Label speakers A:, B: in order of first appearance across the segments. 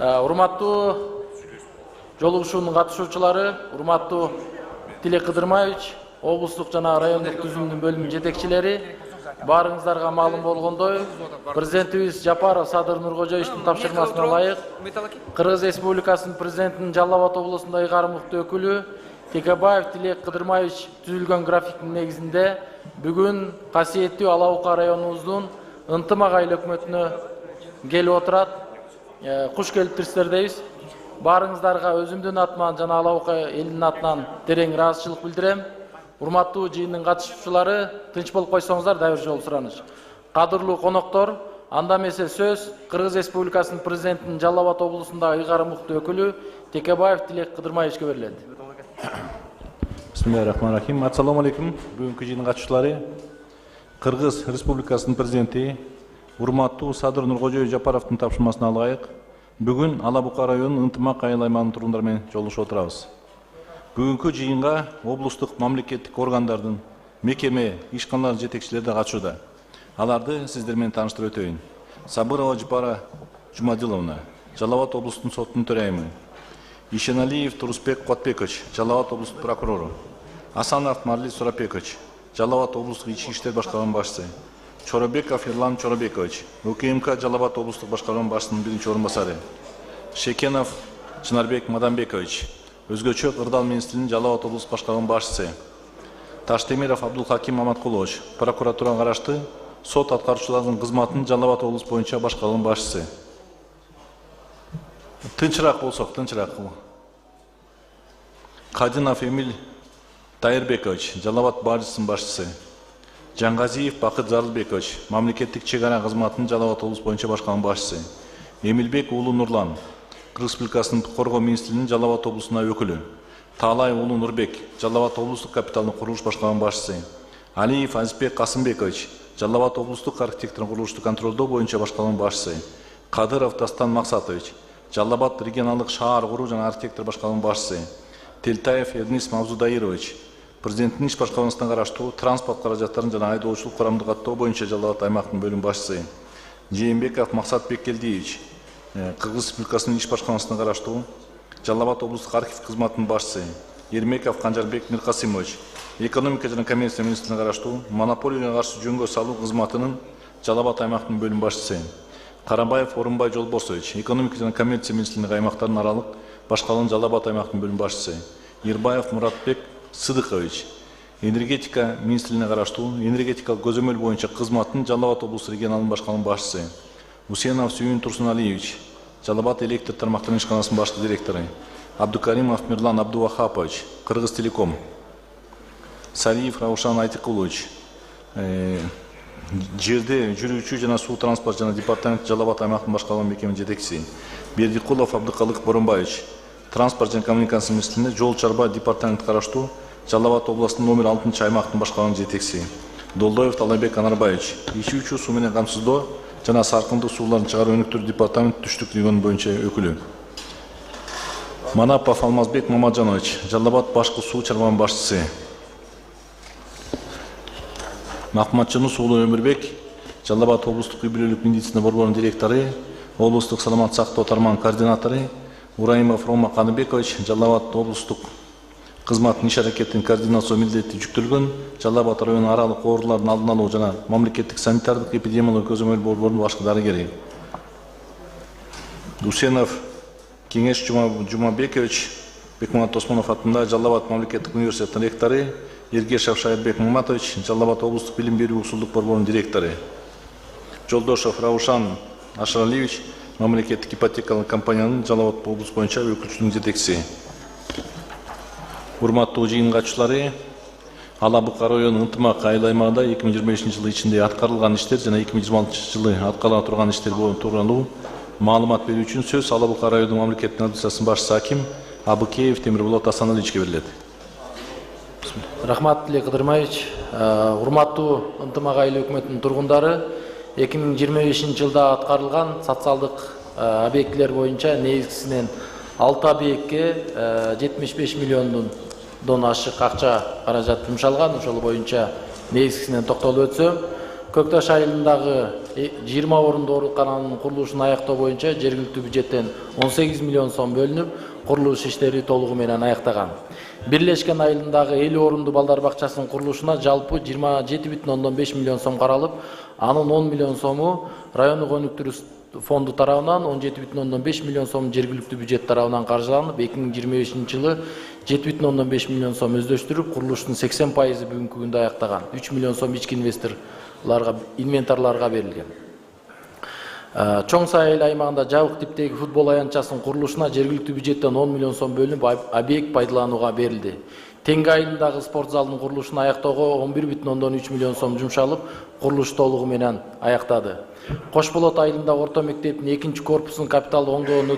A: Урматтуу жолугушуунун катышуучулары, урматтуу Тилек Кыдырмаевич, облустук жана райондук түзүмдүн бөлүмүнүн жетекчилери, баарыңыздарга маалым болгондой, президентибиз Жапаров Садыр Нуркожоевичтин тапшырмасына ылайык Кыргыз Республикасынын президентинин Жалал Абад облусунда ыйгарым укуктуу өкүлү Текебаев Тилек Кыдырмаевич түзүлгөн графиктин негизинде бүгүн касиеттүү Ала Бука районубуздун ынтымак айыл өкмөтүнө келип отурат. Куш келиптирсиздер дейбиз. Баарыңыздарга өзүмдүн атыман жана Ала Бука элинин атынан терең ыраазычылык билдирем. Урматтуу жыйындын катышуучулары, тынч болуп койсоңуздар, дагы бир жолу сураныч. Кадырлуу коноктор, анда эмесе сөз Кыргыз Республикасынын президентинин Жалал Абад облусунда ыйгарым укуктуу өкүлү Текебаев Тилек Кыдырмаевичке берилет.
B: Бисмиллахиррахманиррахим. Ассаламу алейкум. Бүгүнкү жыйындын катышуучулары, Кыргыз Республикасынын президенти урматтуу Садыр Нуркожоевич Жапаровдун тапшырмасына ылайык бүгүн Ала Бука районунун ынтымак айыл аймагынын тургундары менен жолугушуп отурабыз. Бүгүнкү жыйынга облустук мамлекеттик органдардын, мекеме, ишканалардын жетекчилери да катышууда. Аларды сиздер менен тааныштырып өтөйүн. Сабырова Жапара Жумадиловна, Жалал Абад облустун сотунун төрайымы. Ишеналиев Турусбек Куатбекович, Жалал Абад облустук прокурору. Асанов Марли Сурапекович, Жалал Абад облустук ички иштер башкарманын башчысы. Чоробеков Ерлан Чоробекович, УКМК Жалал Абад облустук башкарма башчысынын биринчи орун басары. Шекенов Чынарбек Мадамбекович, өзгөчө Кырдаал министринин Жалал Абад облустук башкарма башчысы. Таштемиров Абдулхаким Маматкулович, прокуратурага караштуу сот аткаруучулардын кызматын Жалал Абад облусу боюнча башкарма башчысы. Тынчыраак болсок, тынчыраак. Кадинов Эмиль Тайырбекович, Жалал Абад бажысынын башчысы. Жангазиев Бакыт Зарылбекович, мамлекеттик чек ара кызматынын Жалал Абад облусу боюнча башкарма башчысы. Эмилбек уулу Нурлан, Кыргыз Республикасынын коргоо министринин Жалал Абад облусуна өкүлү. Таалай уулу Нурбек, Жалал Абад облустук капиталдык курулуш башкарма башчысы. Алиев Азизбек Касымбекович, Жалал Абад облустук архитектурдук курулушту контролдоо боюнча башкарма башчысы. Кадыров Дастан Максатович, Жалал Абад регионалдык шаар куруу жана архитектор башкарма башчысы. Телтаев Эрнис Мавзудаирович, президенттин иш башкармасына караштуу транспорт каражаттарын жана айдоочулук курамдык каттоо боюнча Жалал Абад аймактын бөлүм башчысы. Жээнбеков Максат Беккелдиевич, Кыргыз Республикасынын иш башкармасына караштуу Жалал Абад облустук архив кызматынын башчысы. Ермеков Канжарбек Миркасимович, экономика жана коммерция министрине караштуу монополияга каршы жөнгө салуу кызматынын Жалал Абад аймактын бөлүм башчысы. Карабаев Орунбай Жолбосович, экономика жана коммерция министрлиги аймактардын аралык башкарууну Жалал Абад аймактын бөлүм башчысы. Ербаев Муратбек Сыдыкович, энергетика министрлигине караштуу энергетикалык көзөмөл боюнча кызматын Жалал Абад облусу регионалдын башкарма башчысы. Усенов Сүйүн Турсуналиевич, Жалал Абад электр тармактарынын ишканасынын башкы директору. Абдукаримов Мирлан Абдувахапович, Кыргыз Телеком. Салиев Раушан Айтыкулович, жерде жүрүүчү жана суу транспорт жана департамент Жалал Абад аймактын башкарма мекеменин жетекчиси. Бердикулов Абдыкалык Боронбаевич, транспорт жана коммуникация министрлигинде жол чарба департамент караштуу Жалал Абад областынын номер 6 аймактын башкарманын жетекчиси. Долдоев Талайбек Анарбаевич, ичүүчү суу менен камсыздоо жана саркындык суулардын чыгаруу өнүктүрүү департамент түштүк регион боюнча өкүлү. Манапов Алмазбек Мамаджанович, Жалал Абад башкы суу чарбанын башчысы. Махматчынус уулу Өмүрбек, Жалал Абад облустук үй-бүлөлүк медицина борборунун директору, облустук саламат сактоо тармагынын координатору. Ураимов Рома Каныбекович, Жалал Абад облустук кызматтын иш аракетин координациялоо милдети жүктөлгөн Жалал Абад району аралык оорулардын алдын алуу жана мамлекеттик санитардык эпидемиологиялык көзөмөл борборунун башкы дарыгери. Усенов Кеңеш Жумабекович, Бекмамат Осмонов атындагы Жалал Абад мамлекеттик университетинин ректору. Ергешев Шайырбек Маматович, Жалал Абад облустук билим берүү усулдук борборунун директору. Жолдошев Раушан Ашралиевич, мамлекеттик ипотекалык компаниянын Жалал Абад облусу боюнча өкүлчүсүнүн жетекчиси. Урматтуу жыйын катышуулары, Ала Бука районунун ынтымак айыл аймагында 2025 жылы ичинде аткарылган иштер жана 2026 жылы аткарыла турган иштер тууралуу маалымат берүү үчүн сөз Ала Бука районунун мамлекеттик администрациясынын башчысы аким Абыкеев Темирболот Асаналиевичке берилет.
A: Рахмат Тилек Кыдырмаевич, урматтуу ынтымак айыл өкмөтүнүн тургундары, 2025 жылда аткарылган социалдык объектилер боюнча негизгисинен 6 объектке 75 миллиондон ашык акча каражат жумшалган. Ошол боюнча негизгисинен токтолуп өтсөм, Көкташ айылындагы 20 орунду оорукананын курулушун аяктоо боюнча жергиликтүү бюджеттен 18 миллион сом бөлүнүп, курулуш иштери толугу менен аяктаган. Бирлешкен айылындагы 50 орунду балдар бакчасынын курулушуна жалпы 27,5 миллион сом каралып, анын 10 миллион сому райондук өнүктүрүү фонду тарабынан, 17,5 миллион сом жергиликтүү бюджет тарабынан каржыланып, 2025-жылы 7,5 миллион сом өздөштүрүп, курулуштун 80% бүгүнкү күндө аяктаган. 3 миллион сом ички инвентарларга берилген. Чоң Сай айыл аймагында жабык типтеги футбол аянтчасынын курулушуна жергиликтүү бюджеттен 10 миллион сом бөлүнүп, объект пайдаланууга берилди. Теңге айылындагы спорт залынын курулушун аяктоого 11,3 миллион сом жумшалып, курулуш толугу менен аяктады. Кош Болот айылындагы орто мектептин 2-корпусунун капиталдык оңдоодон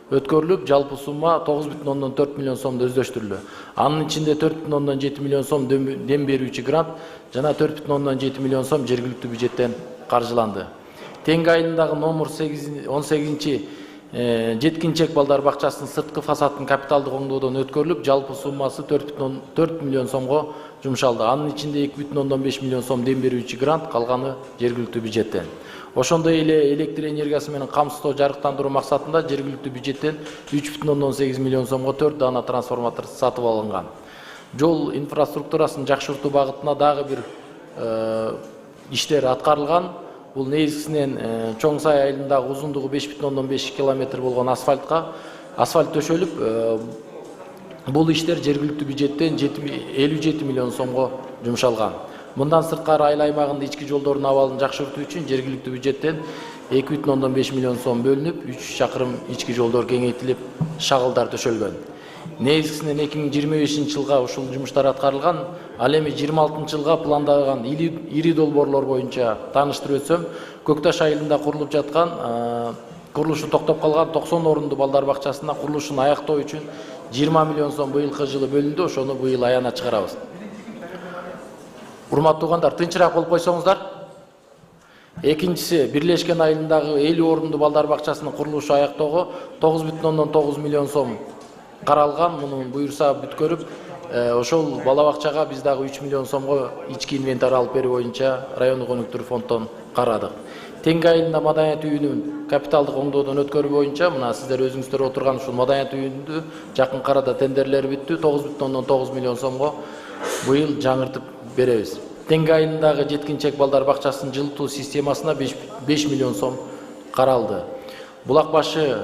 A: өткөрүлүп, жалпы сумма 9,4 миллион сомдо өздөштүрүлдү. Анын ичинде 4,7 миллион сом дем берүүчү грант жана 4,7 миллион сом жергиликтүү бюджеттен каржыланды. Теңге айылындагы номер 18 жеткинчек балдар бакчасынын сырткы фасадын капиталдык оңдоодон өткөрүлүп, жалпы суммасы 4,4 миллион сомго жумшалды. Анын ичинде 2,5 миллион сом дем берүүчү грант, калганы жергиликтүү бюджеттен. Ошондой эле электр энергиясы менен камсыздоо жарыктандыруу максатында жергиликтүү бюджеттен 3,8 миллион сомго 4 дана трансформатор сатып алынган. Жол инфраструктурасын жакшыртуу багытына дагы бир иштер аткарылган. Бул негизгисинен Чоң Сай айылындагы узундугу 5,5 километр болгон асфальт төшөлүп, бул иштер жергиликтүү бюджеттен 57 миллион сомго жумшалган. Мындан сырткары айыл аймагында ички жолдордун абалын жакшыртуу үчүн жергиликтүү бюджеттен 2,5 миллион сом бөлүнүп, 3 чакырым ички жолдор кеңейтилип, шагылдар төшөлгөн. Негизгисинен 2025-жылга ушул жумуштар аткарылган. Ал эми 26-жылга пландалган ири долбоорлор боюнча тааныштырып өтсөм, Көкташ айылында курулуп жаткан, курулушу токтоп калган 90 орунду балдар бакчасына курулушун аяктоо үчүн 20 миллион сом быйылкы жылы бөлүндү. Ошону быйыл аяна чыгарабыз. Урматтуу туугандар, тынчыраак болуп койсоңуздар. Экинчиси, Бирлешкен айылындагы 50 орунду балдар бакчасынын курулушу аяктоого 9,9 миллион сом каралган. Муну буюрса бүткөрүп, ошол бала бакчага биз дагы 3 миллион сомго ички инвентарь алып берүү боюнча райондук өнүктүрүү фонддон карадык. Теңге айылында маданият үйүнүн капиталдык оңдоодон өткөрүү боюнча, мына сиздер өзүңүздөр отурган ушул маданият үйүндү жакын арада тендерлери бүттү. 9,9 миллион сомго быйыл жаңыртып беребиз. Теңге айылындагы жеткинчек балдар бакчасынын жылытуу системасына 5 миллион сом каралды. Булак башы,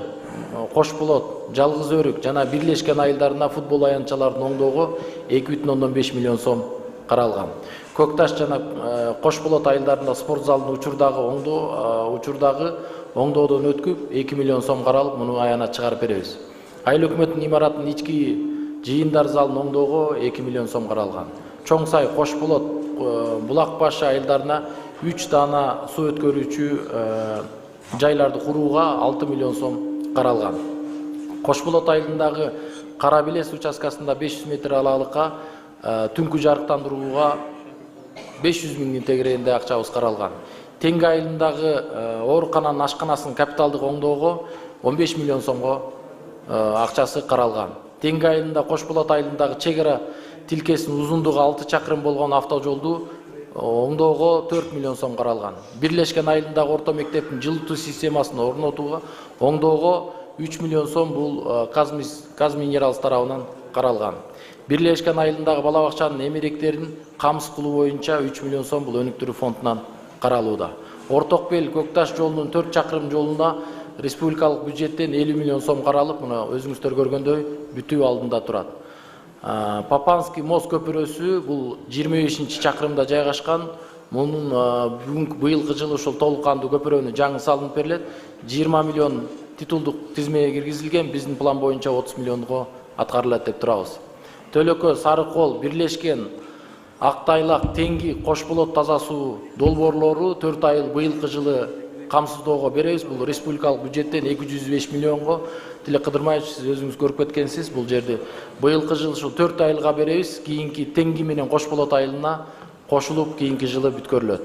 A: Кош Болот, Жалгыз Өрүк жана Бирлешкен айылдарына футбол аянтчаларын оңдоого 2,5 миллион сом каралган. Көкташ жана Кош Болот айылдарында спорт залынын учурдагы оңдоодон өткүп 2 миллион сом каралып, муну аяна чыгарып беребиз. Айыл өкмөтүнүн имаратынын ички жыйындар залын оңдоого 2 миллион сом каралган. Чоң Сай, Кош Болот, Булак башы айылдарына 3 дана суу өткөрүүчү жайларды курууга 6 миллион сом каралган. Кош Болот айылындагы Кара Белес участкасында 500 метр алалыкка түнкү жарыктандырууга 500 миңдин тегерегинде акчабыз каралган. Теңге айылындагы оорукананын ашканасынын капиталдык оңдоого 15 миллион сомго акчасы каралган. Теңге айылында Кош Болот айылындагы чек ара тилкесинин узундугу 6 чакырым болгон автожолду оңдоого 4 миллион сом каралган. Бирлешкен айылындагы орто мектептин жылытуу системасын орнотууга оңдоого 3 миллион сом бул Казминералс тарабынан каралган. Бирлешкен айылындагы бала бакчанын эмеректерин камсыз кылуу боюнча 3 миллион сом бул өнүктүрүү фондунан каралууда. Орток Бел Көкташ жолунун 4 чакырым жолуна республикалык бюджеттен 50 миллион сом каралып, мына өзүңүздөр көргөндөй бүтүү алдында турат. Папанский мост көпүрөсү бул 25 чакырымда жайгашкан. Мунун быйылкы жылы ошол толук кандуу көпүрөнү жаңы салынып берилет. 20 миллион титулдук тизмеге киргизилген, биздин план боюнча 30 миллионго аткарылат деп турабыз. Төлөкө, Сарыкол, Бирлешкен, Актайлак, Теңги, Кош Болот таза суу долбоорлору 4 айыл быйылкы жылы камсыздоого беребиз. Бул республикалык бюджеттен 205 миллионго. Тилек Кыдырмаевич, сиз өзүңүз көрүп кеткенсиз, бул жерде быйылкы жылы ушул 4 айылга беребиз. Кийинки Теңги менен Кош Болот айылына кошулуп, кийинки жылы бүткөрүлөт.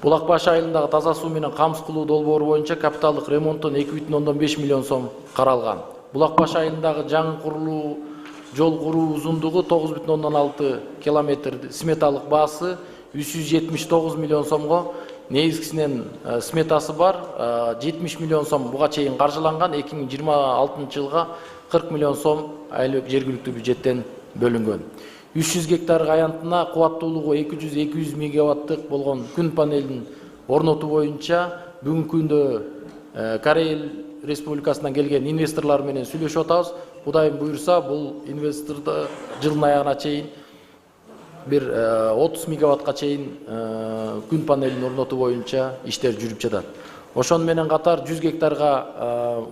A: Булак башы айылындагы таза суу менен камсыз кылуу долбоору боюнча капиталдык ремонттон 2,5 миллион сом каралган. Булак башы айылындагы жаңы жол куруу узундугу 9,6 километр, сметалык баасы 379 миллион сомго негизгисинен сметасы бар. 70 миллион сом буга чейин каржыланган. 2026 жылга 40 миллион сом айлык жергиликтүү бюджеттен бөлүнгөн. 300 гектар аянтына кубаттуулугу 200 мегаваттык болгон күн панелин орнотуу боюнча бүгүнкү күндө Корея Эл Республикасынан келген инвесторлор менен сүйлөшүп атабыз. Кудайым буйрса, бул инвесторду жылдын аягына чейин бир 30 мегаваттка чейин күн панелин орнотуу боюнча иштер жүрүп жатат. Ошону менен катар 100 гектарга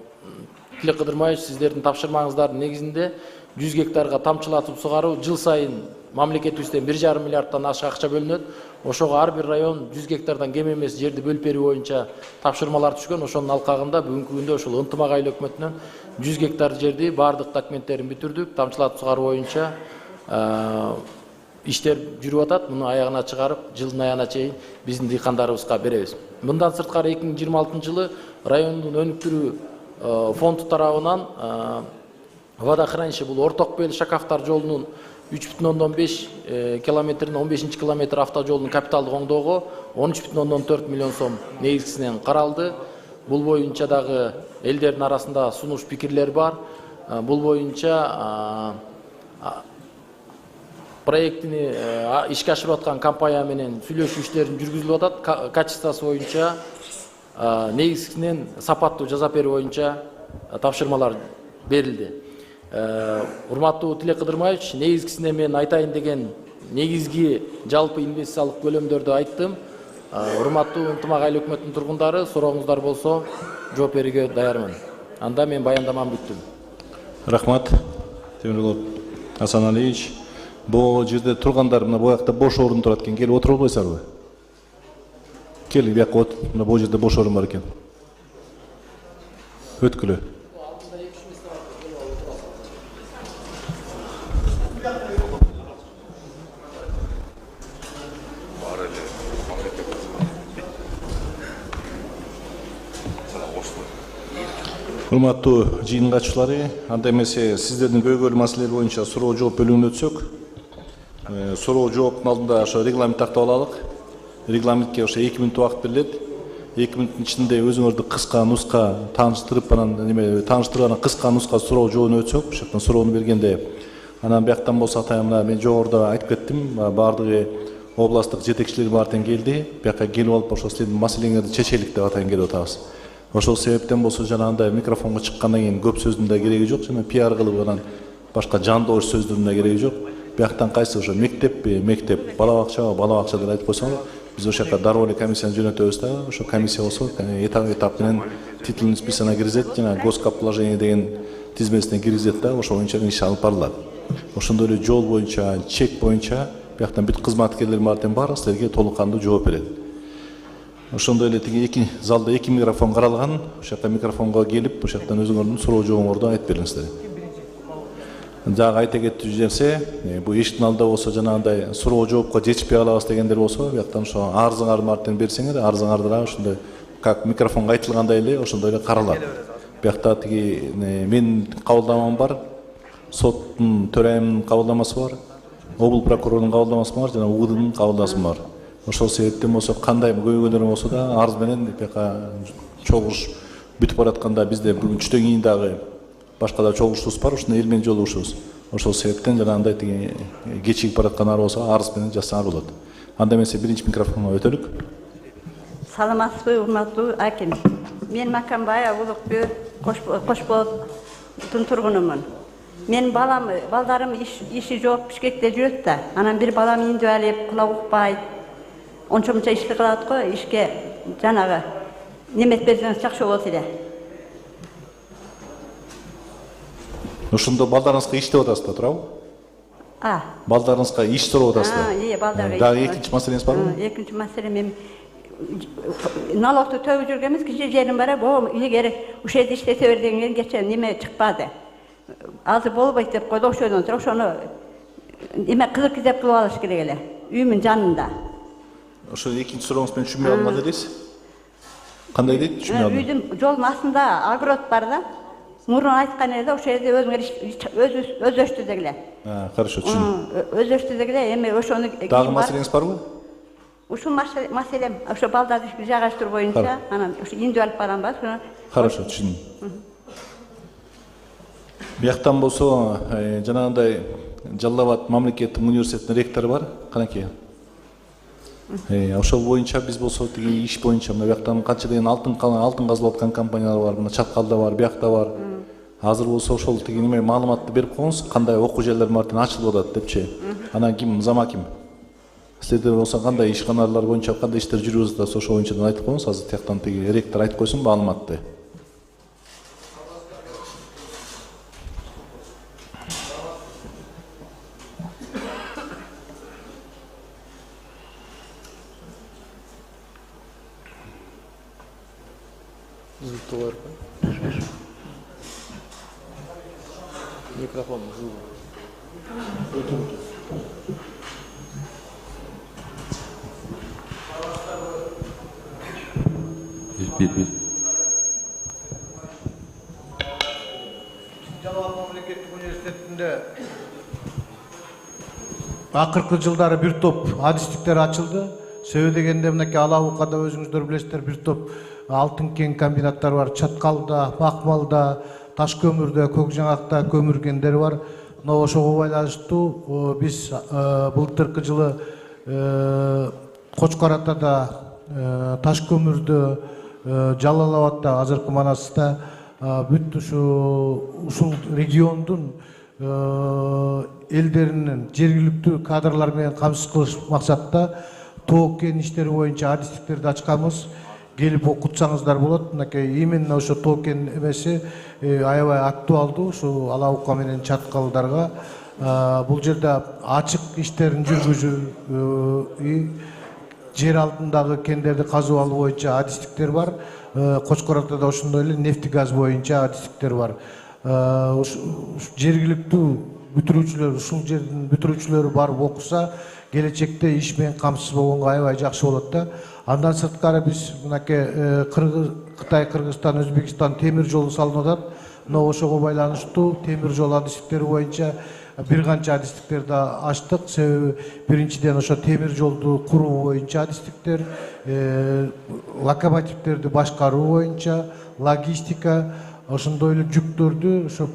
A: Тилек Кыдырмаевич, сиздердин тапшырмаңыздардын негизинде 100 гектарга тамчылатып сугаруу жыл сайын мамлекетибизден 1,5 миллиарддан ашык акча бөлүнөт. Ошого ар бир район 100 гектардан кем эмес жерди бөлүп берүү боюнча тапшырмалар түшкөн. Ошонун алкагында бүгүнкү күндө ушул ынтымак айыл өкмөтүнөн 100 гектар жерди баардык документтерин бүтүрдүк. Тамчылатып сугаруу боюнча иштер жүрүп атат. Муну аягына чыгарып, жылдын аягына чейин биздин дыйкандарыбызга беребиз. Мындан сырткары 2026 жылы райондун өнүктүрүү фонду тарабынан водохранилище бул Орток Бел Шакафтар жолунун 3,5 километрин 15 километр автожолунун капиталдык оңдоого 13,4 миллион сом негизгисинен каралды. Бул боюнча дагы элдердин арасында сунуш пикирлер бар. Бул боюнча проектини ишке ашырып аткан компания менен сүйлөшүү иштерин жүргүзүлүп атат. Качествосы боюнча негизгисинен сапаттуу жасап берүү боюнча тапшырмалар берилди. Урматтуу Тилек Кыдырмаевич, негизгисине мен айтайын деген негизги жалпы инвестициялык көлөмдөрдү айттым. Урматтуу ынтымак айыл өкмөтүнүн тургундары, сурооңуздар болсо жооп берүүгө даярмын. Анда мен баяндамамды бүттүм.
B: Рахмат, Темиргул Асаналиевич. Бул жерде тургандар мына буякта бош орун турат экен, келип отуруп албайсыздарбы? Кел, бияка отур. Мына бул жерде бош орун бар экен. Өткүлө. Урматтуу жыйын катчылары, анда эмесе сиздердин көйгөйлүү маселелер боюнча суроо жооп бөлүгүнө өтсөк, суроо жооптун алдында ошо регламент тактап алалык. Регламентке ошо 2 мүнөт убакыт берилет. 2 мүнөттүн ичинде өзүңөрдү кыска нуска тааныштырып, анан тааныштырып кыска нуска суроо жообун өтсөк, ошол жактан суроону бергенде, анан бияктан болсо атайын мына мен жогоруда айтып кеттим, баардыгы областтык жетекчилер баардыгы келди. Бияка келип алып ошо сиздердин маселеңерди чечелик деп атайын келип атабыз. Ошол себептен болсо жанагындай микрофонго чыккандан кийин көп сөздүн да кереги жок, жана пиар кылып анан башка жандоош сөздөрдүн да кереги жок. Бияктан кайсы ошо мектеппи, мектеп, бала бакчабы, бала бакча деп айтып койсоңор, биз ошол жака дароо эле комиссияны жөнөтөбүз да, ошо комиссия болсо этап менен титульный списокуна киргизет, жана госкапположение деген тизмесине киргизет да, ошол боюнча иш алып барылат. Ошондой эле жол боюнча, чек боюнча бияктан бүт кызматкерлер баардыгы силерге толук кандуу жооп берет. Ошондой эле тиги залда 2 микрофон каралган, ошол жакка микрофонго келип, ошол жактан өзүңөрдүн суроо жообуңорду айтып бериңиздер. Дагы айта кетчү нерсе, бул эшиктин алдында болсо жанагындай суроо жоопко жетишпей калабыз дегендер болсо, бияктан ошо арызыңарды мартен берсеңер, арызыңарды дагы ошондой как микрофонго айтылгандай эле ошондой эле каралат. Биякта тиги менин кабылдамам бар, соттун төрайымынын кабылдамасы бар, обл прокурордун кабылдамасы бар, жана УГДнын кабылдамасы бар. Ошол себептен болсо кандай көйгөйлөр болсо да арыз менен бияка чогулуш бүтүп баратканда бизде бүгүн түштөн кийин дагы башка да чогулушубуз бар, ушуну эл менен жолугушубуз. Ошол себептен жанагындай тиги кечигип бараткан болсо арыз менен жазсаңар болот. Анда эмесе биринчи микрофонго өтөлүк.
C: Саламатсызбы, урматтуу аким. Мен Макамбая Улукбек Кошболоттун тургунумун. Мен балдарым иши жок Бишкекте жүрөт да. Анан бир балам индибалеп, кулак укпайт. Ончо-мунча ишти кылат го, ишке жанагы немет берсеңиз жакшы болот эле.
B: Ошондо балдарыңызга иш деп атасыздар, туурабы? Балдарыңызга иш сурап атасыздар.
C: Ие, балдарга.
B: Дагы экинчи маселеңиз барбы?
C: Экинчи маселе мен налогту төлөп жүргөнбүз, кичи жерим бар, эгер ушул жерде иштете бер деген кече неме чыкпады. Азыр болбойт деп койду, ошондон туруп ошону эме кызык деп кылып алыш керек эле. Үйүмүн жанында.
B: Ошо экинчи сурооңуз менен түшүнбөй калган элес. Кандай дейт? Түшүнбөй алдым.
C: Үйдүн жолдун астында огород бар да. Мурун айткан эле ошол жерде өзүңөр өз өштү дегиле.
B: Хорошо, түшүндүм.
C: Өз өштү дегиле, эми ошону
B: дагы маселеңиз барбы?
C: ушул маселем ошо балдарды жайгаштыруу боюнча анан ушу индивидуалдуу алып барам ба.
B: Хорошо, түшүндүм. Бияктан болсо, жанагындай Жалал Абад мамлекеттик университетинин ректору бар, канакей. Ошол боюнча биз болсо тиги иш боюнча мына бияктан канча деген алтын казылып аткан компаниялар бар, мына Чаткалда бар, биякта бар. Азыр болсо ошол тиги неме маалыматты берип коюңуз, кандай окуу жерлер мартин ачылып атат депчи. Анан ким, зама ким? Силерде болсо кандай ишканалар боюнча кандай иштер жүрүп атат, ошол боюнча айтып коюңуз. Азыр тияктан тиги ректор айтып койсун маалыматты.
A: Микрофон.
D: Жалал Абад мамлекеттик университетинде акыркы жылдары бир топ адистиктер ачылды. Себеби дегенде мынакей Алабукада өзүңүздөр билесиздер, бир топ алтын кен комбинаттары бар. Чаткалда, Макмалда, Таш көмүрдө, Көкжаңакта көмүр кендери бар. Мына ошого байланыштуу биз былтыркы жылы Кочкор Атада, Таш көмүрдө, Жалал Абадда, азыркы Манаста бүт ушул региондун элдеринин жергиликтүү кадрлар менен камсыз кылыш максатта тоо кен иштери боюнча адистиктерди ачканбыз. Келип окутсаңыздар болот. Мынакей именно ошо тоо кен эмеси аябай актуалдуу ушу Алабука менен Чаткалдарга. Бул жерде ачык иштерин жүргүзүү, жер altындагы кендерди казып алуу боюнча адистиктер бар. Кочкор Атада ошондой эле нефти газ боюнча адистиктер бар. Жергиликтүү бүтүрүүчүлөр, ушул жердин бүтүрүүчүлөрү барып окуса, келечекте иш менен камсыз болгонго аябай жакшы болот да. Андан сырткары биз мынакей Кытай, Кыргызстан, Өзбекстан темир жолу салынып атат. Мына ошого байланыштуу темир жол адистиктери боюнча бир канча адистиктерди ачтык. Себеби биринчиден ошо темир жолду куруу боюнча адистиктер, локомотивдерди башкаруу боюнча, логистика, ошондой эле жүктөрдү ошо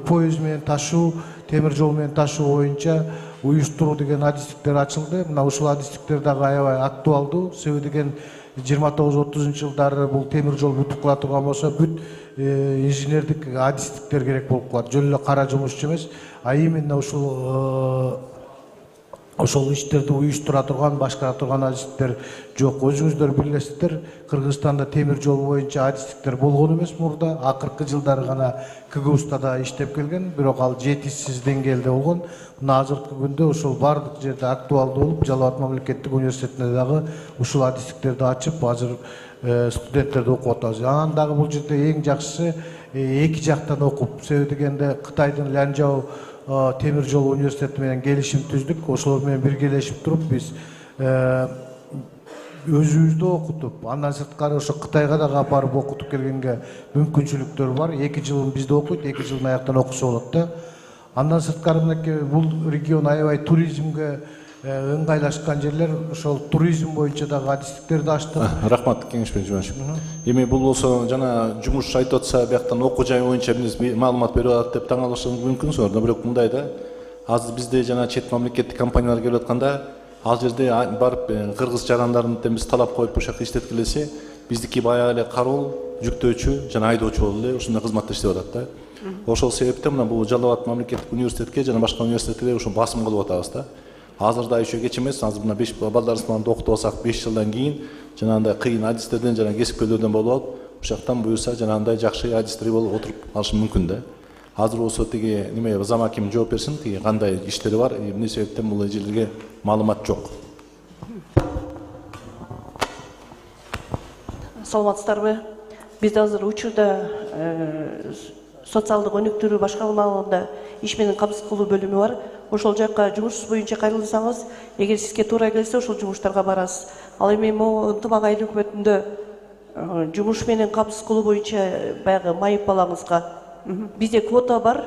D: поезд менен ташуу, темир жол менен ташуу боюнча уюштуруу деген адистиктер ачылды. Мына ушул адистиктер дагы аябай актуалдуу. Себеби деген 29-30 жылдары бул темир жол бүтүп кала турган болсо, бүт инженердик адистиктер керек болуп калат. Жөн эле кара жумушчу эмес, а именно ошол иштерди уюштура турган, башкара турган адистиктер жок. Өзүңүздөр билесиздер, Кыргызстанда темир жол боюнча адистиктер болгон эмес мурда. Акыркы жылдары гана КГУстада иштеп келген, бирок ал жетишсиз деңгээлде болгон. Мына азыркы күндө ошол бардык жерде актуалдуу болуп, Жалал Абад мамлекеттик университетинде дагы ушул адистиктерди ачып, азыр студенттерди окуп атабыз. Анан дагы бул жерде эң жакшысы эки жактан окуп, себеби дегенде Кытайдын Лянжао темир жол университети менен келишим түздүк. Ошолор менен биргелешип туруп биз өзүбүздү окутуп, андан сырткары ошо Кытайга дагы барып окутуп келгенге мүмкүнчүлүктөр бар. 2 жылын бизде окуйт, 2 жылын аяктан окуса болот да. Андан сырткары мынакей бул регион аябай туризмге ыңгайлашкан жерлер, ошол туризм боюнча дагы адистиктерди ачтык.
B: Рахмат, кеңеш берип жүрмөкчү. Эми бул болсо жана жумуш айтып атса, бияктан окуу жай боюнча биз маалымат берип атат деп таң калышыңыз мүмкүн, бирок мындай да. Азыр бизде жана чет мамлекеттик компаниялар келип атканда, ал жерде барып кыргыз жарандарын биз талап коюп ошол жакта иштеткилесе, биздики баягы эле кароол, жүктөөчү жана айдоочу болуп эле ушундай кызматта иштеп атат да. Ошол себептен мына бул Жалал Абад мамлекеттик университетке жана башка университеттерге ошо басым кылып атабыз да. Азыр да еще кеч эмес, азыр мына 5 балдарыбызды окутуп алсак 5 жылдан кийин жанагындай кыйын адистерден жана кесипкөйлөрдөн болуп алып, ошол жактан буюрса жанагындай жакшы адистер болуп отуруп алышы мүмкүн да. Азыр болсо тиги неме зама ким жооп берсин, тиги кандай иштери бар, эмне себептен бул жерлерге маалымат жок.
E: Саламатсыздарбы? Бизде азыр учурда социалдык өнүктүрүү башкармалыгында иш менен камсыз кылуу бөлүмү бар. Ошол жакка жумуш боюнча кайрылсаңыз, эгер сизге туура келсе, ошол жумуштарга барасыз. Ал эми ынтымак айыл өкмөтүндө жумуш менен камсыз кылуу боюнча баягы майып балаңызга бизде квота бар.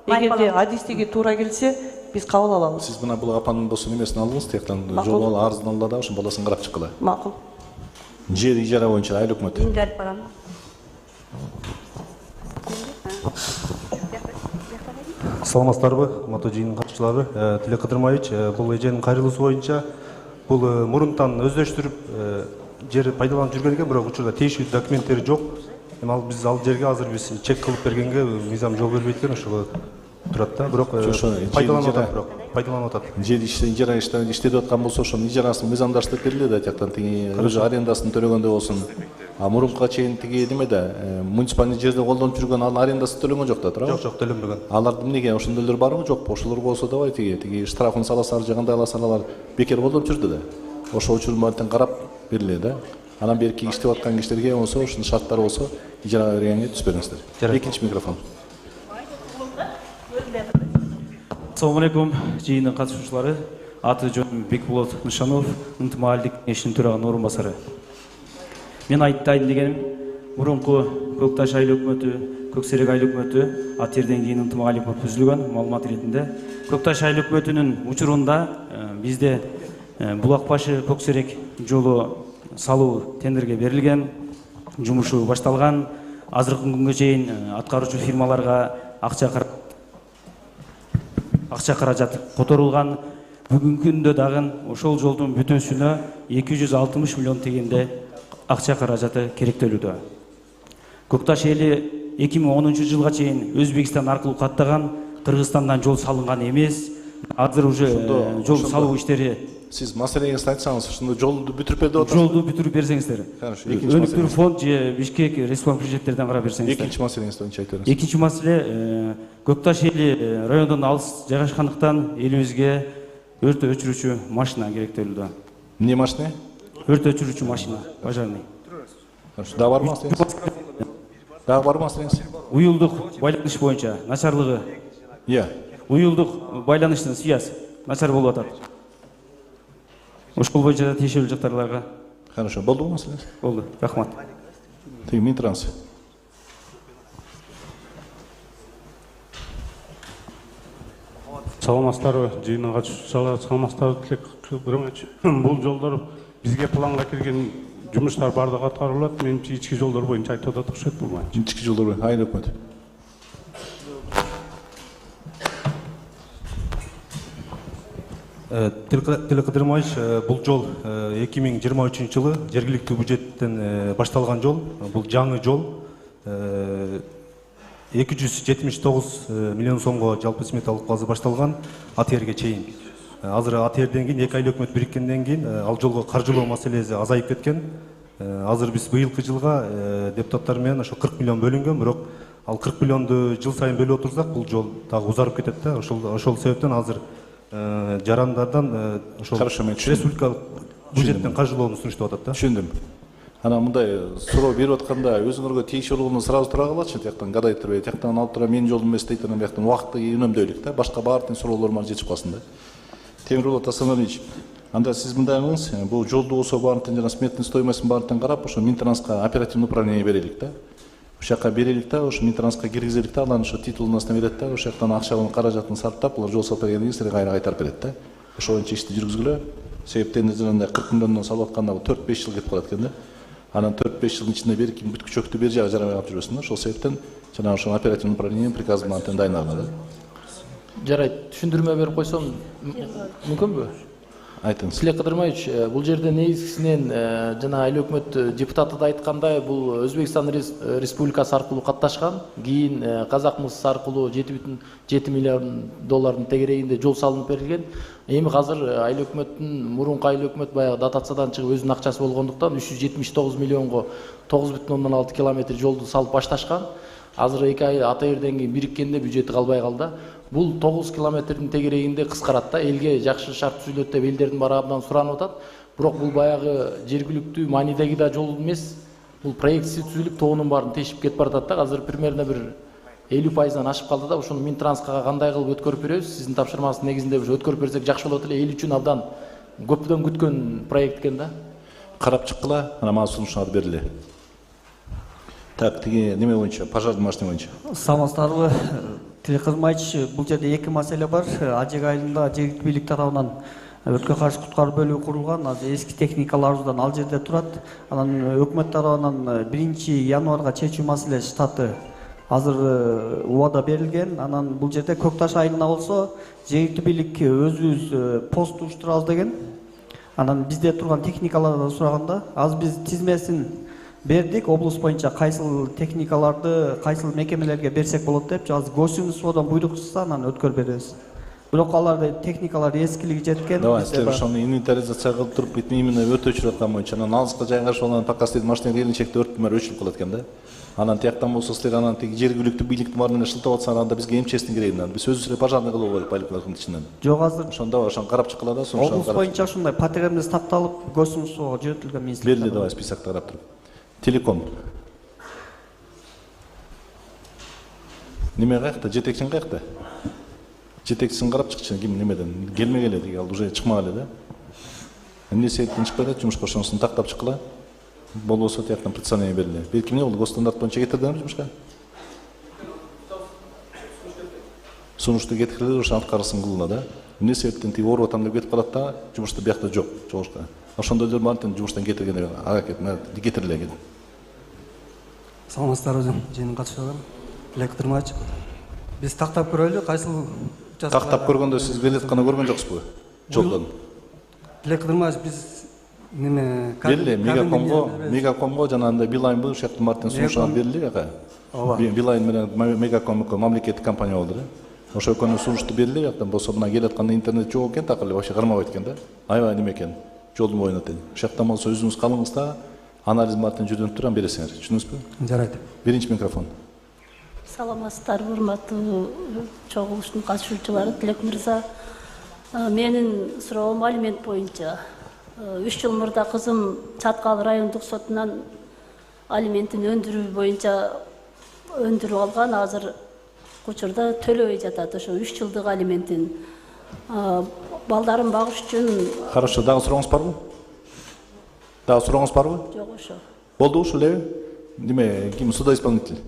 E: Эгерде адистиги туура келсе, биз кабыл алабыз.
B: Сиз мына бул апанын болсо немесин алдыңыз, тияктан
E: Макул.
B: жол арызын алды да, ошо баласын карап чыккыла.
E: Макул.
B: Жер ижара боюнча айыл өкмөтү.
C: Мен жарып барам.
F: Саламатсыздарбы, урматтуу жыйындын катчылары. Тилек Кыдырмаевич, бул эженин кайрылуусу боюнча бул мурунтан өздөштүрүп жер пайдаланып жүргөн экен, бирок учурда тийиштүү документтери жок. Эми ал биз ал жерге азыр биз чек кылып бергенге мыйзам жол бербейт экен, ошого турат да. Бирок пайдаланып атат, пайдаланып атат.
B: Жер ижара иштетип аткан болсо, ошонун ижарасын мыйзамдаштырып берилет да, тияктан тиги өзү арендасын төлөгөндө болсун. А мурункуга чейин тиги немеде, муниципальный жерде колдонуп жүргөн анын арендасы төлөнгөн жок да, туурабы?
F: Жок, төленбөгөн.
B: Алар эмнеге ошондойлор барбы, жокпу? Ошолор болсо давай тиги штрафын саласар же кандай аласар, алар бекер колдонуп жүрдү да. Ошол үчүн баардыгын карап берилет да. Анан берки иштеп аткан кишилерге болсо, ушунун шарттары болсо, ижарага бергенге түз бериңиздер. Экинчи микрофон.
G: Assalamu alaikum, жыйындын катышуучулары. Аты жөнүм Бекболот Нышанов, ынтымаалдык кеңешинин төрагынын орун басары. Мен айтайын дегеним, мурунку Көк Таш айыл өкмөтү, Көк Серек айыл өкмөтү, атерден кийин ынтымаалдык өкмөт түзүлгөн, маалымат иретинде. Көк Таш айыл өкмөтүнүн учурунда бизде Булак башы Көк Серек жолу салуу тендерге берилген, жумушу башталган. Азыркы күнгө чейин аткаруучу фирмаларга акча каражат которулган. Бүгүнкү күндө дагы ошол жолдун бүтүүсүнө 260 миллион тегенде акча каражаты керектелүүдө. Көк Таш эли 2010 жылга чейин Өзбекстан аркылуу каттаган, Кыргызстандан жол салынган эмес. Азыр уже жол салуу иштери.
B: Сиз маселеңизди айтсаңыз, ошондо жолду бүтүрүп берди деп атасыз.
G: Жолду бүтүрүп берсеңиздер.
B: Хорошо.
G: Өнүктүрүү фонд же Бишкек республика бюджеттерден карап берсеңиздер.
B: Экинчи маселеңизди боюнча айтып бериңиз.
G: Экинчи маселе, Көк Таш эли райондон алыс жайгашкандыктан элибизге өрт өчүрүүчү машина керектелүүдө.
B: Эмне машина?
G: Өрт өчүрүүчү машина, пожарный.
B: Хорошо. Дагы барбы маселеңиз? Дагы барбы маселеңиз?
G: Уюлдук байланыш боюнча начарлыгы.
B: Иә.
G: Уюлдук байланыштын связь начар болуп атат. Ошол боюнча да тиешелүү жактарларга.
B: Хорошо. Болдубу маселеңиз?
G: Болду. Рахмат.
B: Тиги Минтранс.
H: Саламатсыздарбы, жыйындын катышуучулары, саламатсыздарбы, Тилек Кыдырмаевич. Бул жолдор бизге планга кирген жумуштар бардыгы аткарылат. Менимче ички жолдор боюнча айтып атат окшойт бул.
B: Ички жолдор айыл өкмөтү.
F: Тилек Кыдырмаевич, бул жол 2023 жылы жергиликтүү бюджеттен башталган жол. Бул жаңы жол. 279 миллион сомго жалпы сметалык база башталган атерге чейин. Азыр атерден кийин эки айыл өкмөт бириккенден кийин ал жолго каржылоо маселеси азайып кеткен. Азыр биз быйылкы жылга депутаттар менен ошо 40 миллион бөлүнгөн, бирок ал 40 миллионду жыл сайын бөлүп отурсак, бул жол дагы узарып кетет да. Ошол себептен азыр жарандардан ошол республикалык бюджеттен каржылоону сунуштап атат да.
B: Түшүндүм. Ана мындай суроо берип атканда өзүңөргө тийиштүү болгону сразу тура калачы, тияктан гадайтырбай, тияктан алып тура менин жолум эмес дейт, анан бияктан убакытты үнөмдөйлүк да, башка баардык суроолор мага жетип калсын да. Темирболот Асанович, анда сиз мындай кылыңыз, бул жолду болсо баардыгын жана сметный стоимостун баардыгын карап, ошо Минтранска оперативный управление берелик да. Ошол жака берелик да, ошо Минтранска киргизелик да, алар ошо титулунасын берет да, ошол жактан акчанын каражатын сарптап, улар жол салып бергенден кийин силерге кайра кайтарып берет да. Ошол боюнча ишти жүргүзгүлө. Себептен жанагындай 40 миллиондон салып атканда 4-5 жыл кетип калат экен да. Анан 4-5 жылдын ичинде бир ким бүткүчөктү бер жагы жарабай калып жүрбөсүн да. Ошол себептен жана ошо оперативный управление приказ менен дайыналган да.
A: Жарайт, түшүндүрмө берип койсом мүмкүнбү?
B: Айтыңыз.
A: Тилек Кыдырмаевич, бул жерде негизгисинен жана айыл өкмөт депутаты да айткандай, бул Өзбекстан Республикасы аркылуу катташкан, кийин Казакмыс аркылуу 7,7 миллион доллардын тегерегинде жол салынып берилген. Эми азыр айыл өкмөттүн мурунку айыл өкмөт баягы дотациядан чыгып өзүнүн акчасы болгондуктан 379 миллионго 9,6 километр жолду салып башташкан. Азыр эки ай атайырден кийин бириккенде бюджети калбай калды. Бул 9 километрдин тегерегинде кыскарат да, элге жакшы шарт түзүлөт деп элдердин баары абдан суранып атат. Бирок бул баягы жергиликтүү маанидеги да жол эмес. Бул проектиси түзүлүп, тоонун баарын тешип кетип баратат да. Азыр примерно бир 50%-дан ашып калды да. Ошону Минтранскага кандай кылып өткөрүп беребиз? Сиздин тапшырмаңыздын негизинде ушу өткөрүп берсек жакшы болот эле. Эл үчүн абдан көптөн күткөн проект экен да.
B: Карап чыккыла, ана мага сунуштарды бериле. Так, тиги неме боюнча, пожарный машина боюнча.
I: Саламатсыздарбы, Тилекызым айтчы, бул жерде эки маселе бар. Ажек айылында жергиликтүү бийлик тарабынан өрткө каршы куткаруу бөлүгү курулган. Азыр эски техникаларыбыздан ал жерде турат. Анан өкмөт тарабынан 1-январга чечүү маселеси штаты азыр убада берилген. Анан бул жерде Көк Таш айылына болсо жергиликтүү бийлик өзүбүз пост уюштурабыз деген. Анан бизде турган техникалардан сураганда, азыр биз тизмесин бердик, облус боюнча кайсыл техникаларды кайсыл мекемелерге берсек болот деп. Азыр государстводон буйрук чыкса, анан өткөрүп беребиз. Бирок аларды техникалар эскилиги жеткен.
B: Давай, силер ошону инвентаризация кылып туруп, бит именно өтө өчүрүп аткан боюнча, анан алыска жайгашып алган пока силердин машина келинчекте өрттүмөр өчүрүп калат экен да. Анан тияктан болсо силер анан тиги жергиликтүү бийликтин баары менен шылтап атсаңар, анда бизге МЧСтин кереги эмне? Биз өзүбүз эле пожарный кылып коелук байлыктардын ичинен.
I: Жок, азыр
B: Ошондо ошону карап чыккыла да, сону
I: облус боюнча ушундай патербиз такталып, государствого жөнөтүлгөн министрлик.
B: Берди, давай списокто карап туруп. Телеком. Неме каякта? Жетекчиң каякта? Жетекчисин карап чыкчы, ким немеден келмегеле деги, ал уже чыкмагеле да. Эмне себептен чыкпайт атат, жумушка ошонусун тактап чыккыла. Болбосо тияктан представление бериле. Белки эмне болду? Госстандарт боюнча кетирдиңерби жумушка? Сунушту кетириле, ошо аткарысын кылына да. Эмне себептен тиги ооруп атам деп кетип калат да, жумушта биякта жок, чогушка. Ошондой баардыгын жумуштан кетиргенде аракет кетириле келди.
J: Саламатсыздарбы, жыйындын катышуучулары. Тилек Кыдырмаевич. Биз тактап көрөлү, кайсыл
B: Тактап көргөндө сиз билетканы көргөн жоксузбу? Жолдон.
J: Тилек Кыдырмаевич, биз неме
B: Бериле, Мегакомго жана андай Билайнбы ушул жактан Мартин сунуштан бериле, ага. Билайн менен Мегаком мамлекеттик компания болду да. Ошо экөөнүн сунушту бериле, жактан болсо мына келатканда интернет жок экен, так эле вообще кармабайт экен да. Аябай неме экен, жолдун боюна тең. Ушул жактан болсо өзүңүз калыңыз да, анализ Мартин жүрүнүп турам бересиңер. Түшүндүңүзбү?
J: Жарайт.
B: Биринчи микрофон.
K: Саламатсыздарбы, урматтуу чогулуштун катышуучулары. Тилек мырза, менин суроом алимент боюнча. 3 жыл мурда кызым Чаткал райондук сотунан алиментин өндүрүү боюнча өндүрүп алган. Азыр учурда төлөбөй жатат ошо 3 жылдык алиментин. Балдарын багыш үчүн.
B: Хорошо, дагы сурооңуз барбы? Дагы сурооңуз барбы?
K: Жок, ошо.
B: Болду ушул элеби? Неме, ким судоисполнитель?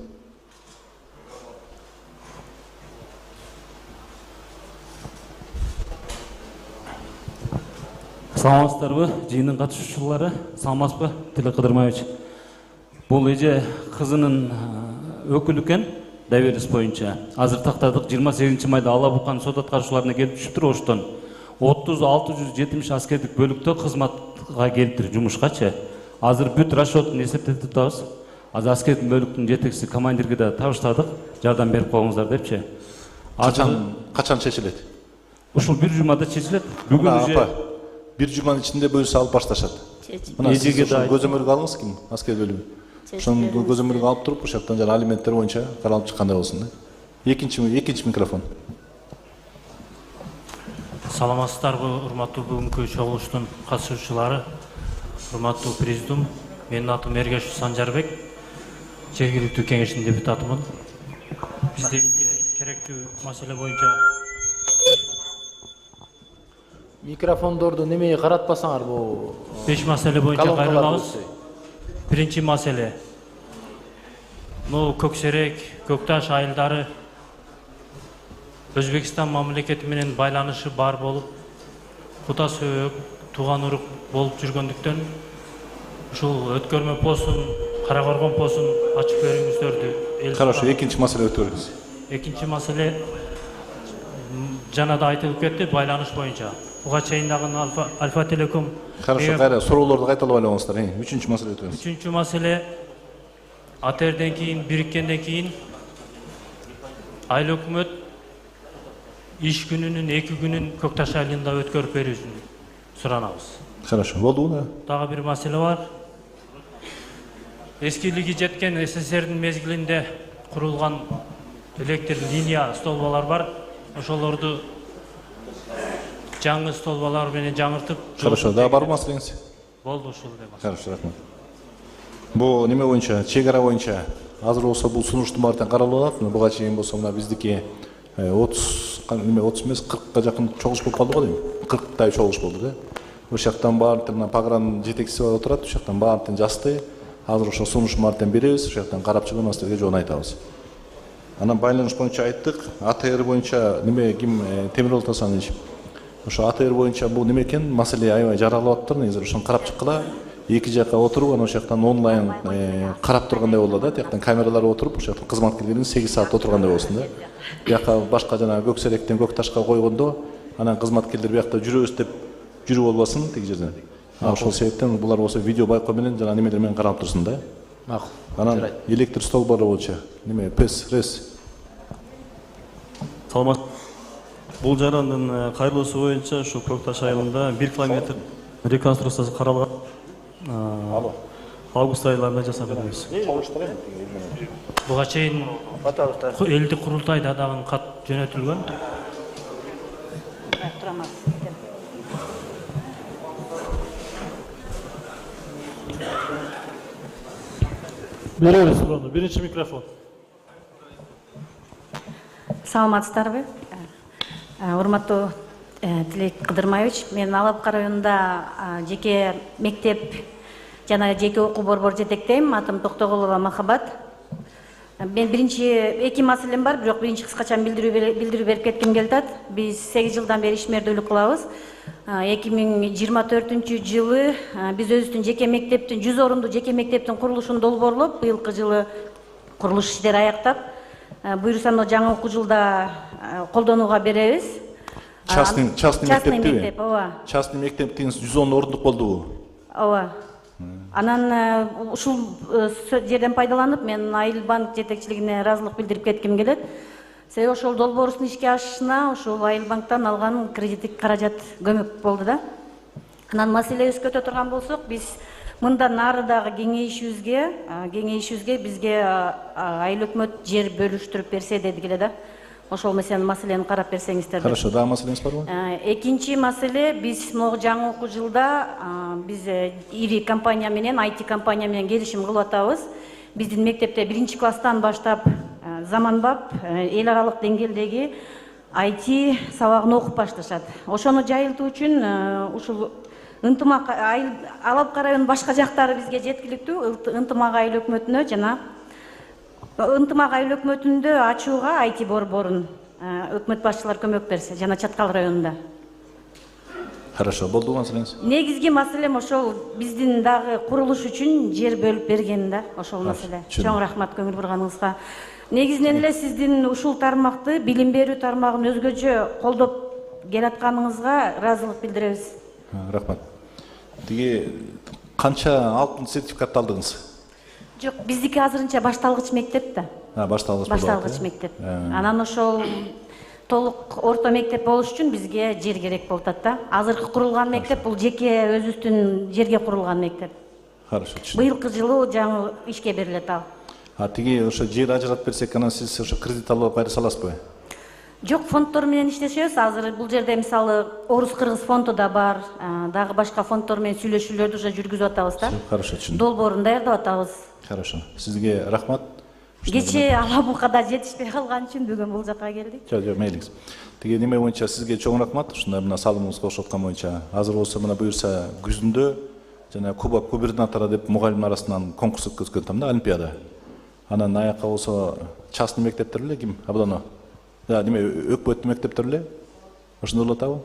G: Саламатсыздарбы, жыйындын катышуучулары. Саламатсызбы, Тилек Кыдырмаевич. Бул эже кызынын өкүлү экен, доверенность боюнча. Азыр тактадык 28 майда Ала Букан сот аткаруучуларына келип түшүптүр. Оштон 30-670 аскердик бөлүктө кызматка келиптир, жумушкачы. Азыр бүт расчетун эсептеп турабыз. Азыр аскердик бөлүктүн жетекчиси командирге да табыштадык, жардам берип коюңуздар депчи.
B: Качан чечилет?
G: Ушул бир жумада чечилет. Бүгүн уже
B: бир жуманын ичинде буюрса алып башташат. Мына сиз көзөмөлгө алыңыз, ким аскер бөлүгү. Ошону көзөмөлгө алып туруп, ошол жактан жана алименттер боюнча каралып чыккандай болсун да. Экинчи микрофон.
L: Саламатсыздарбы, урматтуу бүгүнкү чогулуштун катышуучулары, урматтуу президиум. Менин атым Эргешов Санжарбек, жергиликтүү кеңештин депутатымын. Бизде керектүү маселе боюнча
A: Микрофондорду немеге каратпасаңар, бул
L: 5 маселе боюнча кайрылабыз. Биринчи маселе. Көксерек, Көкташ айылдары Өзбекстан мамлекети менен байланышы бар болуп, кута сөөк, тууган урук болуп жүргөндүктөн ушул өткөрмө постун, Кара Коргон постун ачып берүүңүздөрдү.
B: Хорошо, экинчи маселе өтөрүңүз.
L: Экинчи маселе жана да айтылып кетти, байланыш боюнча. Буга чейин дагы Альфа Телеком.
B: Хорошо, кайра суроолорду кайталап алыңыздар. Үчүнчү маселе өтөбүз.
L: Үчүнчү маселе атерден кийин, бириккенден кийин айыл өкмөт иш күнүнүн 2 күнүн Көкташ айылында өткөрүп берүүсүн суранабыз.
B: Хорошо, болду да.
L: Дагы бир маселе бар. Эскилиги жеткен СССРдин мезгилинде курулган электр линия столбалар бар. Ошолорду жаңы столбалар менен жаңыртып.
B: Хорошо, дагы бар маселеңиз?
L: Болду ушул деп.
B: Хорошо, рахмат. Бул неме боюнча, чек ара боюнча азыр болсо бул сунуштун баардыгы каралып атат. Буга чейин болсо мына биздики 30 эмес 40ка жакын чогулуш болуп калды го дейм. 40тай чогулуш болду да. Ошол жактан баардыгына Пагран жетекчиси болуп турат, ошол жактан баардыгын жазды. Азыр ошо сунуштун баардыгын беребиз, ошол жактан карап чыгып силерге жоон айтабыз. Анан байланыш боюнча айттык. АТР боюнча неме ким Темирбол Тасанович. Ошо АТР боюнча бул неме экен, маселе аябай жаралып атыптыр. Негизи ошону карап чыккыла. Эки жакка отуруп, анан ошол жактан онлайн карап тургандай болду да. Тияктан камералар отуруп, ошол жактан кызматкерлерин 8 саат отургандай болсун да. Бияка башка жана Көксеректен Көк Ташка койгондо, анан кызматкерлер биякта жүрөбүз деп жүрүп болбасын тиги жерден. Ошол себептен булар болсо видео байкоо менен жана немелер менен карап турсун да.
A: Макул.
B: Анан электр столбары боюнча неме ПЭС.
M: Саламат. Бул жарандын кайрылуусу боюнча ушу Көк Таш айылында 1 километр реконструкциясы каралган. Август айларында жасап беребиз.
L: Буга чейин элдик курултайда дагы кат жөнөтүлгөн. Беребиз суроону. Биринчи микрофон.
N: Саламатсыздарбы? Урматтуу Тилек Кыдырмаевич, мен Алапкы районунда жеке мектеп жана жеке окуу борбор жетектейм. Атым Токтогулова Махабат. Мен эки маселем бар, бирок биринчи кыскача билдирүү берип кетким келет. Биз 8 жылдан бери ишмердүүлүк кылабыз. 2024 жылы биз өзүбүздүн жеке мектептин 100 орундуу жеке мектептин курулушун долбоорлоп, быйылкы жылы курулуш иштери аяктап, буюрса жаңы окуу жылда колдонууга беребиз.
B: Частный мектеп,
N: ооба.
B: Частный мектеп дегениз 110 орундук болдубу?
N: Ооба. Анан ушул жерден пайдаланып, мен Айыл банк жетекчилигине ыраазылык билдирип кетким келет. Себеби ошол долбоорубуздун ишке ашышына ушул Айыл банктан алган кредиттик каражат көмөк болду да. Анан маселебизди көтөрө турган болсок, биз мындан ары дагы кеңейишибизге бизге айыл өкмөт жер бөлүштүрүп берсе дедик эле да. Ошол маселени карап берсеңиздер.
B: Хорошо, дагы маселеңиз барбы?
N: Экинчи маселе, биз могу жаңы окуу жылда биз ири компания менен, IT компания менен келишим кылып атабыз. Биздин мектепте 1 класстан баштап заманбап эл аралык деңгээлдеги IT сабагын окуп башташат. Ошону жайылтуу үчүн ушул ынтымак Алапкы районунун башка жактары бизге жеткиликтүү. Ынтымак айыл өкмөтүнө жана ынтымак айыл өкмөтүндө ачууга IT борборун өкмөт башчылар көмөк берсе, жана Чаткал районунда.
B: Хорошо, болду маселеңиз.
N: Негизги маселем ошол биздин дагы курулуш үчүн жер бөлүп берген да, ошол маселе. Чоң рахмат көңүл бурганыңызга. Негизинен эле сиздин ушул тармакты, билим берүү тармагын өзгөчө колдоп келатканыңызга ыраазылык билдиребиз.
B: Рахмат. Тиги канча алтын сертификат алдыңыз?
N: Жок, биздики азырынча башталгыч мектеп да.
B: Башталгыч
N: мектеп. Анан ошол толук орто мектеп болуш үчүн бизге жер керек болуп атат да. Азыркы курулган мектеп бул жеке өзүбүздүн жерге курулган мектеп.
B: Хорошо.
N: Быйылкы жылы жаңы ишке берилет ал.
B: Тиги ошо жер ажыратып берсек, анан сиз ошо кредит алып кайра саласызбы?
N: Жок, фонддор менен иштешебиз. Азыр бул жерде мисалы Орус-Кыргыз фонду да бар, дагы башка фонддор менен сүйлөшүүлөрдү уже жүргүзүп атабыз да.
B: Хорошо, түшүндүм.
N: Долбоорун даярдап атабыз.
B: Хорошо. Сизге рахмат.
N: Кечээ Алабукада жетишпей калган үчүн бүгүн бул жака келдик.
B: Жок, мейлиңиз. Тиги неме боюнча сизге чоң рахмат. Ушундай мына салымыңызга кошуп аткан боюнча. Азыр болсо мына буюрса күзүндө жана Куба губернатора деп мугалим арасынан конкурс өткөзгөн там да, олимпиада. Анан аякка болсо частный мектептер эле ким? Абдано. Неме өкмөттүн мектептер эле. Ошондой болуп атабы?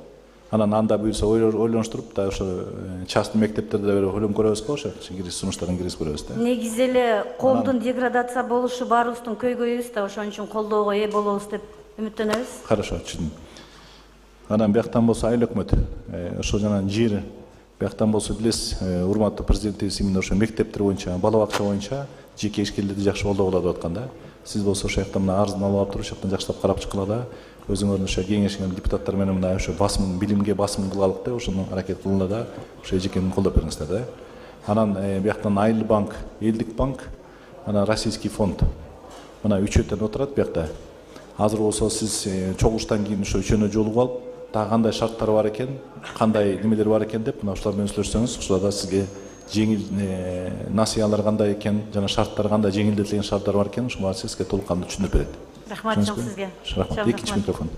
B: Анан анда буюрса ойлонуштуруп да ошо частный мектептерде ойлонуп көрөбүз го, ошо киргиз сунуштарын киргизип көрөбүз да.
N: Негизи эле коомдун деградация болушу баарыбыздын көйгөйүбүз да, ошон үчүн колдоого ээ болобуз деп үмүттөнөбүз.
B: Хорошо, түшүндүм. Анан бияктан болсо айыл өкмөт, ошо жана жер, бияктан болсо билесиз, урматтуу президентибиз именно ошо мектептер боюнча, бала бакча боюнча жеке ишкерлерди жакшы колдогула деп аткан да. Сиз болсо ошол жактан мына арыздын алып туруп, ошол жактан жакшылап карап чыккыла да. Өзүңөрдүн ошо кеңешиңер депутаттар менен мына ошо басым, билимге басым кылалык да, ошону аракет кылгыла да, ошо эжекени колдоп бериңиздер да. Анан бияктан Айыл банк, Элдик банк, анан Российский фонд. Мына үчөөтөн отурат биякта. Азыр болсо сиз чогулуштан кийин ошо үчөөнө жолугуп алып, дагы кандай шарттар бар экен, кандай немелер бар экен деп мына ушулар менен сүйлөшсөңүз, ушуларда сизге жеңил насыялар кандай экен, жана шарттар кандай жеңилдетилген шарттар бар экен, ушуну сизге толуккандуу түшүндүрүп берет.
N: Рахмат сизге.
B: Рахмат. Экинчи микрофон.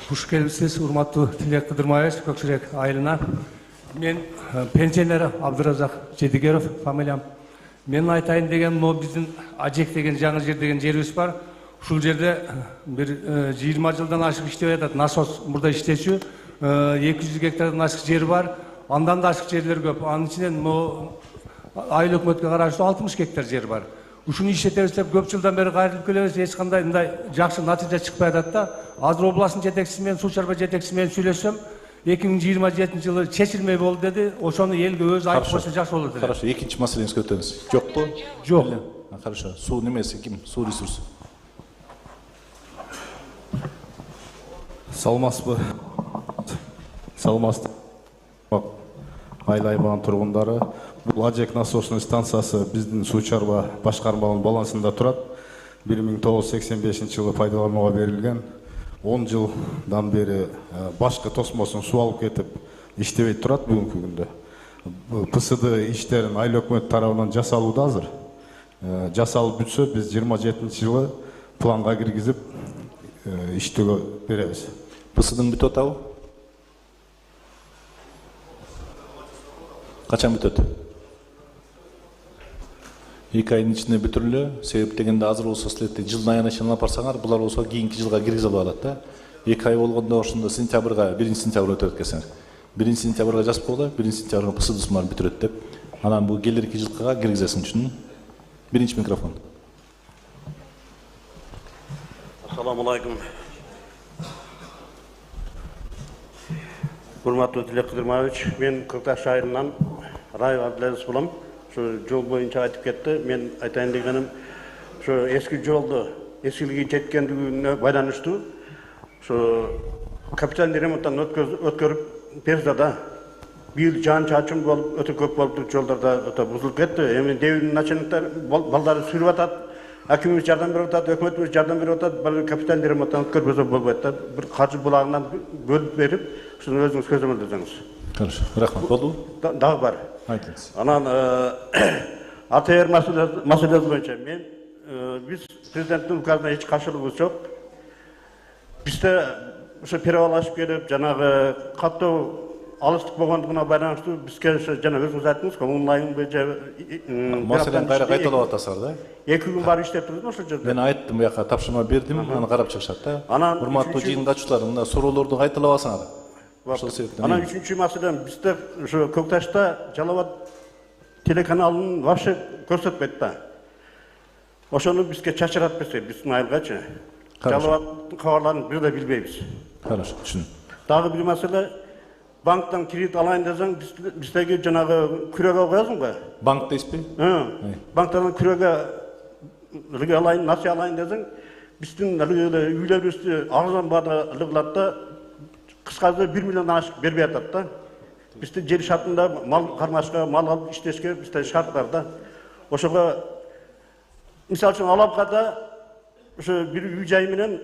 O: Хуш келипсиз, урматтуу Тилек Кыдырмаевич, Көксерек айылына. Мен пенсионер Абдыразак Жедигеров фамилиям. Мен айтайын деген, мына біздің Ажек деген жаңы жер деген жеріміз бар. Ушул жерде bir 20 жылдан ашық иштеп жатат. Насос мурда иштечү 200 гектардан ашық жер бар. Андан да ашық жерлер көп. Анын ичинен айыл өкмөткө караштуу 60 гектар жер бар. Ушуну иштетебиз деп көп жылдан бери кайрылып келебиз. Эч кандай мындай жакшы натыйжа чыкпай атат да. Азыр областын жетекчиси менен, суу чарба жетекчиси менен сүйлөшсөм, 2027 жылы чечилмей болду деди. Ошону элге өзү айтып койсо жакшы болот эле.
B: Хорошо, экинчи маселеңизге өтөбүз. Жокпу?
O: Жок.
B: Хорошо. Суу немеси ким? Суу ресурсу.
F: Салмасбы. Салмасты. Айыл аймагынын тургундары. Бул Ажек насосный станциясы биздин суу чарба башкармалыгынын балансында турат. 1985 жылы пайдаланууга берилген. 10 жылдан бери башкы тосмосун суу алып кетип иштебей турат бүгүнкү күндө. ПСД иштерин айыл өкмөт тарабынан жасалууда азыр. Жасалып бүтсө биз 27 жылы планга киргизип иштөөгө беребиз.
B: ПСДын бүтүп атабы? Качан бүтөт? 2 айдын ичинде бүтүрүлө. Себеп дегенде азыр болсо силерде жылдын айына чейин алып барсаңар, булар болсо кийинки жылга киргизе алат да. 2 ай болгондо ошондо сентябрга, 1 сентябрга өтөт экенсиңер. 1 сентябрга жазып койгула, 1 сентябрга ПСД баарын бүтүрөт деп. Анан бул келерки жылкыга киргизесиң, түшүндүңбү? Биринчи микрофон.
P: Assalamu alaikum. Hurmatly Tilek Kıdırmaевич, men Көкташ айылынан Рай Абдылазиз болом. Şu жол боюнча айтып кетти. Мен айтайын дегеним, şu эски жолду эскилиги жеткендигине байланыштуу. Şu капиталдык ремонттан өткөрүп берди да. Бир жан чачым болуп, өтө көп болуп жолдорда өтө бузулуп кетти. Эми devlet начальниктер балдары сүрүп атат. Акимimiz жардам берип атат, өкмөтүбүз жардам берип атат. Бир капиталдык ремонттан өткөрбөсө болбойт да. Бир каржы булагынан бөлүп берип, ушуну өзүңүз көзөмөлдөсөңүз.
B: Хорошо. Рахмат. Болду?
P: Дагы бар.
B: Айтыңыз.
P: Анан АТР маселеси боюнча биз президенттин указына эч каршылыгыбыз жок. Бизде ошо перевалашып келип, жанагы каттоо алыстык болгондугуна байланыштуу бизге жана өзүңүз айттыңыз, онлайн боюнча
B: маселени кайра кайталап атасыздар да.
P: 2 күн барып иштеп турдум ошол жерде.
B: Мен айттым, буяка тапшырма бердим, аны карап чыгышат да. Урматтуу жыйын катчылар, мына суроолорду кайталап алсаңар. Ошол себептен.
P: Анан үчүнчү маселем, бизде ошо Көкташта Жалал-Абад телеканалын вообще көрсөтпөйт да. Ошону бизге чачырат берсе, биздин айылгачы. Жалал-Абад кабарларын бир да билбейбиз.
B: Хорошо, түшүндүм.
P: Дагы бир маселе, банктан кредит алайын десең, биздеги жанагы күрөгө коесуңбу?
B: Банк дейсизби?
P: Банктан күрөгө алайын, насыя алайын десең, биздин үйлөрүбүздү арзан баада кылат да, кыскасы 1 миллиондан ашык бербей атат да. Бизде жер шартында мал кармашка, мал алып иштешке бизде шарт бар да. Ошого мисалы үчүн Алапкада ошо бир үй жай менен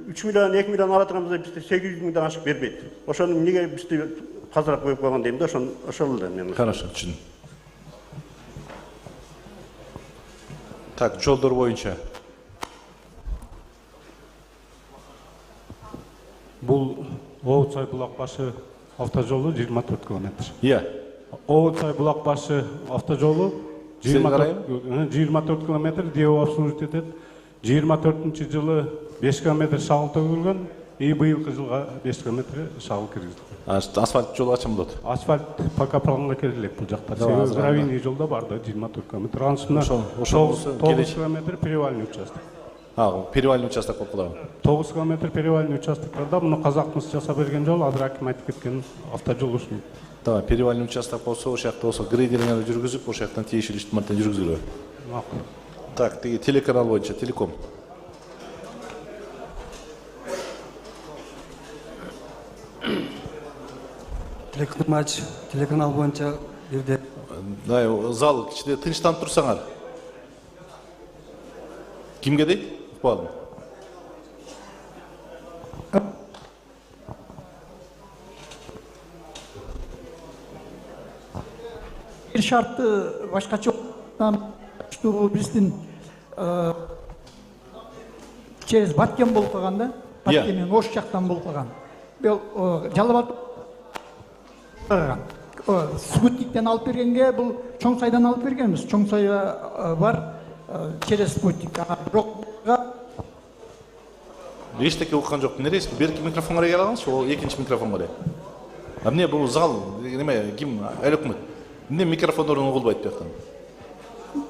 P: 3 миллион, 2 миллион ала турганбызда бизде 800 миңден ашык бербейт. Ошону эмнеге бизде казыраак коюп койгон дейм да, ошол эле мен.
B: Хорошо, түшүндүм. Так, жолдор боюнча.
H: Бул Оğutsay Bulak başı автожолу 24 километр.
B: Иә.
H: Оğutsay Bulak başı автожолу 24 километр деп обслуживать етет. 24 жылы 5 километр шагыл төгүлгөн, быйылкы жылга 5 километр шагыл киргизилген.
B: Асфальт жол качан болот?
H: Асфальт пока планга келелек бул жакта. Себеби гравийный жолда бар да 24 километр. Анысына 9 километр перевальный участок.
B: Перевальный участок болуп калабы.
H: 9 километр перевальный участоктарда муну казакмыз жасап берген жол, азыр аким айтып кеткен автожол ушул.
B: Тамам, перевальный участок болсо, ошол жакта болсо грейдерлерди жүргүзүп, ошол жактан тиешелүү иштиматтан жүргүзүлөт.
H: Макул.
B: Так, тиги телеканал боюнча, телеком.
J: Телеканал боюнча бирде.
B: Зал кичине тынчтанып турсаңар. Кимге дейт? Укпадым.
Q: Бир шартты башкача биздин через Баткен болуп калган да. Баткенин ош жактан болуп калган. Жалал-Абад спутниктен алып бергенге бұл чоң сайдан алып бергенбіз. Чоң сайға бар через спутник. Бирок
B: Ештеке оқыған жоқ. Нересі? Беркі микрофонға келе алғансыз, ол екінші микрофонға келе. Міне бұл зал, неме, кім, әл үкімет. Міне микрофон орын қолбайды бияқтан.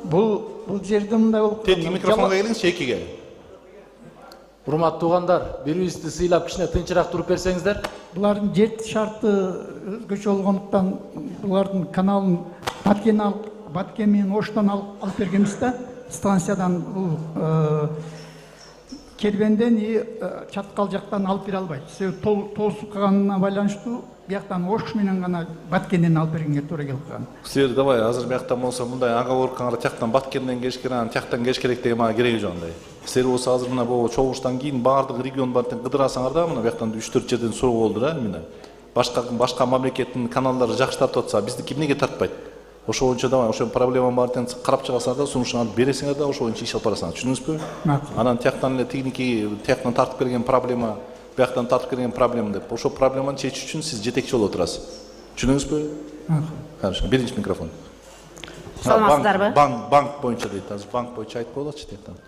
Q: Бұл жерде мындай болып.
B: Теткі микрофонға келіңіз, екіге.
A: Урматтуу туугандар, бири-бирибизди сыйлап кичине тынчыраак туруп берсеңиздер.
Q: Бұлардың жер шарты өзгөчө болгондуктан бұлардың каналын Баткен менен Оштан алып бергенбиз да, станциядан бул кербенден чаткал жактан алып бере албайт. Себеби толсуп калганына байланыштуу бияктан Ош менен гана Баткенден алып бергенге туура келип калган.
B: Силер давай азыр бияктан болсо мындай аговоркаңар тияктан Баткенден келиш керек, тияктан келиш керек деген мага кереги жок андай. Силер болсо азыр мына бул чогуштан кийин баардык регион бартын кыдырасаңар да, мына бияктан 3-4 жерден суроо болду да, мына. Башка мамлекеттин каналдары жакшы тартып атса, биздики эмнеге тартпайт? Ошо боюнча давай, ошо проблема бар деген карап чыгасыңар да, сунушун алып бересиңер да, ошо боюнча иш алып барасыңар. Түшүндүңүзбү? Анан тияктан эле техники, тияктан тартып келген проблема, бияктан тартып келген проблема деп. Ошо проблеманы чечиш үчүн сиз жетекчи болуп отурасыз. Түшүндүңүзбү? Хорошо. Биринчи микрофон.
N: Саламатсыздарбы?
B: Банк боюнча дейт. Азыр банк боюнча айтып коелучу тияктан.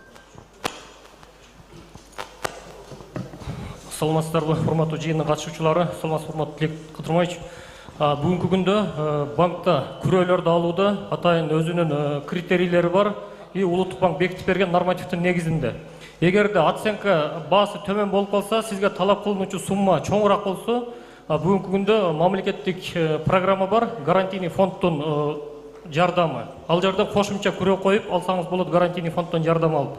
L: Саламатсыздарбы, урматтуу жыйындын катышуучулары, саламатсыз урматтуу Тилек Кыдырмаевич. Бүгүнкү күндө банкта күрөөлөрдү алууда атайын өзүнүн критерийлери бар и Улуттук банк бекитип берген нормативдин негизинде. Эгерде оценка баасы төмөн болуп калса, сизге талап кылынуучу сумма чоңураак болсо, бүгүнкү күндө мамлекеттик программа бар, гарантийный фонддун жардамы. Ал жерден кошумча күрөө коюп алсаңыз болот, гарантийный фонддон жардам алып.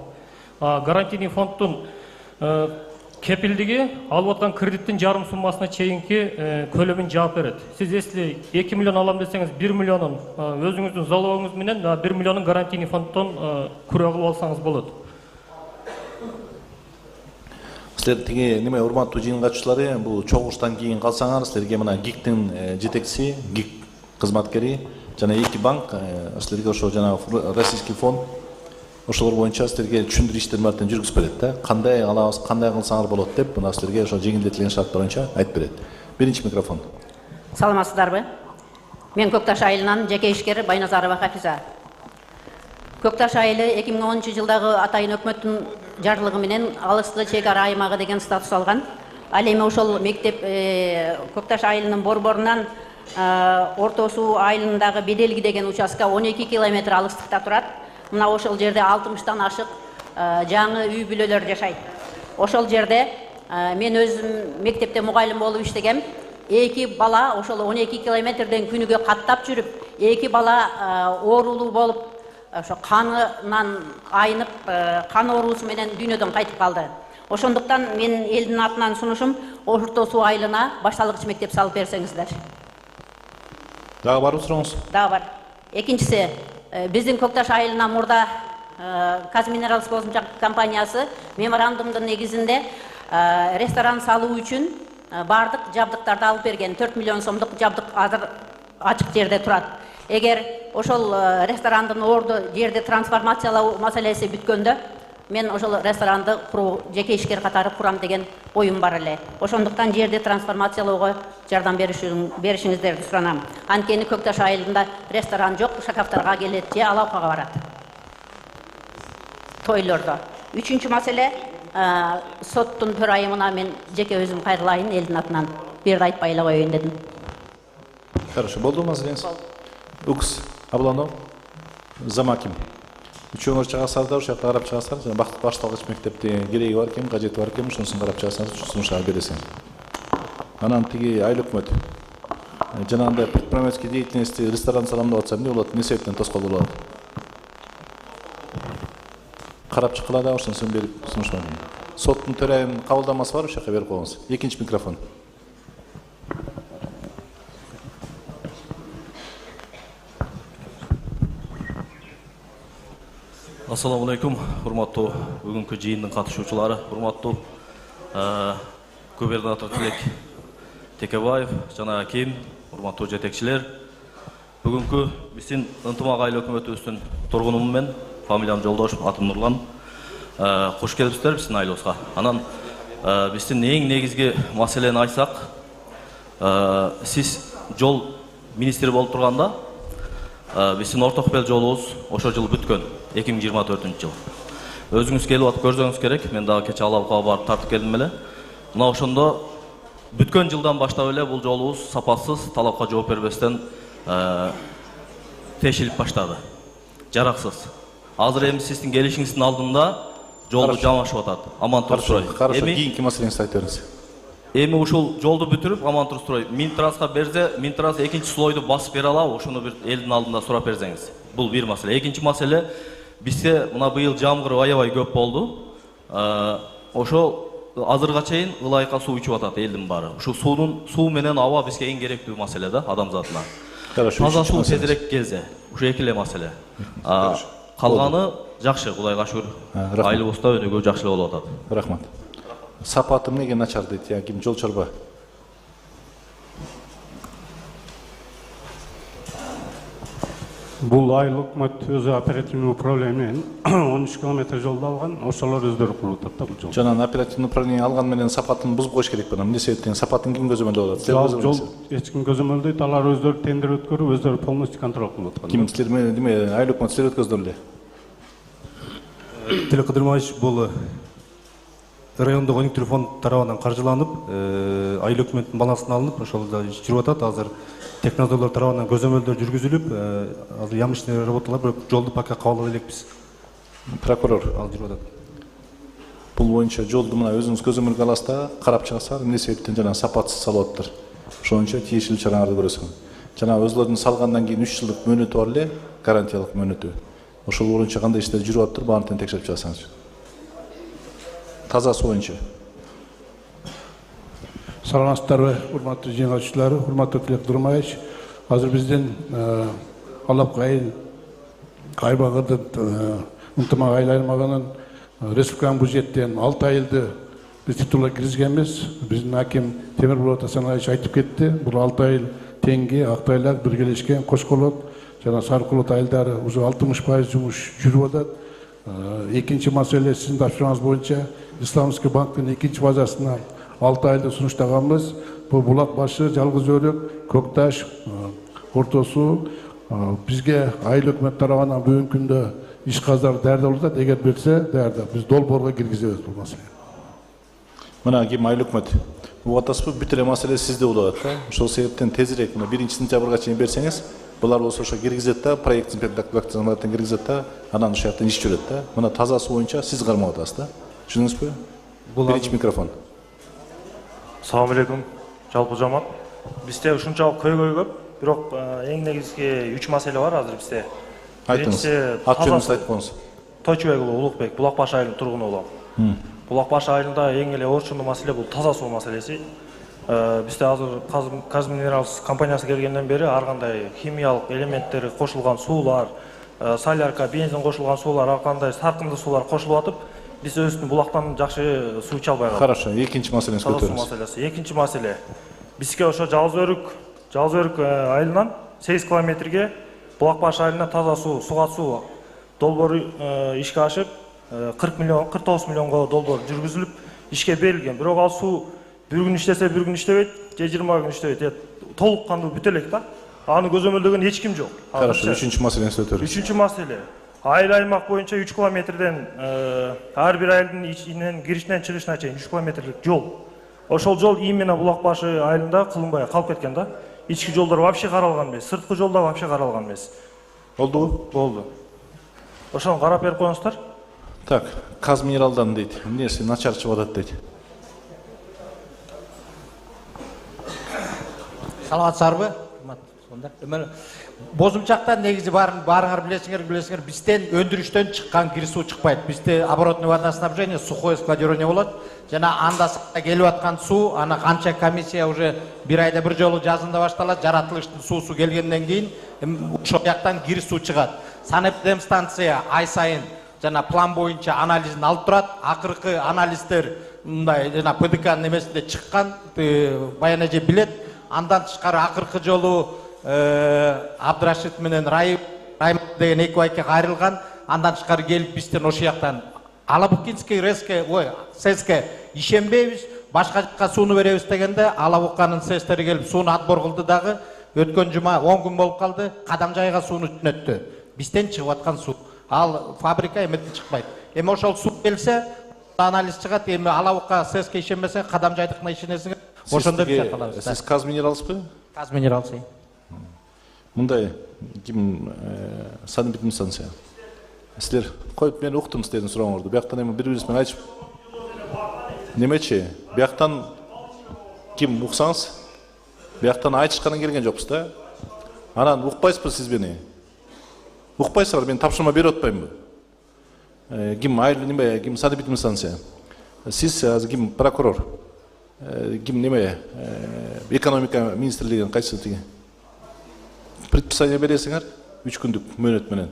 L: Гарантийный фонддун кепилдиги алып аткан кредиттин жарым суммасына чейинки көлөмүн жаап берет. Сиз если 2 миллион алам десеңиз, 1 миллионун өзүңүздүн залогуңуз менен 1 миллионун гарантийный фонддон күрөө кылып алсаңыз болот.
B: Силер тиги неме урматтуу жыйын катышуулары, бул чогуштан кийин калсаңар, силерге мына ГИКтин жетекчиси, ГИК кызматкери жана 2 банк силерге ошо жана российский фонд ошолор боюнча силерге түшүндүрүү иштерин баарын жүргүзүп берет да. Кандай алабыз, кандай кылсаңар болот деп, мына силерге ошо жеңилдетилген шарттар боюнча айтып берет. Биринчи микрофон.
N: Саламатсыздарбы? Мен Көкташ айылынан жеке ишкер Байназарова Хафиза. Көкташ айылы 2010-жылдагы атайын өкмөттүн жарлыгы менен алыскы чек ара аймагы деген статус алган. Ал эми ошол мектеп Көкташ айылынын борборунан Орто Суу айылындагы Беделги деген участка 12 километр алыстыкта турат. Мына ошол жерде 60-тан ашык жаңы үй бүлөлөр жашайт. Ошол жерде мен өзүм мектепте мугалим болуп иштегем. 2 бала ошол 12 километрден күнүгө каттап жүрүп, 2 бала оорулуу болуп, ошо канынан айнып, кан оорусу менен дүйнөдөн кайтып калды. Ошондуктан мен элдин атынан сунушум Орто Суу айылына башталгыч мектеп салып берсеңиздер.
B: Дагы барбы сурооңуз?
N: Дагы бар. Экинчиси, биздин Көкташ айылына мурда Казминералс косумча компаниясы меморандумдун негизинде ресторан салуу үчүн бардык жабдыктарды алып берген. 4 миллион сомдук жабдык азыр ачык жерде турат. Эгер ошол ресторандын орду жерде трансформациялоо маселеси бүткөндө, мен ошол ресторанды куруу жеке ишкер катары курам деген оюм бар эле. Ошондуктан жерде трансформациялоого жардам беришиңиздерди суранам. Анткени Көкташ айылында ресторан жок, шакафтарга келет же алапкага барат. Тойлордо. Үчүнчү маселе, соттун төрайымына мен жеке өзүм кайрылайын элдин атынан. Бирди айтпай эле коеюн дедим.
B: Хорошо, болду мазырыңыз. Укс, Абланов, Замаким. Үчөөңөр чыгасыздар да, ошол жакта карап чыгасыздар. Жана башталгыч мектепте кереги бар экен, кажети бар экен, ошонусун карап чыгасыздар, сунуштар бересиңиз. Анан тиги айыл өкмөт. Жанагындай предпринимательский деятельности ресторан саламдап атса, эмне болот? Эмне себептен тоскоол болуп атат? Карап чыккыла да, ошонусун берип сунуш бар. Соттун төрайымынын кабылдамасы бар, ошол жака берип коюңуз. Экинчи микрофон.
M: Ассаламу алейкум, урматтуу бүгүнкү жыйындын катышуучулары, урматтуу губернатор Тилек Текебаев жана кийин урматтуу жетекчилер. Бүгүнкү биздин ынтымак айыл өкмөтүбүздүн тургунумун мен, фамилиям Жолдошев, атым Нурлан. Кош келипсиздер биздин айылыбызга. Анан биздин эң негизги маселени айтсак, сиз жол министр болуп турганда биздин орток бел жолубуз ошол жыл бүткөн 2024 жыл. Өзүңүз келип атып көрсөңүз керек, мен дагы кече Алабыкка барып тартып келдим эле. Мына ошондо бүткөн жылдан баштап эле бул жолубуз сапасыз, талапка жооп бербестен тешилип баштады. Жараксыз. Азыр эми сиздин келишиңиздин алдында жолду жамашып атат. Амантурстрой.
B: Хорошо, кийинки маселеңизди айтып бериңиз.
M: Эми ушул жолду бүтүрүп Амантурстрой Минтрансга берсе, Минтранс экинчи слойду басып бере алабы? Ошону бир элдин алдында сурап берсеңиз. Бул бир маселе. Экинчи маселе, бизде мына быйыл жамгыр аябай көп болду. Ошол азырга чейин ылайыкка суу ичип атат элдин баары. Ушу суу менен аба бизге эң керектүү маселе да, адамзатына. Таза суу тезирээк келсе, ушу эки эле маселе. Калганы жакшы, Кудайга шүгүр. Айлыбызда өнүгүү жакшы болуп атат.
B: Рахмат. Сапаты эмнеге начар дейт, ким жол чорба?
H: Бул айыл өкмөт өзү оперативный управление 13 километр жолду алган, ошолор өздөрү кылып атат да бул жол.
B: Жана оперативный управление алган менен сапатын бузуп коюш керек болот. Эмне себептен сапатын ким көзөмөлдөп атат?
H: Жол эч ким көзөмөлдөйт, алар өздөрү тендер өткөрүп, өздөрү полностью контроль кылып аткан.
B: Ким силер менен неме айыл өкмөт силер өткөздүр эле?
F: Тилек Кыдырмаевич, бул райондогу өнүктүрүү фонд тарабынан каржыланып, айыл өкмөттүн балансына алынып, ошолда жүрүп атат. Азыр технадзорлор тарабынан көзөмөлдөр жүргүзүлүп, азыр ямочный работалар, бирок жолду пока кабыл ала элекпиз.
B: Прокурор
F: ал жүрүп атат.
B: Бул боюнча жолду мына өзүңүз көзөмөлгө аласыз да, карап чыгасыздар, эмне себептен жана сапатсыз салып атыптыр. Ошончо тиешелүү чараңарды көрөсүң. Жана өзлөрүнүн салгандан кийин 3 жылдык мөөнөтү бар эле, гарантиялык мөөнөтү. Ошол боюнча кандай иштер жүрүп атыптыр, баарын тең текшерип чыгасаңыз. Таза суу боюнча.
R: Саламатсыздарбы, урматтуу жыйналгычылар, урматтуу Тилек Кыдырмаевич. Азыр биздин Алапка айыл айбагынын ынтымак айыл аймагынын республиканын бюджеттен 6 айылды биз титулга киргизгенбиз. Биздин аким Темирболот Асанаевич айтып кетти. Бул 6 айыл Теңги, Актайлак, Биргелешкен, Кошколот жана Сарыкулот айылдары уже 60% жумуш жүрүп атат. Экинчи маселе, сиздин тапшырмаңыз боюнча Исламский банктын экинчи базасына 6 айылды сунуштаганбыз. Бул Булак башы, Жалгыз Өрүк, Көкташ, Орто Суу бизге айыл өкмөт тарабынан бүгүнкү күндө иш каздар даярдалып атат. Эгер берсе, даярдап биз долбоорго киргизебиз бул маселени.
B: Мына ким айыл өкмөт угуп атасызбы, бүт эле маселе сизде болуп атат да. Ошол себептен тезирээк мына 1-сентябрга чейин берсеңиз, булар болсо ошо киргизет да, проекттин документациясын киргизет да, анан ошол жактан иш жүрөт да. Мына таза суу боюнча сиз кармап атасыз да. Түшүндүңүзбү? Биринчи микрофон.
S: Салам алейкум, жалпы жамаат. Бизде ушунчалык көйгөй көп, бирок эң негизги 3 маселе бар азыр бизде.
B: Айтыңыз. Ат жөнүңүздү айтып коюңуз.
S: Тойчубек уулу Улукбек, Булак баш айылынын тургуну болом. Булак баш айылында эң эле орчундуу маселе бул таза суу маселеси. Бизде азыр Казминералс компаниясы келгенден бери ар кандай химиялык элементтери кошулган суулар, солярка, бензин кошулган суулар, ар кандай саркындуу суулар кошулуп атып, биз өзүбүздүн булактан жакшы суу иче албай калдык.
B: Хорошо, экинчи маселени көтөрүңүз.
S: Экинчи маселе. Бизге ошо Жалгыз Өрүк айылынан 8 километрге Булак баш айылына таза суу, суга суу долбоору ишке ашып, 49 миллионго долбоор жүргүзүлүп, ишке берилген. Бирок ал суу bir gün иштесе, bir gün иштебейт, же 20 күн иштебейт. Толук кандуу бүтө элек да. Аны көзөмөлдөгөн эч ким жок.
B: Хорошо, үчүнчү маселени көтөрүңүз.
S: Үчүнчү маселе. Айыл аймак боюнча 3 километрден ар бир айылдын ичинен киришинен чыгышына чейин 3 километрлик жол. Ошол жол именно Булак башы айылында кылынбай калып кеткен да. Ички жолдор вообще каралган эмес, сырткы жолдор вообще каралган эмес.
B: Болдубу?
S: Болду. Ошону карап берип коюңуздар.
B: Так, Казминералдан дейт. Эмнеси начар чыгып атат дейт.
T: Саламатсыздарбы? Бозумчактан негизи баарыңар билесиңер, бизден өндүрүштөн чыккан кир суу чыкпайт. Бизде оборотный водоснабжение, сухое складирование болот. Жана анда келип аткан суу, ана канча комиссия уже бир айда бир жолу жазында башталат, жаратылыштын суусу келгенден кийин ошол жактан кир суу чыгат. Санэпидемстанция ай сайын жана план боюнча анализин алып турат. Акыркы анализдер мындай жана ПДК немесинде чыккан, баян эже билет. Андан тышкары акыркы жолу Абдрашид менен Райым деген эки байке кайрылган. Андан тышкары келип бизден ошол жактан Алабукинский, СЭСке ишенбейбиз, башка жакка сууну беребиз дегенде Алабуканын СЭСтери келип сууну отбор кылды дагы өткөн жума 10 күн болуп калды, Кадамжайга сууну түнөттү. Бизден чыгып аткан суу. Ал фабрика эмеден чыкпайт. Эми ошол суу келсе, анализ чыгат, эми Алабукка ССК ишенбесе, Кадамжайдыкына ишенесиңер. Ошондо биз калабыз.
B: Сиз Казминералспы?
T: Казминералсы.
B: Мындай ким саны битим станция. Силер коюп мен уктум силердин сурооңорду. Бияктан эми бири-бирибиз менен айтып немечи? Бияктан ким уксаңыз? Бияктан айтышканын келген жокпуз да. Анан укпайсызбы сиз мени? Укпайсыздар, мен тапшырма берип атпаймынбы? Ким айыл неме, ким саны битим станция? Сиз азыр ким прокурор? Ким неме? Экономика министрлигинин кайсы тиги? Предписание бересиңер 3 күндүк мөөнөт менен.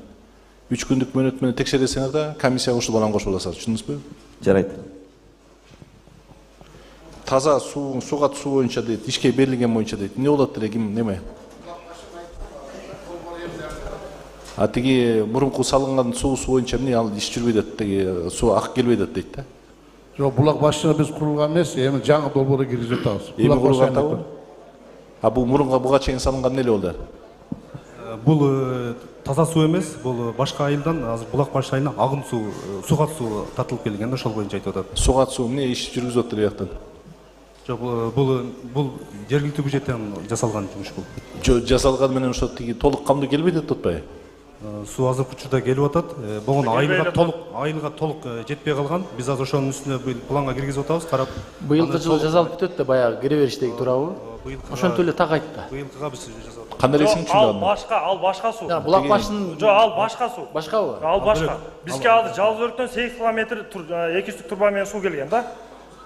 B: 3 күндүк мөөнөт менен текшересиңер да комиссия ушул балан кошуп аласыздар, түшүндүңүзбү?
U: Жарайт.
B: Таза сууга суу боюнча дейт, ишке берилген боюнча дейт. Эмне болот деле ким неме? А тиги мурунку салынган суу боюнча эмне ал иш жүрбөй атат, тиги суу ак келбей атат дейт да.
R: Жок, булак башчыга биз курулган эмес, эми жаңы долбоорду киргизип атабыз.
B: Эми курулган. А бул мурунга буга чейин салынган эмне болду?
F: Бул таза суу эмес, бул башка айылдан азыр булак баш айылына агым суу, сугат суу тартылып келген, ошол боюнча айтып атат.
B: Сугат суу эмне иш жүргүзүп атат бияктан?
F: Жок, бул жергиликтүү бюджеттен жасалган жумуш бул.
B: Жасалган менен ошо тиги толук камдуу келбей деп атпайбы?
F: Суу азыркы учурда келип атат. Болгон айылга толук жетпей калган. Биз азыр ошонун үстүнө бул планга киргизип атабыз, карап.
A: Быйылкы жылы жасалып бүтөт да, баягы кире бериштеги туурабы? Ошентип эле так айтты.
F: Быйылкыга биз жасадык.
B: Кандай ресим түшүндүм?
S: Ал башка суу.
A: Булак башынын
S: Жок, ал башка суу.
A: Башкабы?
S: Ал башка. Бизге азыр Жалгыз Өрүктөн 8 километр 200 турба менен суу келген да.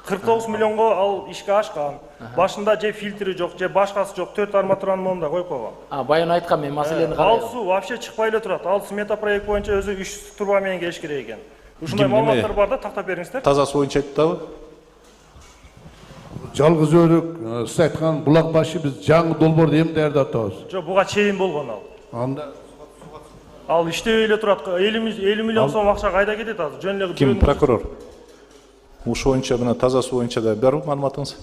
S: 49 миллионго ал ишке ашкан. Башында же фильтри жок, же башкасы жок, 4 арматуранын моунда коюп койгон.
A: Баягы айткан мен маселени карайм.
S: Ал суу вообще чыкпай эле турат. Ал смета проект боюнча өзү 300 турба менен келиш керек экен. Ушундай маалыматтар бар да, тактап бериңиздер.
B: Таза суу боюнча айттыбы?
R: Жалгыз Өрүк, сиз айткан булак башы биз жаңы долбоорду эми даярдап атабыз.
S: Жок, буга чейин болгон ал.
R: Анда
S: Ал иштебей эле турат. 50 миллион сом акча кайда кетет азыр? Жөн эле.
B: Ким прокурор? Ушул боюнча мына таза суу боюнча да бар маалыматыңыз?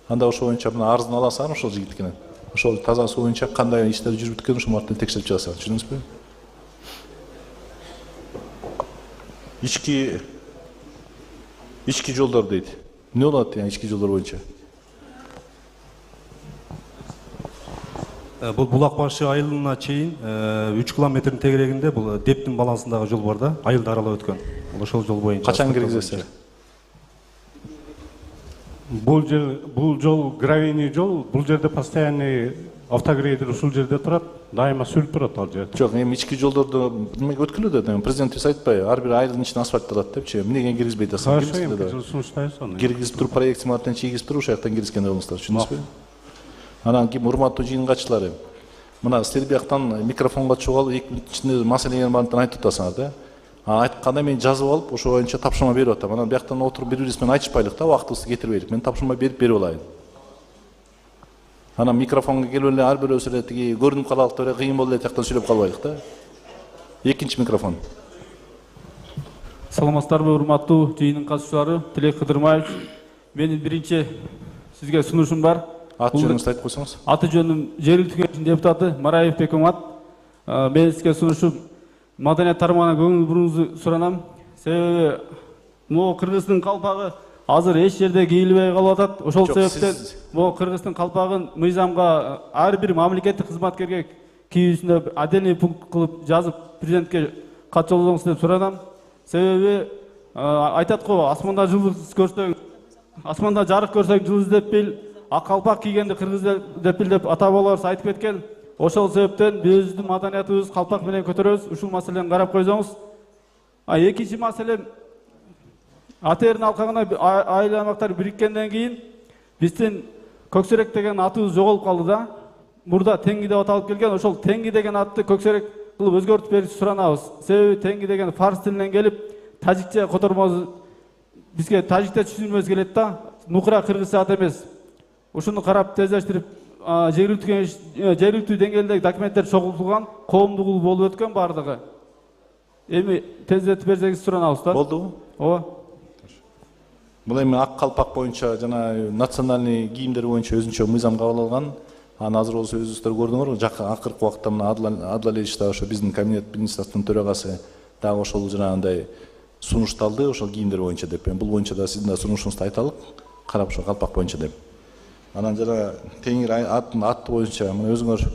B: Анда ошол боюнча мына арызын аласыңар ошол жигиткенен. Ошол таза суу боюнча кандай иштер жүрүп атканын ошол мартын текшерип чыгасыңар, түшүндүңүзбү? Ички жолдор дейт. Эмне болот yani ички жолдор боюнча?
F: Бул булак башы айылына чейин 3 километрдин тегерегинде бул Дептин балансындагы жол бар да, айылды аралап өткөн. Ошол жол боюнча.
B: Качан киргизесиз?
H: Бул жол гравийный жол, бул жерде постоянный автогрейдер ушул жерде турат, дайыма сүрүп турат ал жерде.
B: Жок, эми ички жолдорду немеге өткөрүлөт да, президент айтпайбы? Ар бир айылдын ичине асфальтталат депчи, эмнеге киргизбей атасың? Киргизип туруп проект мартын чийгизип туруп ошол жактан киргизген болуңуздар, түшүндүңүзбү? Анан ким урматтуу жыйын катчылары? Мына силер бияктан микрофонго чыгып алып, эки ичинде маселени баарын айтып атасыңар да. Айтканда мен жазып алып, ошол боюнча тапшырма берип атам. Анан бияктан отуруп бири-бирибиз менен айтышпайлык да, убактыбызды кетирбейлик. Мен тапшырма берип алайын. Анан микрофонго келип эле ар бирөөбүз эле тиги көрүнүп калалык деп эле кыйын болуп эле тияктан сүйлөп калбайлык да. Экинчи микрофон.
G: Саламатсыздарбы, урматтуу жыйындын катышуучулары, Тилек Кыдырмаевич. Менин биринчи сизге сунушум бар.
B: Аты жөнүңүздү айтып койсоңуз.
G: Аты жөнүм жергиликтүү кеңештин депутаты Мараев Бекомат. Мен сизге сунушум маданият тармагына көңүл буруңузду суранам. Себеби могу Кыргыздын калпагы азыр эч жерде кийилбей калып атат. Ошол себептен могу Кыргыздын калпагын мыйзамга ар бир мамлекеттик кызматкерге кийүүсүндө отдельный пункт кылып жазып президентке кат жолдоңуз деп суранам. Себеби айтат го, асманда жылдыз көрсөң, асманда жарык көрсөң жылдыз деп бил, ак калпак кийгенди кыргыз деп бил деп ата бабаларыбыз айтып кеткен. Ошол себептен биздин маданиятыбыз калпак менен көтөрөбүз. Ушул маселени карап койсоңуз. Экинчи маселе, АТРдин алкагына айыл аймактар бириккенден кийин биздин Көксөрөк деген атыбыз жоголуп калды да. Мурда Теңги деп аталып келген, ошол Теңги деген атты Көксөрөк кылып өзгөртүп берүүсү суранабыз. Себеби Теңги деген фарс тилинен келип, тажикче котормосу бизге тажикче түшүнбөс келет да. Нукура кыргызча ат эмес. Ушуну карап тездештирип, жергиликтүү деңгээлдеги документтер чогултулган, коомдук ул болуп өткөн бардыгы. Эми тездетип берсеңиз суранабыз да.
B: Болдубу?
G: Ооба.
B: Бул эми ак калпак боюнча жана национальный кийимдер боюнча өзүнчө мыйзам кабыл алган. Аны азыр болсо өзүңүздөр көрдүңөрбү, жакын акыркы убакта мына Адла Левич да ошо биздин кабинет министрлыктын төрагасы дагы ошол жанагындай сунушталды, ошол кийимдер боюнча деп. Бул боюнча да сиздин да сунушуңузду айталык, карап ошо калпак боюнча деп. Анан жана теңир атты боюнча мына өзүңөр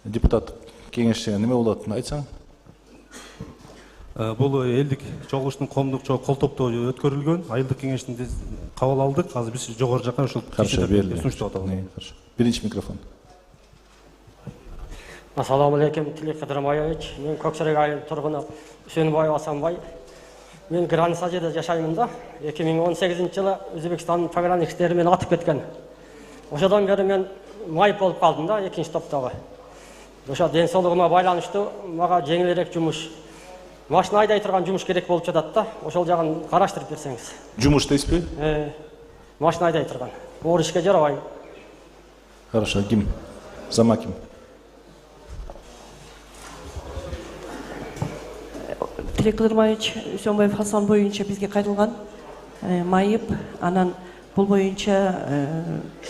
B: депутат кеңешчиге неме болот айтсаң?
F: Бул элдик чогулуштун коомдук колтоктоо өткөрүлгөн, айылдык кеңештин кабыл алдык. Азыр биз жогору жакка ошол сунуштап атабыз.
B: Биринчи микрофон.
U: Ассаламу алейкум, Тилек Кыдырмаевич. Мен Көксерек айылынын тургуну Үсөнбаев Асанбай. Мен граница жерде жашаймын да. 2018-жылы Өзбекстандын пограничник иштери мени атып кеткен. Ошодон бери мен майып болуп калдым да, экинчи топтогу. Ошо ден соолугума байланыштуу мага жеңилирээк жумуш, машина айдай турган жумуш керек болуп жатат да. Ошол жагын караштырып берсеңиз.
B: Жумуш дейсизби?
U: Машина айдай турган. Оор ишке жарабайм.
B: Хорошо, ким? Зама ким?
E: Тилек Кыдырмаевич, Үсөнбаев Хасан боюнча бизге кайрылган майып, анан бул боюнча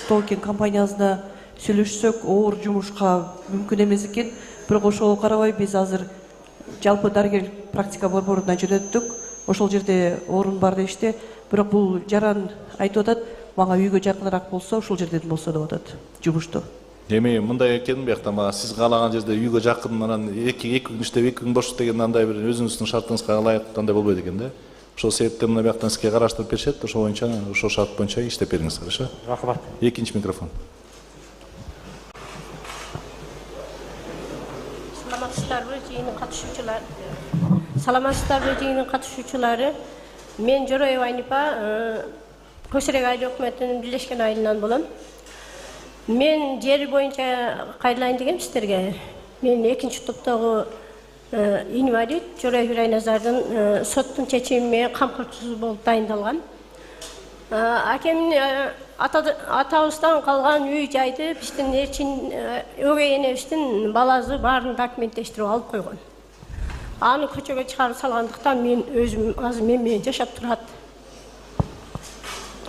E: Толкен компаниясына сүйлөшсөк, оор жумушка мүмкүн эмес экен. Бирок ошого карабай биз азыр жалпы дарыгер практика борборунда жөнөттүк. Ошол жерде орун бар дешти. Бирок бул жаран айтып атат, мага үйгө жакыныраак болсо, ошол жерден болсо деп атат жумушту.
B: Эми мындай экен, биякта мага сиз каалаган жерде үйгө жакын, анан 2 күн иштеп 2 күн бош деген андай бир өзүңүздүн шартыңызга ылайык андай болбойт экен да. Ошол себептен мына бияктан сизге караштырып беришет, ошол боюнча, ошол шарт боюнча иштеп бериңиз, хорошо?
U: Рахмат.
B: Экинчи микрофон.
V: Саламатсыздарбы жыйындын катышуучулары. Мен Жороева Айнипа, Көксерек айыл өкмөтүнүн Бирлешкен айылынан болом. Мен жер боюнча кайрылайын дегем сиздерге. Мен экинчи топтогу инвалид Жороев Райназардын соттун чечими менен камкырчусу болуп дайындалган. Акемдин атабыздан калган үй жайды биздин өгөй энебиздин баласы баарын документтештирип алып койгон. Аны көчөгө чыгарып салгандыктан мен өзүм азыр мен менен жашап турат.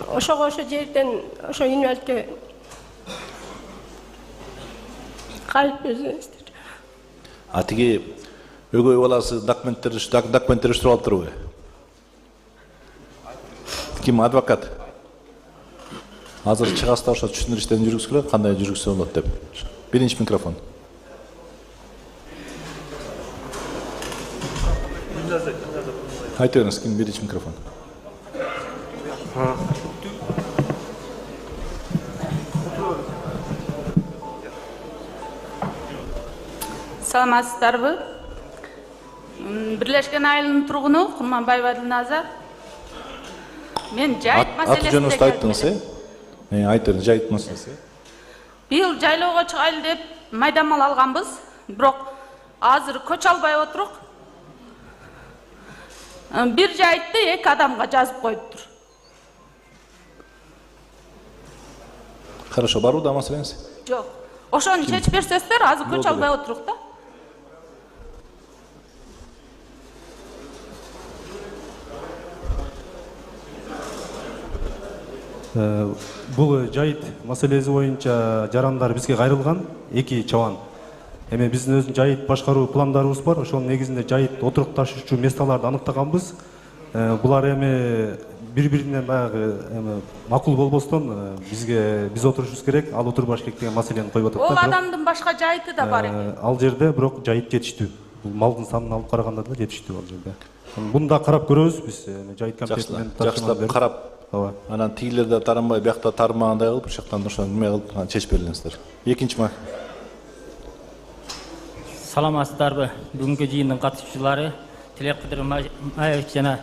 V: Ошого ошо жерден ошо инвалидке кайрып берсеңиздер.
B: Тиги өгөй баласы документтештирип алып турбу? Ким адвокат? Азыр чыгасыздар ошо түшүндүрүштөрүн жүргүзгүлө, кандай жүргүзсө болот деп. Биринчи микрофон. Айта бериңиз, ким биринчи микрофон?
W: Саламатсыздарбы? Бирлешкен айылынын тургуну Курманбаева Дилназа. Мен жайыт маселесинде
B: келдим. Аты жөнүңүздү айттыңыз, айта бериңиз, жайыт маселеси.
W: Быйыл жайлоого чыгайлы деп майдамал алганбыз, бирок азыр көчө албай отурук. Бир жайытты 2 адамга жазып коюптур.
B: Хорошо, барбы да маселеңиз?
W: Жок. Ошону чечип берсеңиздер, азыр көчө албай отурук да.
F: Бул жайыт маселеси боюнча жарандар бизге кайрылган 2 чабан. Эми биздин өзүнүн жайыт башкаруу пландарыбыз бар. Ошонун негизинде жайыт отурук ташуучу месталарды аныктаганбыз. Булар эми бири-бирине баягы макул болбостон биз отурушубуз керек, ал отурбаш керек деген маселени коюп атат.
W: Ол адамдын башка жайыты да бар экен.
F: Ал жерде бирок жайыт жетиштүү. Бул малдын санын алып караганда да жетиштүү ал жерде. Буну да карап көрөбүз биз жайыт комитетинен.
B: Жакшылап карап, анан тигилерде таранбай, биякта тармагандай кылып, ошол жактан ошо неме кылып чечип берилиңиздер. Экинчи мак.
X: Саламатсыздарбы? Бүгүнкү жыйындын катышуучулары, Тилек Кыдырмаевич жана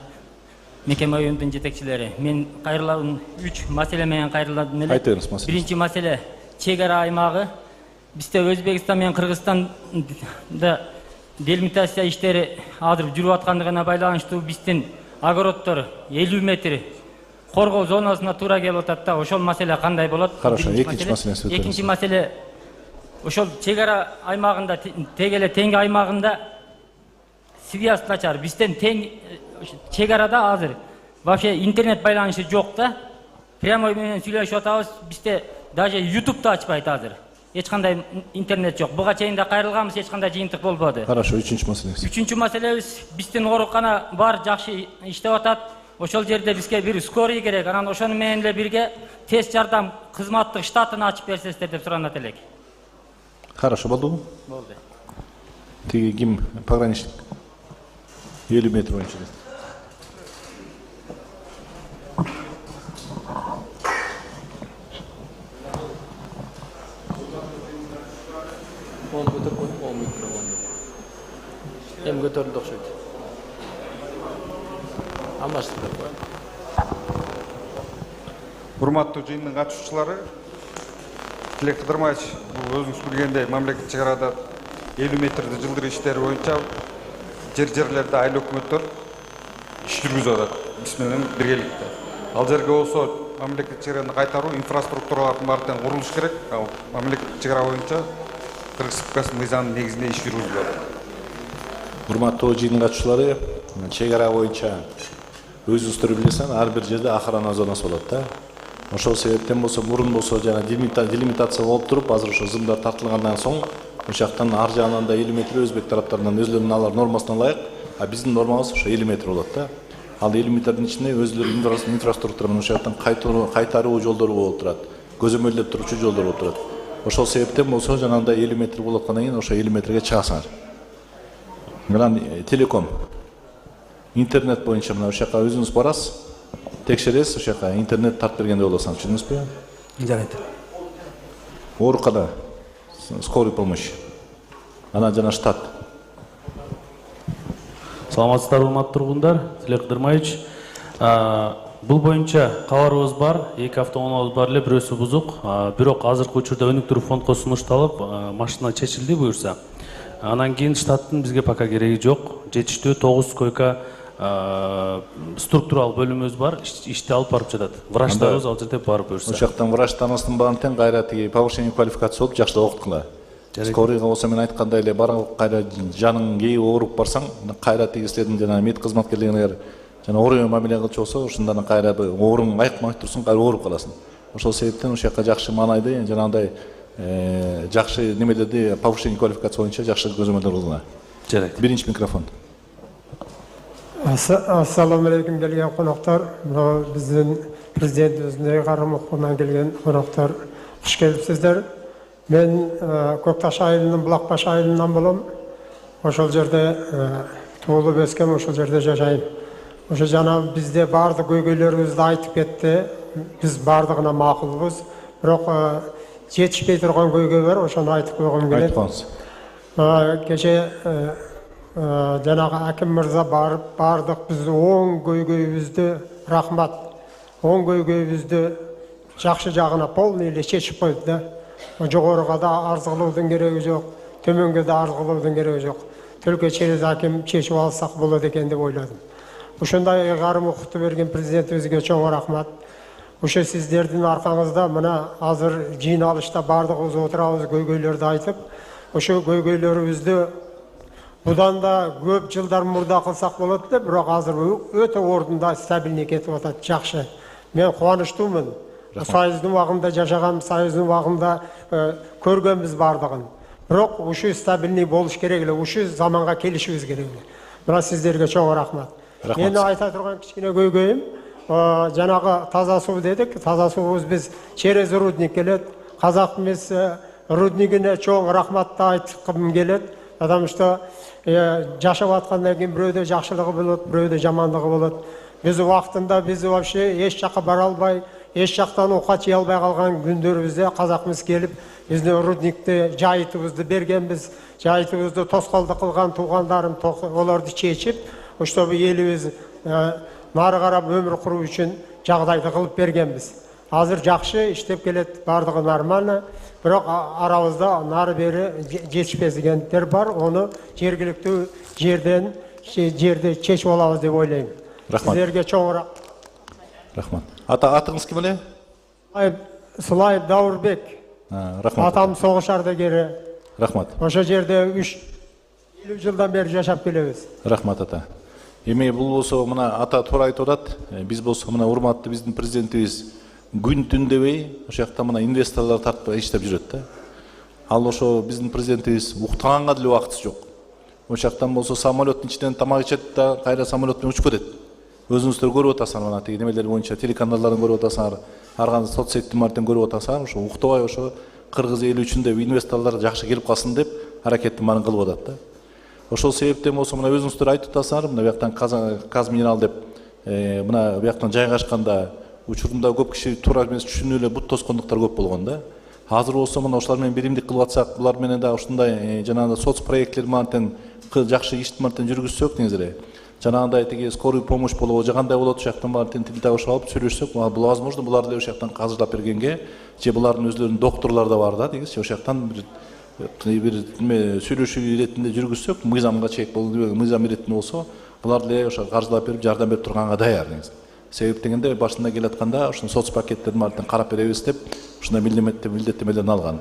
X: мекеме уюмдун жетекчилери. Мен кайрылган 3 маселе менен кайрылдым эле.
B: Айтыңыз маселе.
X: Биринчи маселе чек ара аймагы. Бизде Өзбекстан менен Кыргызстанда делимитация иштери азыр жүрүп аткандыгына байланыштуу биздин огороддор 50 метр коргоо зонасына туура келип атат да. Ошол маселе кандай болот?
B: Хорошо, экинчи маселени сөйлөңүз.
X: Экинчи маселе ошол чек ара аймагында, тең эле теңге аймагында связь начар. Бизден тең чек арада азыр вообще интернет байланышы жок да. Прямой менен сүйлөшүп атабыз. Бизде даже YouTube да ачпайт азыр. эч кандай интернет жок. Буга чейин да кайрылганбыз, эч кандай жыйынтык болбоду.
B: Хорошо, үчүнчү маселеңиз.
X: Үчүнчү маселебиз, биздин оорукана бар жакшы иштеп атат. Ошол жерде бизге бир скорый керек. Анан ошону менен эле бирге тез жардам кызматтык штатын ачып берсеңиздер деп суранат элек.
B: Хорошо, болдубу?
X: Болду.
B: Тиги ким пограничник? 50 метр боюнча.
A: Onu götür koy, o mikrofonu. Hem götürdü okşaydı. Anlaştık.
C: Урматтуу жыйындын катышуучулары, Тилек Кыдырмаевич, бул өзүңүз билгендей мамлекеттик чек арада 50 метрди жылдыр иштери боюнча жерлерде айыл өкмөттөр иш жүргүзүп атат. Биз менен биргеликте. Ал жерге болсо мамлекеттик чек араны кайтаруу, инфраструктуралардын баары тең курулуш керек. Ал мамлекеттик чек ара боюнча Кыргыз Республикасынын мыйзамынын негизинде иш жүргүзүлөт.
B: Урматтуу жыйындын катышуучулары, чек ара боюнча өзүңүздөр билесиңер, ар бир жерде охрана зонасы болот да. Ошол себептен болсо мурун болсо жана делимитация болуп туруп, азыр ошо зымдар тартылгандан соң ошол жактан ар жагынан да 50 метр өзбек тараптарынан өзлөрүнүн алар нормасына ылайык, а биздин нормабыз ошо 50 метр болот да. Ал 50 метрдин ичинде өзлөрүнүн инфраструктура менен ошол жактан кайтаруу жолдору болуп турат, көзөмөлдөп турчу жолдор болуп турат. Ошол себептен болсо жанагындай 50 метр болуп аткандан кийин ошо 50 метрге чыгасыңар. Мына телеком интернет боюнча мына ошол жака өзүңүз барасыз, текшересиз, ошол жака интернет тартып бергенде болосуңар, түшүндүңүзбү?
J: Жарайт.
B: Оорукана скорый помощь. Ана жана штат.
G: Саламатсыздар, урматтуу тургундар, Тилек Кыдырмаевич. Бул боюнча кабарыбыз бар, 2 автоунаабыз бар эле, бирөөсү бузук. Бирок азыркы учурда өнүктүрүү фондко сунушталып, машина чечилди буюрса. Анан кийин штаттын бизге пока кереги жок. Жетиштүү 9 койка структуралык бөлүмүбүз бар, ишти алып барып жатат. Врачтарыбыз ал жерде бар буюрса.
B: Ошол жактан врач таанысынын баарын тең кайра тиги повышение квалификация болуп жакшы окуткула. Скорыйга болсо мен айткандай эле барып кайра жаның кээ ооруп барсаң, кайра тиги силердин жана мед кызматкерлериңер жана орой мамиле кылчу болсо, ошондон кайра ооруң айыкмай турсуң, кайра ооруп каласың. Ошол себептен ошол жака жакшы маанайды, жанагындай жакшы немелерди повышение квалификация боюнча жакшы көзөмөлдөр кылгыла.
G: Жарайт.
B: Биринчи микрофон.
D: Ассаламу алейкум келген қонақтар, біздің президентіміздің қарамақпынан келген қонақтар, қош келіпсіздер. Мен Көкташ айылының Бұлақбаш айылынан болам. Ошол жерде туылып өскен, ошол жерде жашайм. Ошо жана бізде бардық көйгөйлөрүбүздү айтып кетти. Біз бардығына мақұлбыз. Бирок жетишпей турган көйгөй бар, ошону айтып койгум келет.
B: Айтпаңыз.
D: Кеше жанагы Аким мырза бардық, біз 10 көйгөйүбүздү, рахмат, 10 көйгөйүбүздү жакшы жагына полный эле чечип койду да. Жогоруга да арыз кылуудун кереги жок, төмөнгө да арыз кылуудун кереги жок. Төлкө через Аким чечип алсак болот экен деп ойладым. Ошондой ыйгарым укукту берген президентибизге чоң рахмат. Ошо сиздердин аркаңызда мына азыр жыйналышта бардыгыбыз отурабыз, көйгөйлөрдү айтып, ошо көйгөйлөрүбүздү будан да көп жылдар мурда кылсак болот деп, бирок азыр өтө ордунда стабильный кетип атат, жакшы. Мен кубанычтуумун. Союздун убагында жашаган, Союздун убагында көргөнбүз бардыгын. Бирок ушу стабильный болуш керек эле, ушу заманга келишибиз керек эле. Мына сиздерге чоң рахмат. Мен айта турган кичине көйгөйүм, жанагы таза суу дедик, таза суубуз биз через рудник келет. Казак эмес руднигине чоң рахматты айткым келет. Потому что жашап аткандан кийин бирөөдө жакшылыгы болот, бирөөдө жамандыгы болот. Биз убактында биз вообще эч жака бара албай, эч жактан ока жей албай калган күндөрүбүздө казакыбыз келип, биздин рудникти жайытыбызды бергенбиз, жайытыбызды тоскоолдук кылган туугандарым олорду чечип, чтобы элибиз нары карап өмүр куруу үчүн жагдайды кылып бергенбиз. Азыр жакшы иштеп келет, бардыгы нормально. Бирок арабызда нары бери жетишпегендер бар, ону жергиликтүү жерде чечип алабыз деп ойлойм.
B: Рахмат.
D: Сиздерге чоң
B: рахмат. Атыңыз ким эле?
D: Сулаев Даурбек.
B: Рахмат.
D: Атам согуш ардагери.
B: Рахмат.
D: Ошо жерде 50 жылдан бери жашап келебиз.
B: Рахмат ата. Эми бул болсо мына ата туура айтып атат. Биз болсо мына урматтуу биздин президентибиз күн түн дебей, ошол жакта мына инвесторлор тартып иштеп жүрөт да. Ал ошо биздин президентибиз уктаганга деле убактысы жок. Ошол жактан болсо самолеттун ичинен тамак ичет да кайра самолет менен учуп кетет. Өзүңүздөр көрүп атасыңар, мына тиги немелер боюнча телеканалдарын көрүп атасыңар, ар кандай соцсети мартен көрүп атасыңар. Ошо уктабай ошо кыргыз эли үчүн деп инвесторлор жакшы келип калсын деп аракеттин баарын кылып атат да. Ошол себептен болсо мына өзүңүздөр айтып атасыңар, мына бияктан Казминерал деп мына бияктан жайгашканда учурунда көп киши туура эмес түшүнүп эле бут тоскондуктар көп болгон да. Азыр болсо мына ошолар менен биримдик кылып атсак, булар менен да ушундай жанагындай соц проекттер мартен жакшы иш мартен жүргүзсөк негизи эле жанагындай тиги скорый помощь болобу же кандай болот, ошол жактан баарын тил табышып алып сүйлөшсөк, бул возможно булар деле ошол жактан казырлап бергенге же булардын өзлөрүнүн докторлору да бар да, дегичи ошол жактан бир сүйлөшүү иретинде жүргүзсөк, мыйзамга чек болду, мыйзам иретинде болсо, булар деле ошо каржылап берип, жардам берип турганга даяр негизи. Себеп дегенде башында келатканда ушул соц пакеттердин баарын карап беребиз деп ушундай милдеттемелерин алган.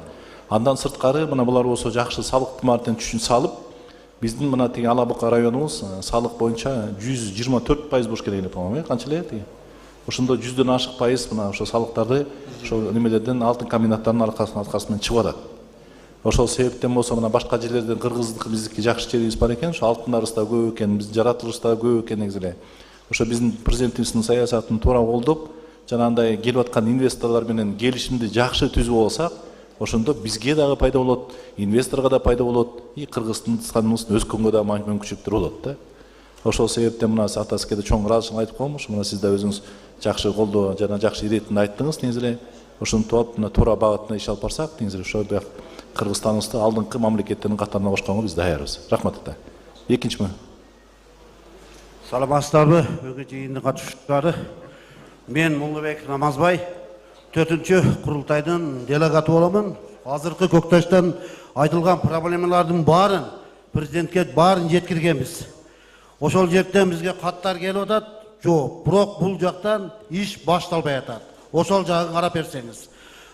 B: Андан сырткары мына булар болсо жакшы салыктын баарын түшүн салып, биздин мына тиги Ала Бука районубуз салык боюнча 124% болуш керек деп коем, канча эле тиги. Ошондо 100дөн ашык пайыз мына ошо салыктарды ошо немелерден алтын комбинаттарынын аркасы менен чыгып атат. Ошол себептен болсо мына башка жерлерден кыргыздыкы биздики жакшы жерибиз бар экен, ошо алтындарыбыз да көп экен, биздин жаратылышыбыз да көп экен негизи эле. Ошо биздин президентибиздин саясатын туура колдоп, жанагындай келип аткан инвесторлор менен келишимди жакшы түзүп алсак, ошондо бизге дагы пайда болот, инвесторго да пайда болот, и Кыргызстаныбыздын өскөнгө да мүмкүнчүлүктөр болот да. Ошол себептен мына ата сизге чоң ыраазычылык айтып коем. Мына сиз да өзүңүз жакшы колдоо жана жакшы иретинде айттыңыз негизи эле. Ошентип алып мына туура багытына иш алып барсак, негизи эле ошо бияк Кыргызстаныбызды алдыңкы мамлекеттердин катарына кошконго биз даярбыз. Рахмат ата. Экинчи
I: Саламатсыздарбы, бүгүнкү жыйындын катышуучулары. Мен Муллабек Намазбай, 4-чү курултайдын делегаты боламын. Азыркы көктөштөн айтылган проблемалардын баарын президентке баарын жеткиргенбиз. Ошол жерден бизге каттар келип атат, жок, бирок бул жактан иш башталбай атат. Ошол жагын карап берсеңиз.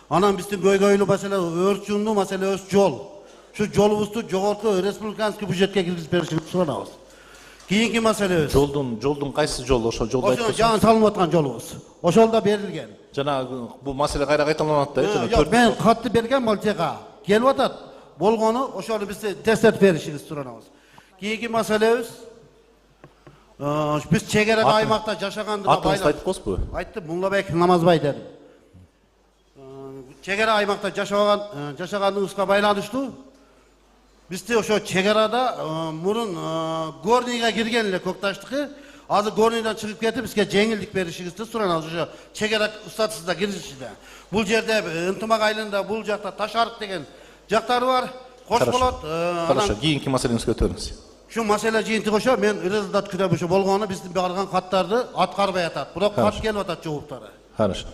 I: Анан биздин көйгөйлүү маселе өрчүндүү маселебиз жол. Şu жолубузду жогорку республиканский бюджетке киргизип беришиңизди суранабыз. Кийинки маселебиз.
B: Жолдун кайсы жол? Ошол жолду
I: айтып. Ошо жаңы салынып аткан жолубуз. Ошол да берилген.
B: Жанагы бул маселе кайра кайталанат да?
I: Жок, мен катты берген болчага. Келип атат. Болгону ошону биз текстертип беришиңизди суранабыз. Кийинки маселебиз биз чек ара аймакта жашагандыга байланыштуу.
B: Атыңызды айтып койсузбу?
I: Айттым, Муллабек Намазбай дедим. Чек ара аймакта жашаганыбызга байланыштуу бизде ошо чек арада мурун горныйга кирген эле Көкташтыкы, азыр горныйдан чыгып кетип бизге жеңилдик беришиңизди суранабыз. Ошо чек ара статусунда киришинде. Бул жерде ынтымак айылында бул жакта Ташарык деген жактары бар. Кош болот.
B: Хорошо, кийинки маселеңизди көтөрүңүз.
I: Şu mesele jыйынтык ошо, мен результат күтөм ошо болгону биздин барган каттарды аткарбай атат. Бирок кат келип атат жооптары.
B: Хорошо.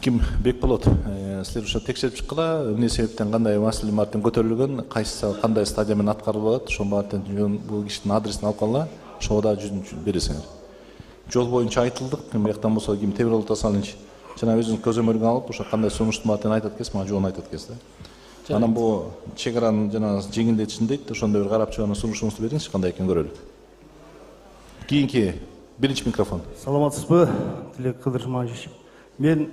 B: Ким Бекболот, силер ошо текшерип чыккыла, эмне себептен кандай маселе мартен көтөрүлгөн, кайсы кандай стадия менен аткарылып атат, ошо мартен бул кишинин адресин алып калгыла, ошого да жүзүн бересиңер. Жол боюнча айтылдык, бияктан болсо ким Темирбол Тасалыч жана өзүнүн көзөмөлүгүн алып, ошо кандай сунушту мартен айтат экенсиз, мага жоон айтат экенсиз да. Анан бул чек аранын жана жеңилдетишин дейт, ошондой бир карап чыгып сунушуңузду бериңизчи, кандай экенин көрөлүк. Кийинки биринчи микрофон.
F: Саламатсызбы, Тилек Кыдырманович. Мен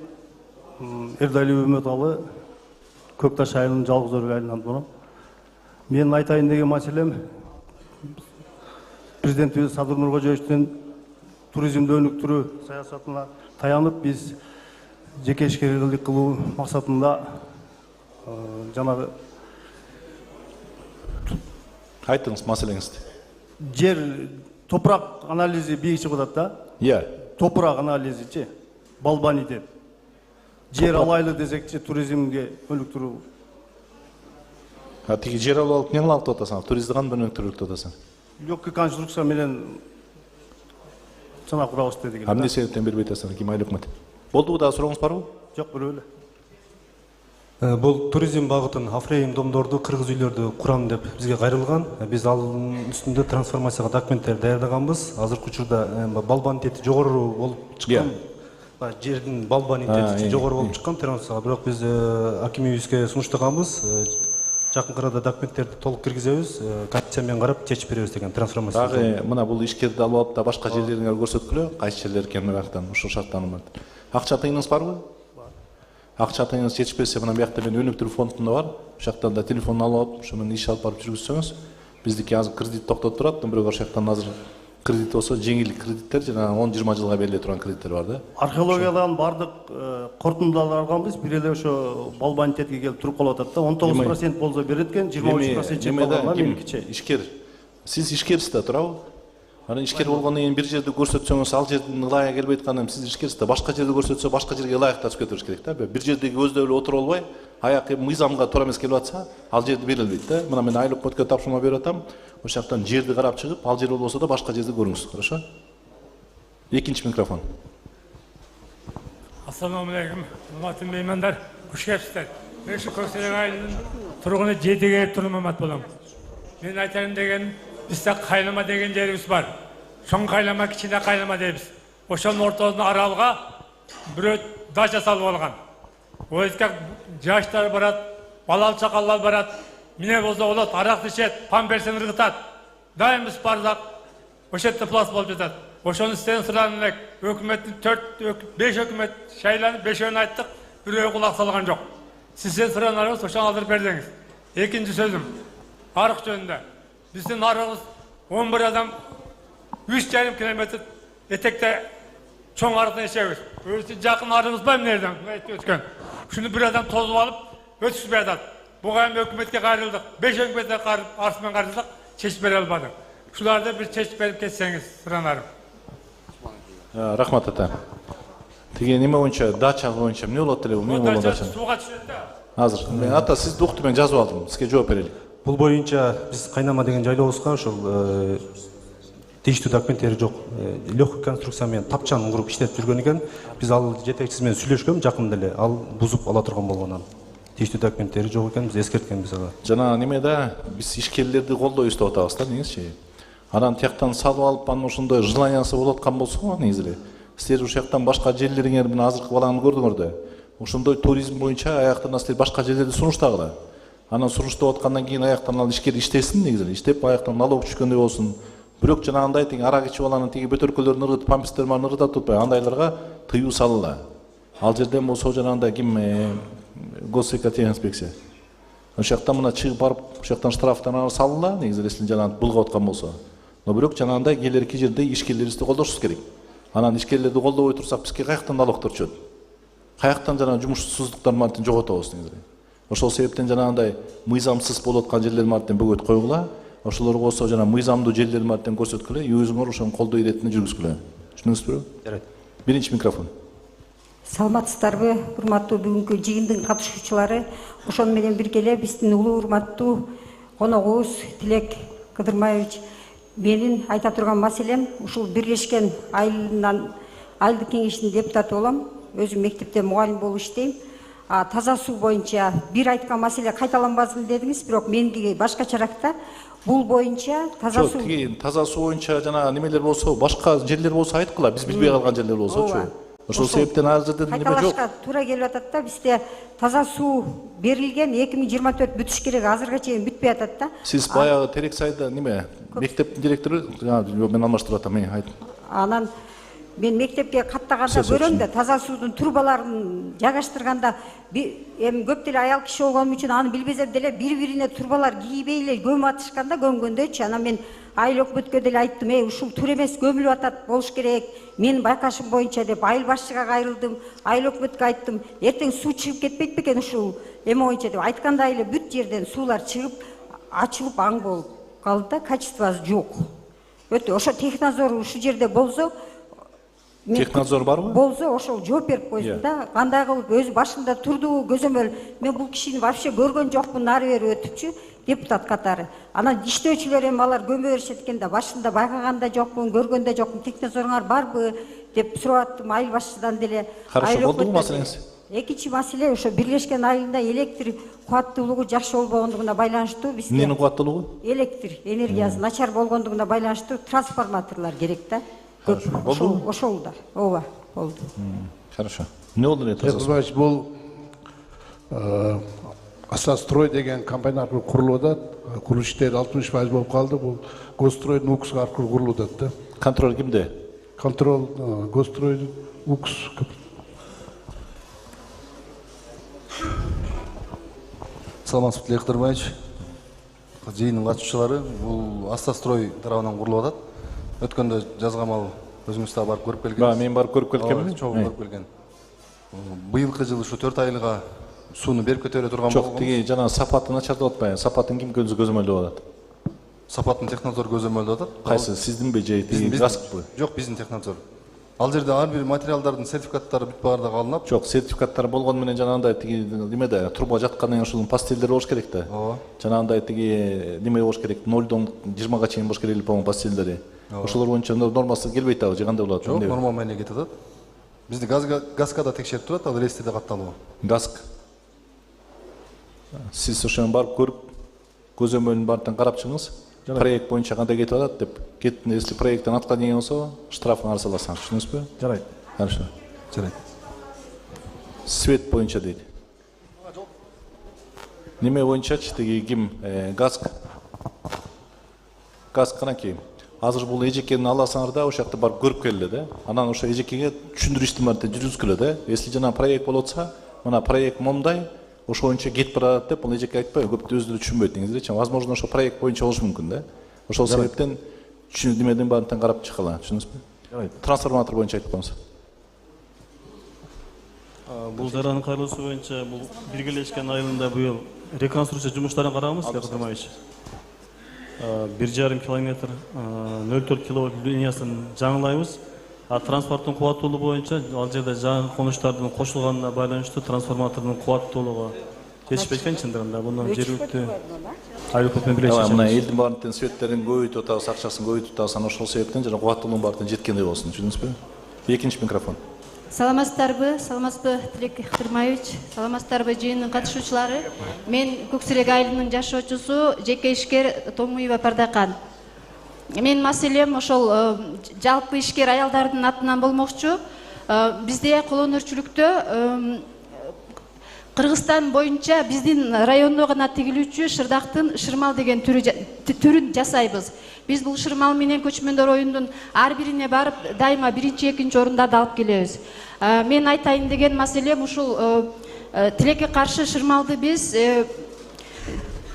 F: Эрдалиев Үмөталы, Көкташ айылынын жалгыз өргө айылынан болом. Мен айтайын деген маселем президентибиз Садыр Нуркожоевичтин туризмди өнүктүрүү саясатына таянып, биз жеке ишкерлик кылуу максатында жанагы
B: айтыңыз маселеңизди.
F: Жер топурак анализи бийик чыгып атат да?
B: Иә.
F: Топурак анализичи, балбани деп. Жер алайлы десекчи туризмге өнүктүрүү.
B: Тиги жер алып эмне алып атасың? Туризмди кандай өнүктүрүп атасың?
F: Легкий конструкция менен чана курабыз дедик.
B: Эмне себептен бербей атасың? Ким айыл өкмөтү? Болдубу да сурооңуз барбы?
F: Жок, бирөө эле. Бул туризм багытын Афрейм домдорду, кыргыз үйлөрдү курам деп бизге кайрылган. Биз алынын үстүндө трансформацияга документтер даярдаганбыз. Азыркы учурда балбанитети жогору болуп чыккан. Жердин балбанитети жогору болуп чыккан трансформация. Бирок биз акимибизге сунуштаганбыз. Жакын арада документтерди толук киргизебиз, комиссия менен карап чечип беребиз деген трансформация.
B: Дагы мына бул ишкерди алып алып да башка жерлериңерге көрсөткүлө, кайсы жерлер экенин бактан ушул шарттанып. Акча тыйыныңыз барбы? Акча атаңыз жетишпесе, мына биякта мен өнүктүрүү фондунда бар. Ошол жактан да телефон алып алып, ошо менен иш алып барып жүргүзсөңүз, биздики азыр кредит токтоп турат, бирок ошол жактан азыр кредит болсо жеңил кредиттер жана 10-20 жылга бериле турган кредиттер бар да.
K: Археологиядан бардык корутундуларды алганбыз, бир эле ошо балбанитетке келип туруп калып атат да. 19% болсо берет экен, 23% чек болгондар меникиче.
B: Ишкер. Сиз ишкерсиз да, туурабы? Анан ишкер болгондон кийин бир жерде көрсөтсөңүз, ал жердин ылайык келбей атканын сиз ишкерсиз да, башка жерде көрсөтсө, башка жерге ылайыкташып кетириш керек да. Бир жердеги өздөп эле отуруп албай, аяк мыйзамга туура эмес келип атса, ал жерде берилбейт да. Мына мен айлык өткө тапшырма берип атам. Ошол жактан жерди карап чыгып, ал жер болбосо да башка жерде көрүңүз, хорошо? Экинчи микрофон.
O: Ассаламу алейкум, урматтуу меймандар, куш келипсиздер. Мен ушу Көксерек айылынын тургуну 7 Турун Мамат болом. Мен айтайын деген, бизде кайлама деген жерибиз бар. Чоң кайлама, кичине кайлама дейбиз. Ошонун ортосуна аралга бирөө дача салып алган. Ойка жаштар барат, балал чакалдар барат. Міне болса олат, арак ичет, памперсин ыргытат. Дайым биз барсак, ошол жерде пласт болуп жатат. Ошону сізден суранын элек. Өкмөттүн 4-5 өкмөт шайланып, 5-өөнү айттык, бирөө кулак салган жок. Сизден суранарыбыз ошону алдырып бердиңиз. Экинчи сөзүм, арык жөнүндө. Биздин арыгыбыз 11 адам 3,5 километр этекте чоң арыктан ичебиз. Өзү жакын арыгыбыз бар эмнеден өткөн. Ушуну бир адам тозуп алып, өтүшпөй атат. Буга эми өкмөткө кайрылдык. 5 өкмөткө арсымен кайрылдык, чечип бере албадык. Ушуларды бир чечип берип кетсеңиз, суранарым.
B: Рахмат ата. Тиги неме боюнча, дача боюнча эмне болот эле, эмне болот дача?
O: Сууга түшөт да.
B: Азыр мен ата сиз укту мен жазып алдым. Сизге жооп берели.
F: Бул боюнча биз Кайнама деген жайлообузга ошол тийиштүү документтери жок. Легкий конструкция менен тапчан куруп иштетип жүргөн экен. Биз ал жетекчиси менен сүйлөшкөн жакында эле, ал бузуп ала турган болгонун. Тийиштүү документтери жок экен, биз эскерткенбиз ага.
B: Жана неме да, биз ишкерлерди колдойбуз деп атабыз да, негизичи. Анан тияктан салып алып, анан ошондой желаниясы болуп аткан болсо, негизи эле силер ушул жактан башка жерлериңер менен азыркы баланы көрдүңөр да. Ошондой туризм боюнча аяктан силер башка жерлерди сунуштагыла. Анан сунуштап аткандан кийин аяктан ал ишкер иштесин, негизи эле иштеп аяктан налог түшкөндөй болсун. Бирок жанагындай тең арак ичип аланын теги бөтөркөлөрүн ыргытып, памперстерин баарын ыргытып турбай, андайларга тыюу салыла. Ал жерден болсо жанагындай ким госэкотехинспекция. Ошол жактан мына чыгып барып, ошол жактан штрафтан салыла, негизи эле силер жанагы булгап аткан болсо. Но бирок жанагындай келерки жерде ишкерлерибизди колдошубуз керек. Анан ишкерлерди колдобой турсак, бизге каяктан налогдор түшөт? Каяктан жана жумушсуздуктар мартин жоготобуз негизи. Ошол себептен жанагындай мыйзамсыз болуп аткан жерлер мартин бөгөт койгула. Ошолорго болсо жана мыйзамдуу жерлер мартин көрсөткүлө, өзүңөр ошону колдоо иретинде жүргүзгүлө. Түшүндүңүзбү?
F: Жарайт.
B: Биринчи микрофон.
P: Саламатсыздарбы, урматтуу бүгүнкү жыйындын катышуучулары? Ошону менен бирге биздин улуу урматтуу коногубуз Тилек Кыдырмаевич, менин айта турган маселем ушул Бирлешкен айылынан айылдык кеңештин депутаты болом. Өзүм мектепте мугалим болуп иштейм. Таза суу боюнча бир айткан маселе кайталанбасын дедиңиз, бирок мендиги башкачаракта бул боюнча таза суу.
B: Таза суу боюнча жана немелер болсо, башка жерлер болсо айткыла, биз билбей калган жерлер болсочу. Ошол себептен ал жерде неме жок.
P: Кайталашка туура келип атат да, бизде таза суу берилген 2024 бүтүш керек, азырга чейин бүтпөй атат да.
B: Сиз баягы Терексайда неме мектептин директору, мен алмаштырып атам, айт.
P: Анан мен мектепке каттаганда көрөм да, таза суудун турбаларын жайгаштырганда эми көп деле аял киши болгонум үчүн аны билбесем деле бири-бирине турбалар кийбей эле көмүп атышканда көмгөндөчү. Анан мен айыл өкмөткө деле айттым, ушул туура эмес, көмүлүп атат, болуш керек. Менин байкашым боюнча деп айыл башчыга кайрылдым, айыл өкмөткө айттым. Эртең суу чыгып кетпейт бекен ушул эме боюнча деп айткандай эле бүт жерден суулар чыгып, ачылып аң болуп калды да, качествосы жок. Өтө ошо технадзор ушул жерде болсо,
B: технадзор барбы?
P: Болсо ошол жооп берип койсун да. Кандай кылып өзү башында турду, көзөмөл. Мен бул кишини вообще көргөн жокмун, нары бери өтүпчү, депутат катары. Анан иштөөчүлөр эми алар көмө беришет экен да, башында байкаганда жокмун, көргөндө жокмун, технадзоруңар барбы деп сурап аттым айыл башчыдан деле.
B: Хорошо, болдубу маселеңиз?
P: Экинчи маселе ошо Бирлешкен айылында электр кубаттуулугу жакшы болбогондугуна байланыштуу бизде.
B: Эмненин кубаттуулугу?
P: Электр энергиясы начар болгондугуна байланыштуу трансформаторлор керек да. Ошол да. Ооба, болду.
B: Хорошо. Не болду эле таза?
R: Бул Асастрой деген компания аркылуу курулуп атат. Курулуш иштери 60% болуп калды. Бул Госстрой УКС аркылуу курулуп атат да.
B: Контроль кимде?
R: Контроль Госстрой УКС.
L: Саламатсызбы, Тилек Кыдырмаевич. Жыйындын катышуучулары, бул Астастрой тарабынан курулуп атат. Өткөндө жазгамал өзүңүз да барып көрүп келгенсиз.
B: Мен барып көрүп келгенмин.
L: Чогуу көрүп келген. Быйылкы жылы ушу 4 айга сууну берип көтөрө турган болгонбуз.
B: Жок, тиги жана сапатын начарлап атпайбы? Сапатын ким көзөмөлдөп атат?
L: Сапатын технадзор көзөмөлдөп атат.
B: Кайсы, сиздинби же тиги гаскпы?
L: Жок, биздин технадзор. Ал жерде ар бир материалдардын сертификаттары бүт баардыгы алынат.
B: Жок, сертификаттар болгону менен жанагындай тиги немеде труба жаткандан кийин ушунун пастелдери болуш керек да.
L: Ооба.
B: Жанагындай тиги неме болуш керек, 0-дон 20га чейин болуш керек по-моему пастелдери. Ошолор боюнча нормасы келбейт абы, же кандай болот?
L: Жок, норма менен кетип атат. Бизди газга да текшерип турат, ал рейсте да катталуу.
B: Гаск. Сиз ошону барып көрүп, көзөмөлүн баардыгын карап чыгыңыз. Проект боюнча кандай кетип атат деп. Кеттин, если проекттен отклонение болсо, штрафын арыз аласың. Түшүндүңүзбү?
L: Жарайт.
B: Хорошо.
L: Жарайт.
B: Свет боюнча дейт. Неме боюнчачы тиги ким? Гаск. Гаск канакей. Азыр бул эжекени аласыңар да, ошол жакта барып көрүп келе да. Анан ошо эжекеге түшүндүрүштү марте жүргүзгүлө да. Если жана проект болуп атса, мына проект момдай, ошо боюнча кетип барат деп, ал эжеке айтпайбы, көптү өздөрү түшүнбөйт негизичи. Возможно, ошо проект боюнча болушу мүмкүн да. Ошол себептен түшүнүп немеден баардыгын карап чыккыла, түшүндүңүзбү? Трансформатор боюнча айтып коюңуз.
K: Бул жаранын кайрылуусу боюнча бул биргелешкен айылында быйыл реконструкция жумуштарын караганбыз, Тилек Кыдырмаевич. 1,5 километр 0,4 киловольт линиясын жаңылайбыз. Транспорттун кубаттуулугу боюнча ал жерде жаңы конуштардын кошулганына байланыштуу трансформатордун кубаттуулугу жетишпей экен чындыгында. Муну жергиликтүү айлык менен бирлешип.
B: Мына элдин баардыгын светтерин көбөйтүп атабыз, акчасын көбөйтүп атабыз, ошол себептен жана кубаттуулугунун баардыгы жеткендей болсун, түшүндүңүзбү? Экинчи микрофон.
M: Саламатсыздарбы, Тилек Кыдырмаевич, саламатсыздарбы жыйындын катышуучулары. Мен Көксерек айылынын жашоочусу, жеке ишкер Томуева Пардакан. Мен маселем ошол жалпы ишкер аялдардын атынан болмокчу. Бизде колонөрчүлүктө Кыргызстан боюнча биздин райондо гана тигилүүчү шырдактын шырмал деген түрүн жасайбыз. Биз бул шырмал менен көчмөндөр оюндун ар бирине барып, дайыма 1-2 орундарды алып келебиз. Мен айтайын деген маселем ушул тилекке каршы шырмалды биз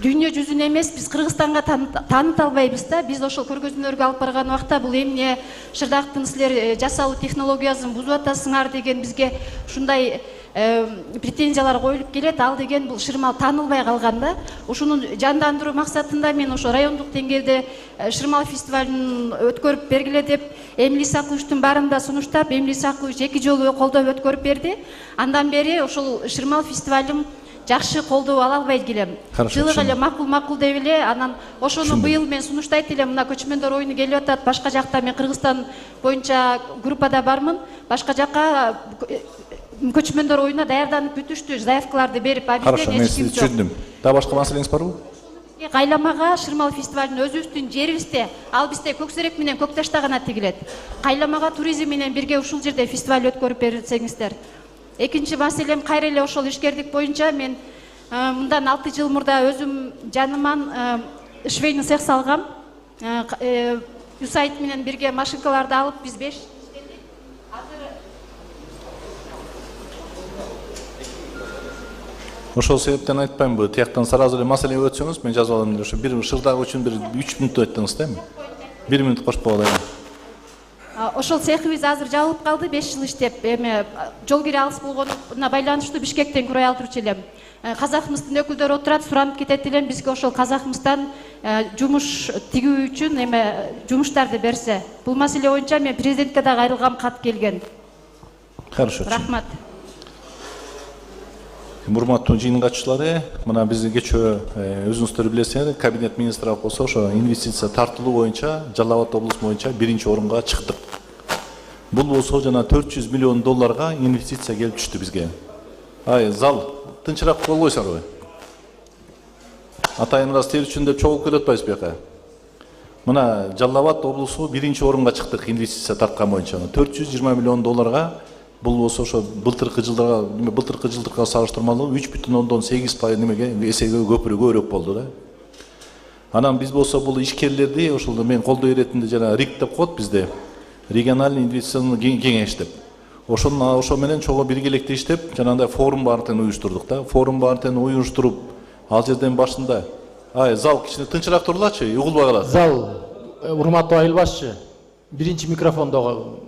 M: дүйнө жүзүнө эмес, биз Кыргызстанга тааныта албайбыз да. Биз ошол көргөзмөлөргө алып барган убакта бул эмне шырдактын силер жасалуу технологиясын бузуп атасыңар деген бизге ушундай претензиялар коюлуп келет. Ал деген бул шырмал таанылбай калган да. Ушуну жандандыруу максатында мен ошо райондук деңгээлде шырмал фестивалын өткөрүп бергиле деп Эмилий Исаковичтин баарында сунуштап, Эмилий Исакович 2 жолу колдоп өткөрүп берди. Андан бери ошол шырмал фестивалын жакшы колдоо ала албай келем. Жылы эле макул деп эле, анан ошону быйыл мен сунуштайт элем. Мына көчмөндөр оюну келип атат. Башка жакта мен Кыргызстан боюнча группада бармын. Башка жакка көчмөндөр оюна даярданып бүтүштү, заявкаларды берип,
B: Хорошо, мен сизди түшүндүм. Да башка маселеңиз барбы?
M: Кайламага шырмал фестивалын өзүбүздүн жерибизде, ал бизде Көксерек менен Көкташта гана тигилет. Кайламага туризм менен бирге ушул жерде фестиваль өткөрүп берсеңиздер. Экинчи маселем кайра эле ошол ишкердик боюнча мен мындан 6 жыл мурда өзүм жаныман швейный цех салгам. Юсайт менен бирге машинкаларды алып биз 5
B: Ошол себептен айтпаймынбы, тияктан сразу эле маселеге өтсөңүз, мен жазып алам. Ошо бир шырдаг үчүн бир 3 мүнөт айттыңыз да эми? 1 мүнөт кошпой коелу.
M: Ошол цехибиз азыр жабылып калды, 5 жыл иштеп. Эми жол кире алыс болгонуна байланыштуу Бишкектен курай алдырчу элем. Казакмыстын өкүлдөрү отурат, суранып кетет элем, бизге ошол Казакмыстан жумуш тигүү үчүн эме жумуштарды берсе. Бул маселе боюнча мен президентке да кайрылгам, кат келген.
B: Хорошо.
M: Рахмат.
B: Урматтуу жыйындын катышуучулары, мына биз кечөө өзүңүздөр билесиңер, кабинет министров болсо ошо инвестиция тартылуу боюнча Жалал Абад облусу боюнча 1-орунга чыктык. Бул болсо жана 400 миллион долларга инвестиция келип түштү бизге. Зал тынчыраак болбойсуңарбы? Атайын раз тер үчүн деп чогулуп келип атпайбыз бияка. Мына Жалал Абад облусу 1-орунга чыктык инвестиция тарткан боюнча 420 миллион долларга. Бул болсо ошо былтыркы жылдырга салыштырмалуу 3,8% немеге эсеге көбүрөөк болду да. Анан биз болсо бул ишкерлерди ошол мен колдоо иретинде жана РИК деп коет бизде. Региональный инвестиционный кеңеш деп. Ошо менен чогуу биргеликте иштеп, жанагындай форум баардыгын уюштурдук да. Форум баардыгын уюштуруп, Ал жерден башында. Зал кичине тынчыраак турулачы, угулбай калат.
A: Зал, урматтуу айыл башчы, биринчи микрофондогу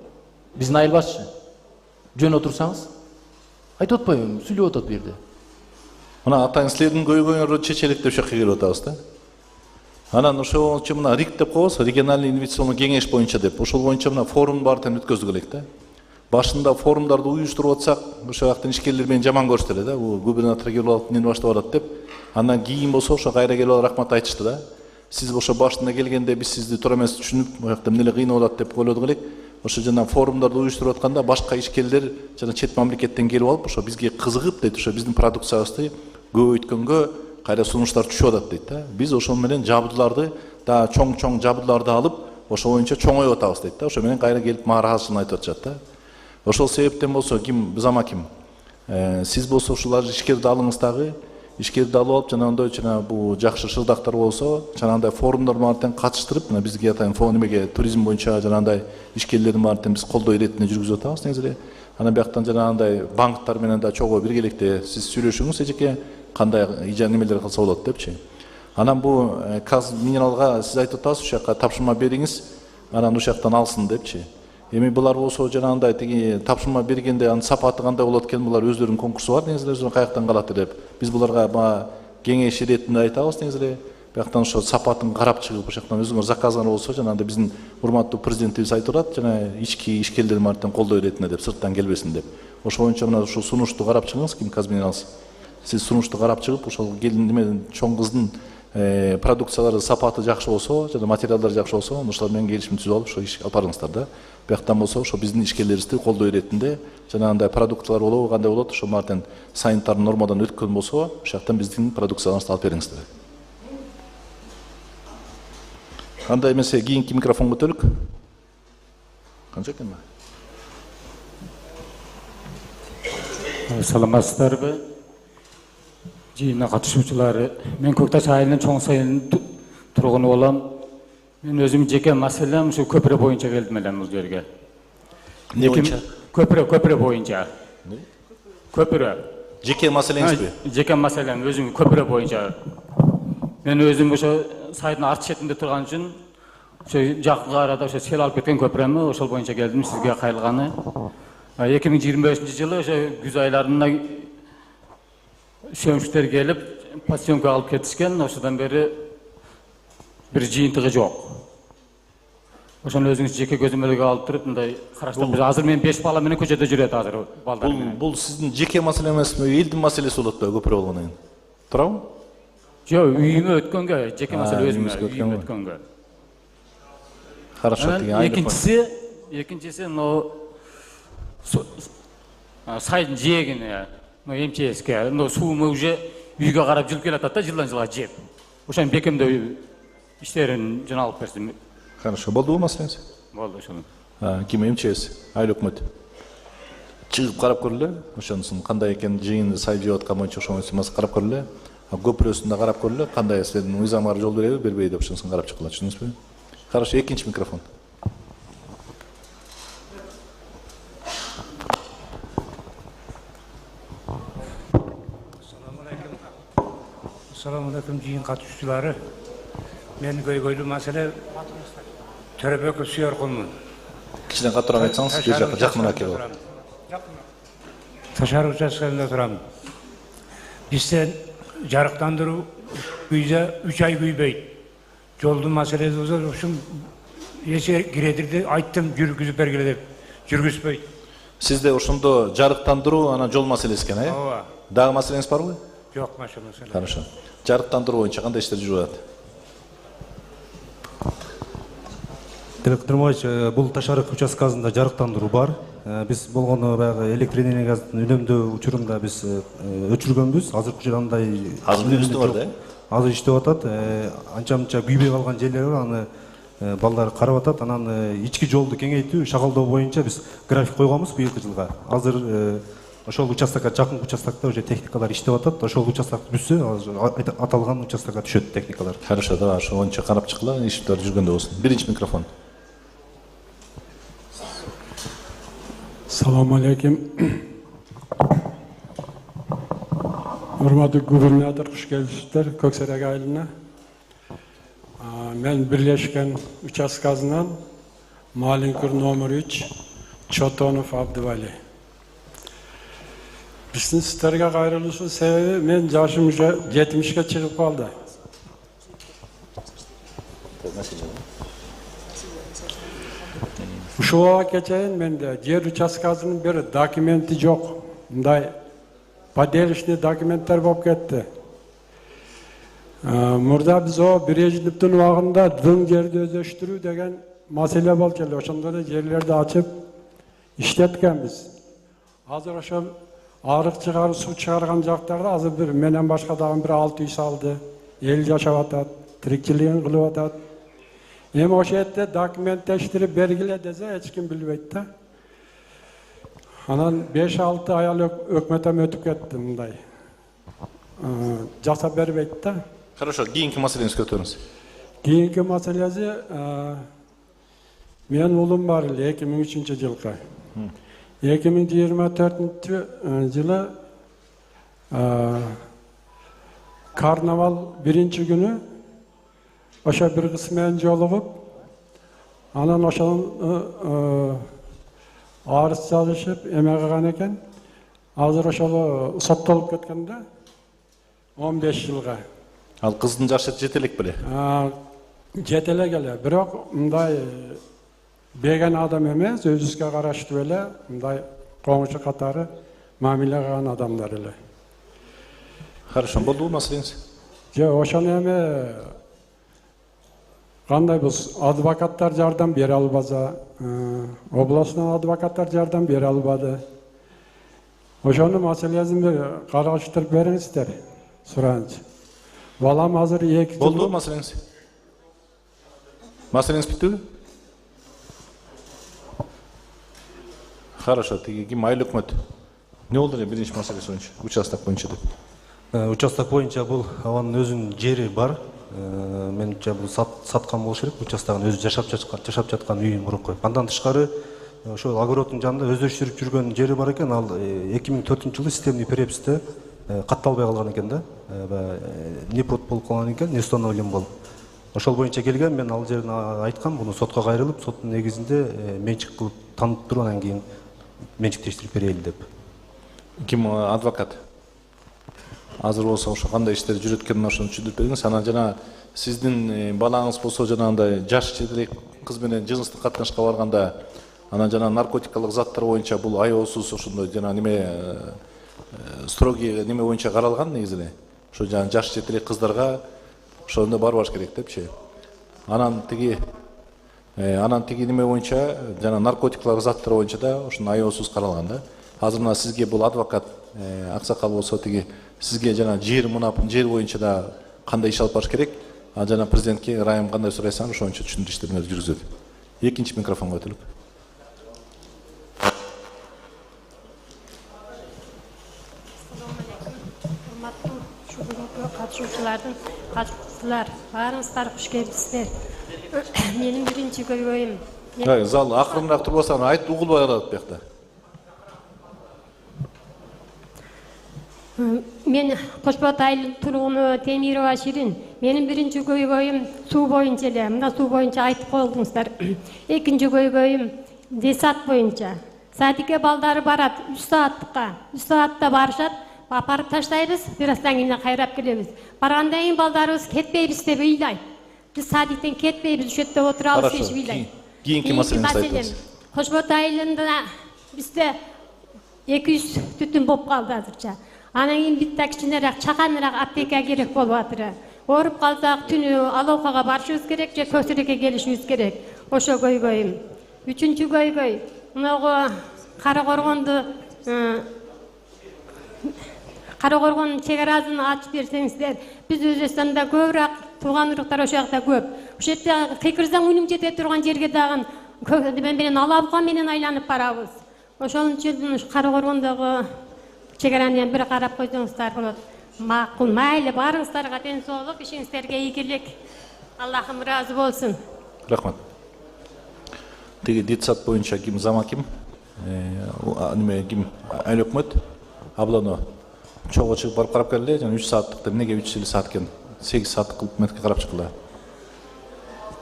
A: биздин айыл башчы. Жөн отурсаңыз. Айтып атпайбы, сүйлөп атат бу жерде.
B: Мына атаң силердин көйгөңөрдү чечелик деп шакка келип атабыз да. Анан ошол боюнча мына РИК деп коебуз, региональный инвестиционный кеңеш боюнча деп. Ошол боюнча мына форум бар тең өткөздүк элек да. Башында форумдарды уюштуруп атсак, ошол жактын ишкерлер мени жаман көрүштү эле да. Бул губернатор келип алып эмне баштап атат деп. Андан кийин болсо ошо кайра келип алып рахмат айтышты да. Сиз ошо башында келгенде биз сизди туура эмес түшүнүп, бу жакта эмнелер кыйнап атат деп ойлодук элек. Ошо жана форумдарды уюштуруп атканда башка ишкерлер жана чет мамлекеттен келип алып, ошо бизге кызыгып дейт, ошо биздин продукциябызды көбөйткөнгө кайра сунуштар түшүп атат дейт да. Биз ошол менен жабдууларды да чоң жабдууларды алып, ошо боюнча чоңоюп атабыз дейт да. Ошо менен кайра келип мааразычын айтып атышат да. Ошол себептен болсо биз ама ким? Сиз болсо ушулар ишкерди алыңыз дагы. Ишкерди алып алып жанагындай бул жакшы шырдактар болсо, жанагындай форумдар менен катыштырып, мына бизге атайын фонемеге туризм боюнча жанагындай ишкерлердин менен биз колдоо иретинде жүргүзүп атабыз негизи. Анан бияктан жанагындай банктар менен да чогуу биргеликте сиз сүйлөшүңүз эжеке, кандай немелер кылса болот депчи. Анан бу Каз минералга сиз айтып атасыз, ушул жакка тапшырма бериңиз, анан ушул жактан алсын депчи. Эми булар болсо жанагындай тиги тапшырма бергенде анын сапаты кандай болот экен, булар өздөрүнүн конкурсу бар негизи, өзүнүн каяктан калат деп. Биз буларга кеңеш иретинде айтабыз негизи. Бияктан ошо сапатын карап чыгып, ошол жактан өзүңөр заказыңар болсо, жанагындай биздин урматтуу президентибиз айтып атат, жана ички ишкерлер менен колдоо иретинде деп, сырттан келбесин деп. Ошол боюнча мына ушул сунушту карап чыгыңыз, ким Каз минералс. Сиз сунушту карап чыгып, ошол неме чоң кыздын продукциялары сапаты жакшы болсо, жана материалдары жакшы болсо, ошолар менен келишим түзүп алып, ошо иш алып барыңыздар да. Бияктан болсо, ошо биздин ишкерлерибизди колдоо иретинде, жанагындай продукциялар болобу, кандай болот, ошо мартен санитар нормадан өткөн болсо, ошол жактан биздин продукцияларыбызды алып бериңиздер. Кандай эмесе кийинки микрофон көтөрүк. Канча экен?
N: Саламатсыздарбы? Жыйынга катышуучулары, мен Көкташ айылынын чоң сайылынын тургуну болом. Мен өзүм жеке маселем ушу көпүрө боюнча келдим элем бул жерге.
B: Не боюнча?
N: Көпүрө боюнча. Көпүрө.
B: Жеке маселеңизби?
N: Жеке маселем өзүм көпүрө боюнча. Мен өзүм ошо сайдын арт четинде турган үчүн ошо жакынкы арада ошо сел алып кеткен көпүрөмү, ошол боюнча келдим сизге кайрылганы. 2025-жылы ошо күз айларында сөмүштөр келип, пасьонка алып кетишкен, ошодан бери бир жыйынтыгы жок. Ошону өзүңүз жеке көзөмөлгө алып туруп, мындай караштап, азыр мен 5 бала менен көчөдө жүрөт азыр балдар менен.
B: Бул сиздин жеке маселе эмесби, элдин маселеси болот да көпүрө болгондон кийин. Туурабы?
N: Жок, үйүмө өткөнгө, жеке маселе өзүмө өткөнгө.
B: Хорошо, деген
N: экинчиси, сайдын жээгине, МЧСке, сууну уже үйгө карап жылып келатат да, жылдан жылга жеп. Ошону бекемдөө иштерин жана алып берсин.
B: Хорошо, болдубу маселеңиз?
N: Болду ошону.
B: Ким МЧС, айыл өкмөт. Чыгып карап көрүлө, ошонусун кандай экен жыйын сай жеп аткан боюнча ошонусун карап көрүлө. Көпүрөсүн да карап көрүлө, кандай силердин мыйзамга жол береби, бербейби деп ошонусун карап чыккыла, түшүндүңүзбү? Хорошо, экинчи микрофон.
O: Assalamu alaikum жыйын катышуучулары. Мен көйгөйлүү маселе Төрөбеков Сүйөркулмун.
B: Кичине катуураак айтсаңыз, бир жакка жакыныраак келип.
O: Ташар участкасында турам. Бизде жарыктандыруу үйдө 3 ай күйбөйт. Жолдун маселеси болсо, ушун эче киредирди айттым, жүргүзүп бергиле деп, жүргүзбөйт.
B: Сизде ошондо жарыктандыруу, анан жол маселеси экен,
O: Ооба.
B: Дагы маселеңиз барбы?
O: Жок, маселе.
B: Хорошо. Жарыктандыруу боюнча кандай иштер жүрүп атат?
F: Делек Кыдырмаевич, бул Ташарык участкасында жарыктандыруу бар. Биз болгону баягы электр энергиясын үнөмдөө учурунда биз өчүргөнбүз. Азыркы учурда андай
B: азыр үстү бар да?
F: Азыр иштеп атат. Анча-мынча күйбөй калган жерлери бар, аны балдар карап атат. Анан ички жолду кеңейтүү, шагалдоо боюнча биз график койгонбуз быйылкы жылга. Азыр ошол участкага жакын участкада уже техникалар иштеп атат. Ошол участкты бүсө, аталган участкага түшөт техникалар.
B: Хорошо, да, ошо боюнча карап чыккыла, иштер жүргөндө болсун. Биринчи микрофон.
Q: Саламу алейкум.
H: Урматтуу губернатор, куш келипсиздер Көксерек айылына. Мен Бирлешкен участкасынан Малинкур номер 3 Чотонов Абдывали. Биздин сиздерге кайрылуусун себеби мен жашым уже 70ке чыгып калды. Ушул убакка чейин менде жер участкасынын бир документи жок. Мындай поделочный документтер болуп кетти. Мурда биз о Брежневдин убагында дың жерди өздөштүрүү деген маселе болчу эле. Ошондо эле жерлерди ачып иштеткенбиз. Азыр ошол арык чыгарып суу чыгарган жактарда азыр бир менен башка дагы бир 6 үй салды. Эл жашап атат, тирикчилигин кылып атат. Эми ошол жерде документтештирип бергиле десе эч ким билбейт да. Анан 5-6 аял өкмөттөн өтүп кетти мындай. Жасап бербейт да.
B: Хорошо, кийинки маселеңизди көтөрүңүз.
H: Кийинки маселеси мен уулум бар эле 2003-жылкы. 2024-жылы карнавал биринчи күнү ошо бир кыз менен жолугуп, анан ошол арыз жазышып эме кылган экен. Азыр ошол соттолуп кеткен да 15 жылга.
B: Ал кыздын жашы жете элек беле?
H: Жете элек эле, бирок мындай беген адам эмес, өзүбүзгө караштуу эле, мындай коңшу катары мамиле кылган адамдар эле.
B: Хорошо, болдубу маселеңиз?
H: Жок, ошону эми кандай болсун, адвокаттар жардам бере албаса, областынан адвокаттар жардам бере албады. Ошону маселесин караштырып бериңиздер, сурайынчы. Балам азыр 2 жыл.
B: Болду маселеңиз? Маселеңиз бүттүбү? Хорошо, тиги ким айыл өкмөт? Не болду эле биринчи маселеси боюнча, участок боюнча деп?
F: Участок боюнча бул анын өзүнүн жери бар. Менимче бул саткан болуш керек, участогун өзү жашап жаткан үйүн мурунку. Андан тышкары ошол огороддун жанында өздөштүрүп жүргөн жери бар экен. Ал 2004-жылы системный переписте катталбай калган экен да. Непрот болуп калган экен, не установлен болуп. Ошол боюнча келген, мен ал жерин айткам, буну сотко кайрылып, соттун негизинде менчик кылып таанып туруп, анан кийин менчиктештирип берели деп.
B: Ким адвокат? Азыр болсо ошо кандай иштер жүрөт экенин ошону түшүндүрүп бериңиз. Анан жана сиздин балаңыз болсо жанагындай жаш жетелек кыз менен жыныстык катнашка барганда, анан жана наркотикалык заттар боюнча бул аяосуз ошондой жана неме строгий неме боюнча каралган негизи эле. Ошо жана жаш жетелек кыздарга ошондо барбаш керек депчи. Анан тиги неме боюнча жана наркотикалык заттар боюнча да ошону аяосуз каралган да. Азыр мына сизге бул адвокат аксакал болсо тиги сизге жана жер боюнча да кандай иш алып барыш керек, а жана президентке ырайым кандай сурайсаң ошончо түшүндүрүү иштериңерди жүргүзөт. Экинчи микрофонго өтүлүп.
Q: Урматтуу бүгүнкү катышуучулар, баарыңыздар куш келипсиздер. Менин биринчи көйгөйүм.
B: Зал акырыныраак турбасаң айт, угулбай калат биякта.
Q: Мен Кошбот айыл тургуну Темирова Ширин. Менин биринчи көйгөйүм суу боюнча эле. Мына суу боюнча айтып койдуңуздар. Экинчи көйгөйүм десат боюнча. Садикке балдары барат 3 сааттыкка. 3 саатта барышат. Апарып таштайбыз, бир аздан кийин кайрап келебиз. Баргандан кийин балдарыбыз кетпейбиз деп ыйлайт. Биз садиктен кетпейбиз, ушул жерде отурабыз деп ыйлайт.
B: Кийинки маселеңизди айтыңыз.
Q: Кошбот айылында бизде 200 түтүн болуп калды азырча. Анан кийин битте кичинерээк, чаканыраак аптека керек болуп атыр. Ооруп калсак түнү Алоокага барышыбыз керек же Көксөрөккө келишибиз керек. Ошо көйгөйүм. Үчүнчү көйгөй, мынагу Кара-Коргон чек-арасын ачып берсеңиздер, биз Өзбекстанда көбүрөөк тууган уруктар ошол жакта көп. Ошол жерде кыйкырсаң үнүң жете турган жерге дагы менен Алабуга менен айланып барабыз. Ошон үчүн Кара-Коргондогу чек-араны бир карап койсоңуздар болот. Макул, майлы, баарыңыздарга ден соолук, ишиңиздерге ийгилик. Аллахым ыраазы болсун.
B: Рахмат. Тиги детсад боюнча ким зама ким? Неме ким айыл өкмөт? Аблано чогуу чыгып барып карап келе, жана 3 сааттыкты эмнеге 3 саат экен? 8 сааттык кылып метке карап чыккыла.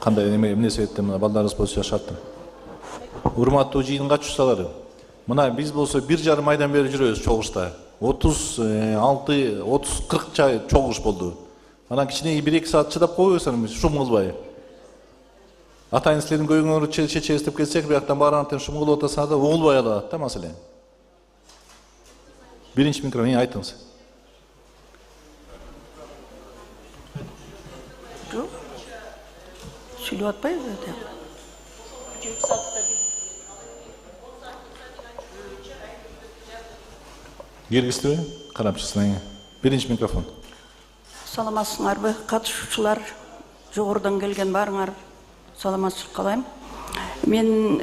B: Кандай эмне себептен мына балдарыбыз болсо жашаптыр. Урматтуу жыйын катышуучулары, мына биз болсо 1,5 айдан бери жүрөбүз чогушта. 36, 30, 40 чай чогуш болду. Анан кичине 1-2 саат чыдап койбойсуңар, шум кылбай. Атайын силердин көйгөңөрдү чечебиз деп келсек, бияктан баарынан шум кылып атасыңар да угулбай алат да маселе. Биринчи микрофон айтыңыз.
W: Сүйлөп атпайбы?
B: Киргизбеби? Карапчысына. Биринчи микрофон.
W: Саламатсыңарбы, катышуучулар, жогорудан келген барыңар, саламатчылык каалайм. Мен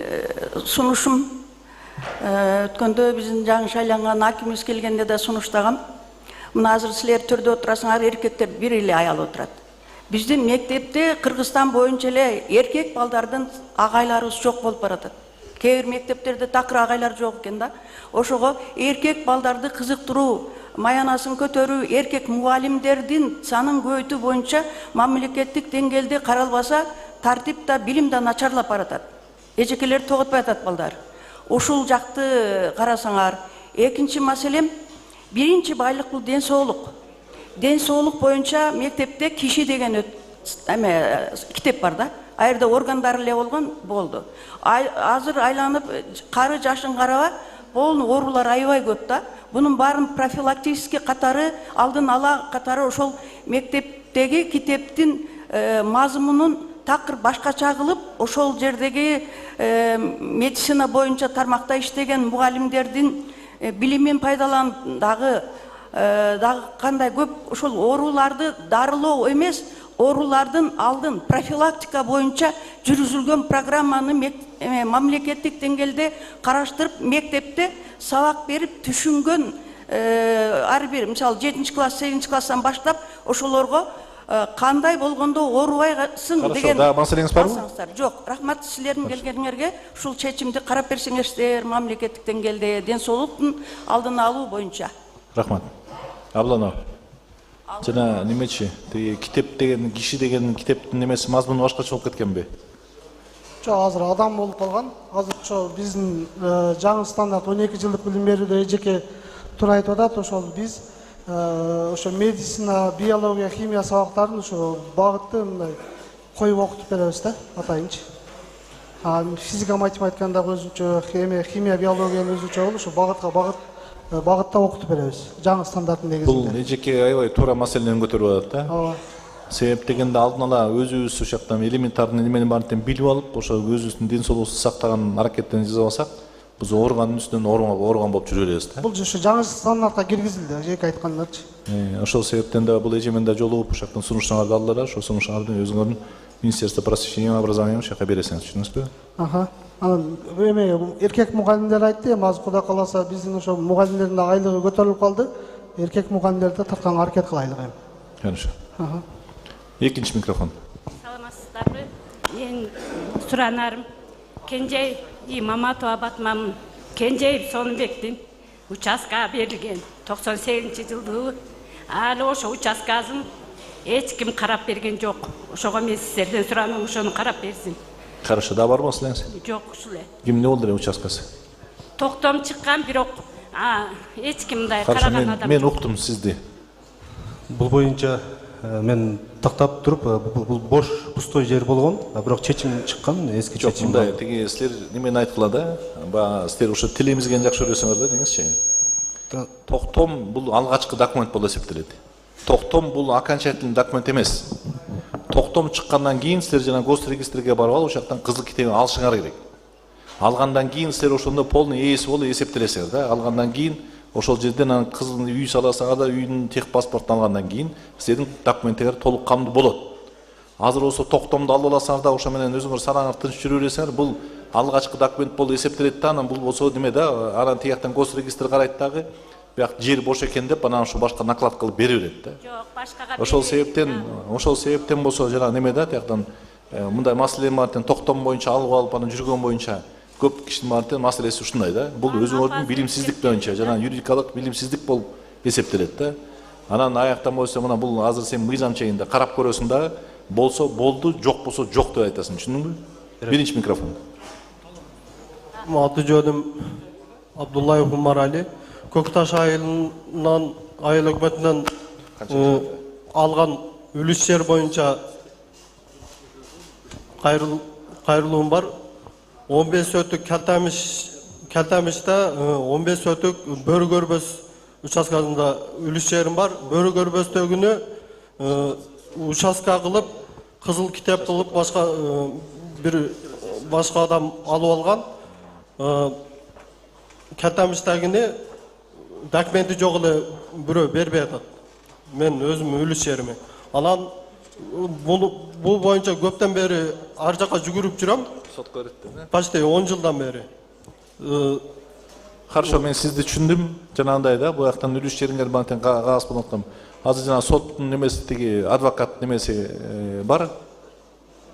W: сунушум өткөндө биздин жаңы шайланган акимибиз келгенде да сунуштагам. Мына азыр силер төрдө отурасыңар, эркектер бир эле аял отурат. Биздин мектепте Кыргызстан боюнча эле эркек балдардын агайларыбыз жок болуп баратат. Кээ бир мектептерде такыр агайлар жок экен да. Ошого эркек балдарды кызыктыруу, маянасын көтөрүү, эркек мугалимдердин санын көбөйтүү боюнча мамлекеттик деңгээлде каралбаса, тартип да билим да начарлап баратат. Эжекелер тоготпай атат балдар. Ушул жакты карасаңар. Экинчи маселем, биринчи байлык бул ден соолук. Ден соолук боюнча мектепте киши деген китеп бар да. Айрда органдар эле болгон болду. Азыр айланып кары жашын караба, болун оорулар аябай көп да. Бунун баарын профилактический катары, алдын ала катары ошол мектептеги китептин мазмунун такыр башкача кылып, ошол жердеги медицина боюнча тармакта иштеген мугалимдердин билимин пайдаланып дагы кандай көп ошол ооруларды дарылоо эмес, оорулардын алдын профилактика боюнча жүргүзүлгөн программаны мамлекеттик деңгээлде караштырып, мектепте сабак берип түшүнгөн ар бир, мисалы 7 класс, 8 класстан баштап ошолорго кандай болгондо оорубайсың деген.
B: Хорошо, да, маселеңиз барбы?
W: Жок, рахмат силердин келгениңерге. Ушул чечимди карап берсеңиздер мамлекеттик деңгээлде ден соолуктун алдын алуу боюнча.
B: Рахмат. Абланов. Жана немечи, китеп деген, киши деген китептин немеси мазмуну башкача болуп кеткенби?
E: Жок, азыр адам болуп калган. Азыр ошо биздин жаңы стандарт 12 жылдык билим берүүдө эжеке туура айтып атат. Ошол биз ошо медицина, биология, химия сабактарын ошо багытты мындай коюп окутуп беребиз да, атайынчы. Физика, математиканы да өзүнчө, химия, биологияны өзүнчө болуп, ошо багытта окутуп беребиз. Жаңы стандарттын негизинде.
B: Бул эжеке аябай туура маселени көтөрүп атат да.
E: Ооба.
B: Себеп дегенде алдын ала өзүбүз ошол жактан элементарный немени баарын билип алып, ошо өзүбүздүн ден соолукту сактаган аракеттерин жасап алсак, биз ооруганын үстүнөн ооруган болуп жүрө беребиз да.
E: Бул ошо жаңы стандартка киргизилди, эжеке айткандарчы.
B: Ошол себептен да бул эжемен да жолугуп ошол жактан сунуштарды алдылар, ошол сунуштарды өзүңөрдүн Министерство просвещения и образования жака бересиңер, түшүнүңүзбү?
E: Анан эме эркек мугалимдер айтты, азыр Кудай кааласа биздин ошо мугалимдердин да айлыгы көтөрүлүп калды. Эркек мугалимдерди тартканга аракет кылайлык эми.
B: Хорошо. Экинчи микрофон.
S: Саламатсыздарбы? Мен суранарым, Кенжей Маматова Батмамын, Кенжей Сонбектин участка берилген 98-жылдыгы. Алы ошо участкасын эч ким карап берген жок. Ошого мен сиздерден суранам, ошону карап берсин.
B: Хорошо, да барбы силеңиз?
S: Жок, ушул эле.
B: Ким болду эле участкасы?
S: Токтом чыккан, бирок эч ким мындай
B: караган
S: караган адам.
B: Мен уктум сизди.
F: Бул боюнча мен тактап туруп, бул бош пустой жер болгон, бирок чечим чыккан, эски чечим.
B: Мындай, тиги силер немени айткыла да, баягы силер ошо тил эмизгени жакшы көрөсүңөр да деңизчи. Токтом бул алгачкы документ болуп эсептелет. Токтом бул окончательный документ эмес. Токтом чыккандан кийин силер жана госрегистрге барып алып, ошол жактан кызыл китебин алышыңар керек. Алгандан кийин силер ошондо полный ээси болуп эсептелесиңер да. Алгандан кийин ошол жерден анан кызыл үй саласаңар да, үйдүн техпаспортун алгандан кийин силердин документтер толук камдуу болот. Азыр ошо токтомду алып аласыңар да, ошо менен өзүңөр сараңар тынч жүрө бересиңер. Бул алгачкы документ болуп эсептелет да, анан бул болсо неме да, анан тияктан госрегистр карайт дагы, бияк жер бош экен деп анан ошо башка наклад кылып бере берет да.
S: Жок, башкага.
B: Ошол себептен болсо жана неме да, тияктан мындай маселе барын токтом боюнча алып анан жүргөн боюнча көп кишинин баарын маселеси ушундай да. Бул өзүңөрдүн билимсиздик боюнча жана юридикалык билимсиздик болуп эсептелет да. Анан аяктан болсо мына бул азыр сен мыйзам чегинде карап көрөсүң дагы, болсо болду, жок болсо жок деп айтасың, түшүндүңбү? Биринчи микрофон.
J: Аты жөнүм Абдуллаев Умар Али. Көкташ айылынан, айыл өкмөтүнөн алган үлүшчер боюнча кайрылуум бар. 15 сөтүк Калтамиште 15 сөтүк бөрү көрбөс участкасында үлүшчерим бар. Бөрү көрбөстөгүнү участка кылып, кызыл китеп кылып башка адам алып алган. Калтамиштегини документи жок эле бирөө бербей атат. Мен өзүм үлүшчериме. Анан бул боюнча көптөн бери ар жака жүгүрүп жүрөм.
B: Сотко бериптир.
J: Почти 10 жылдан бери.
B: Хорошо, мен сизди түшүндүм. Жанагындай да, бу жактан үлүшчериңер бантен кагаз болуп аткан. Азыр жана соттун немеси тиги адвокат немеси бар.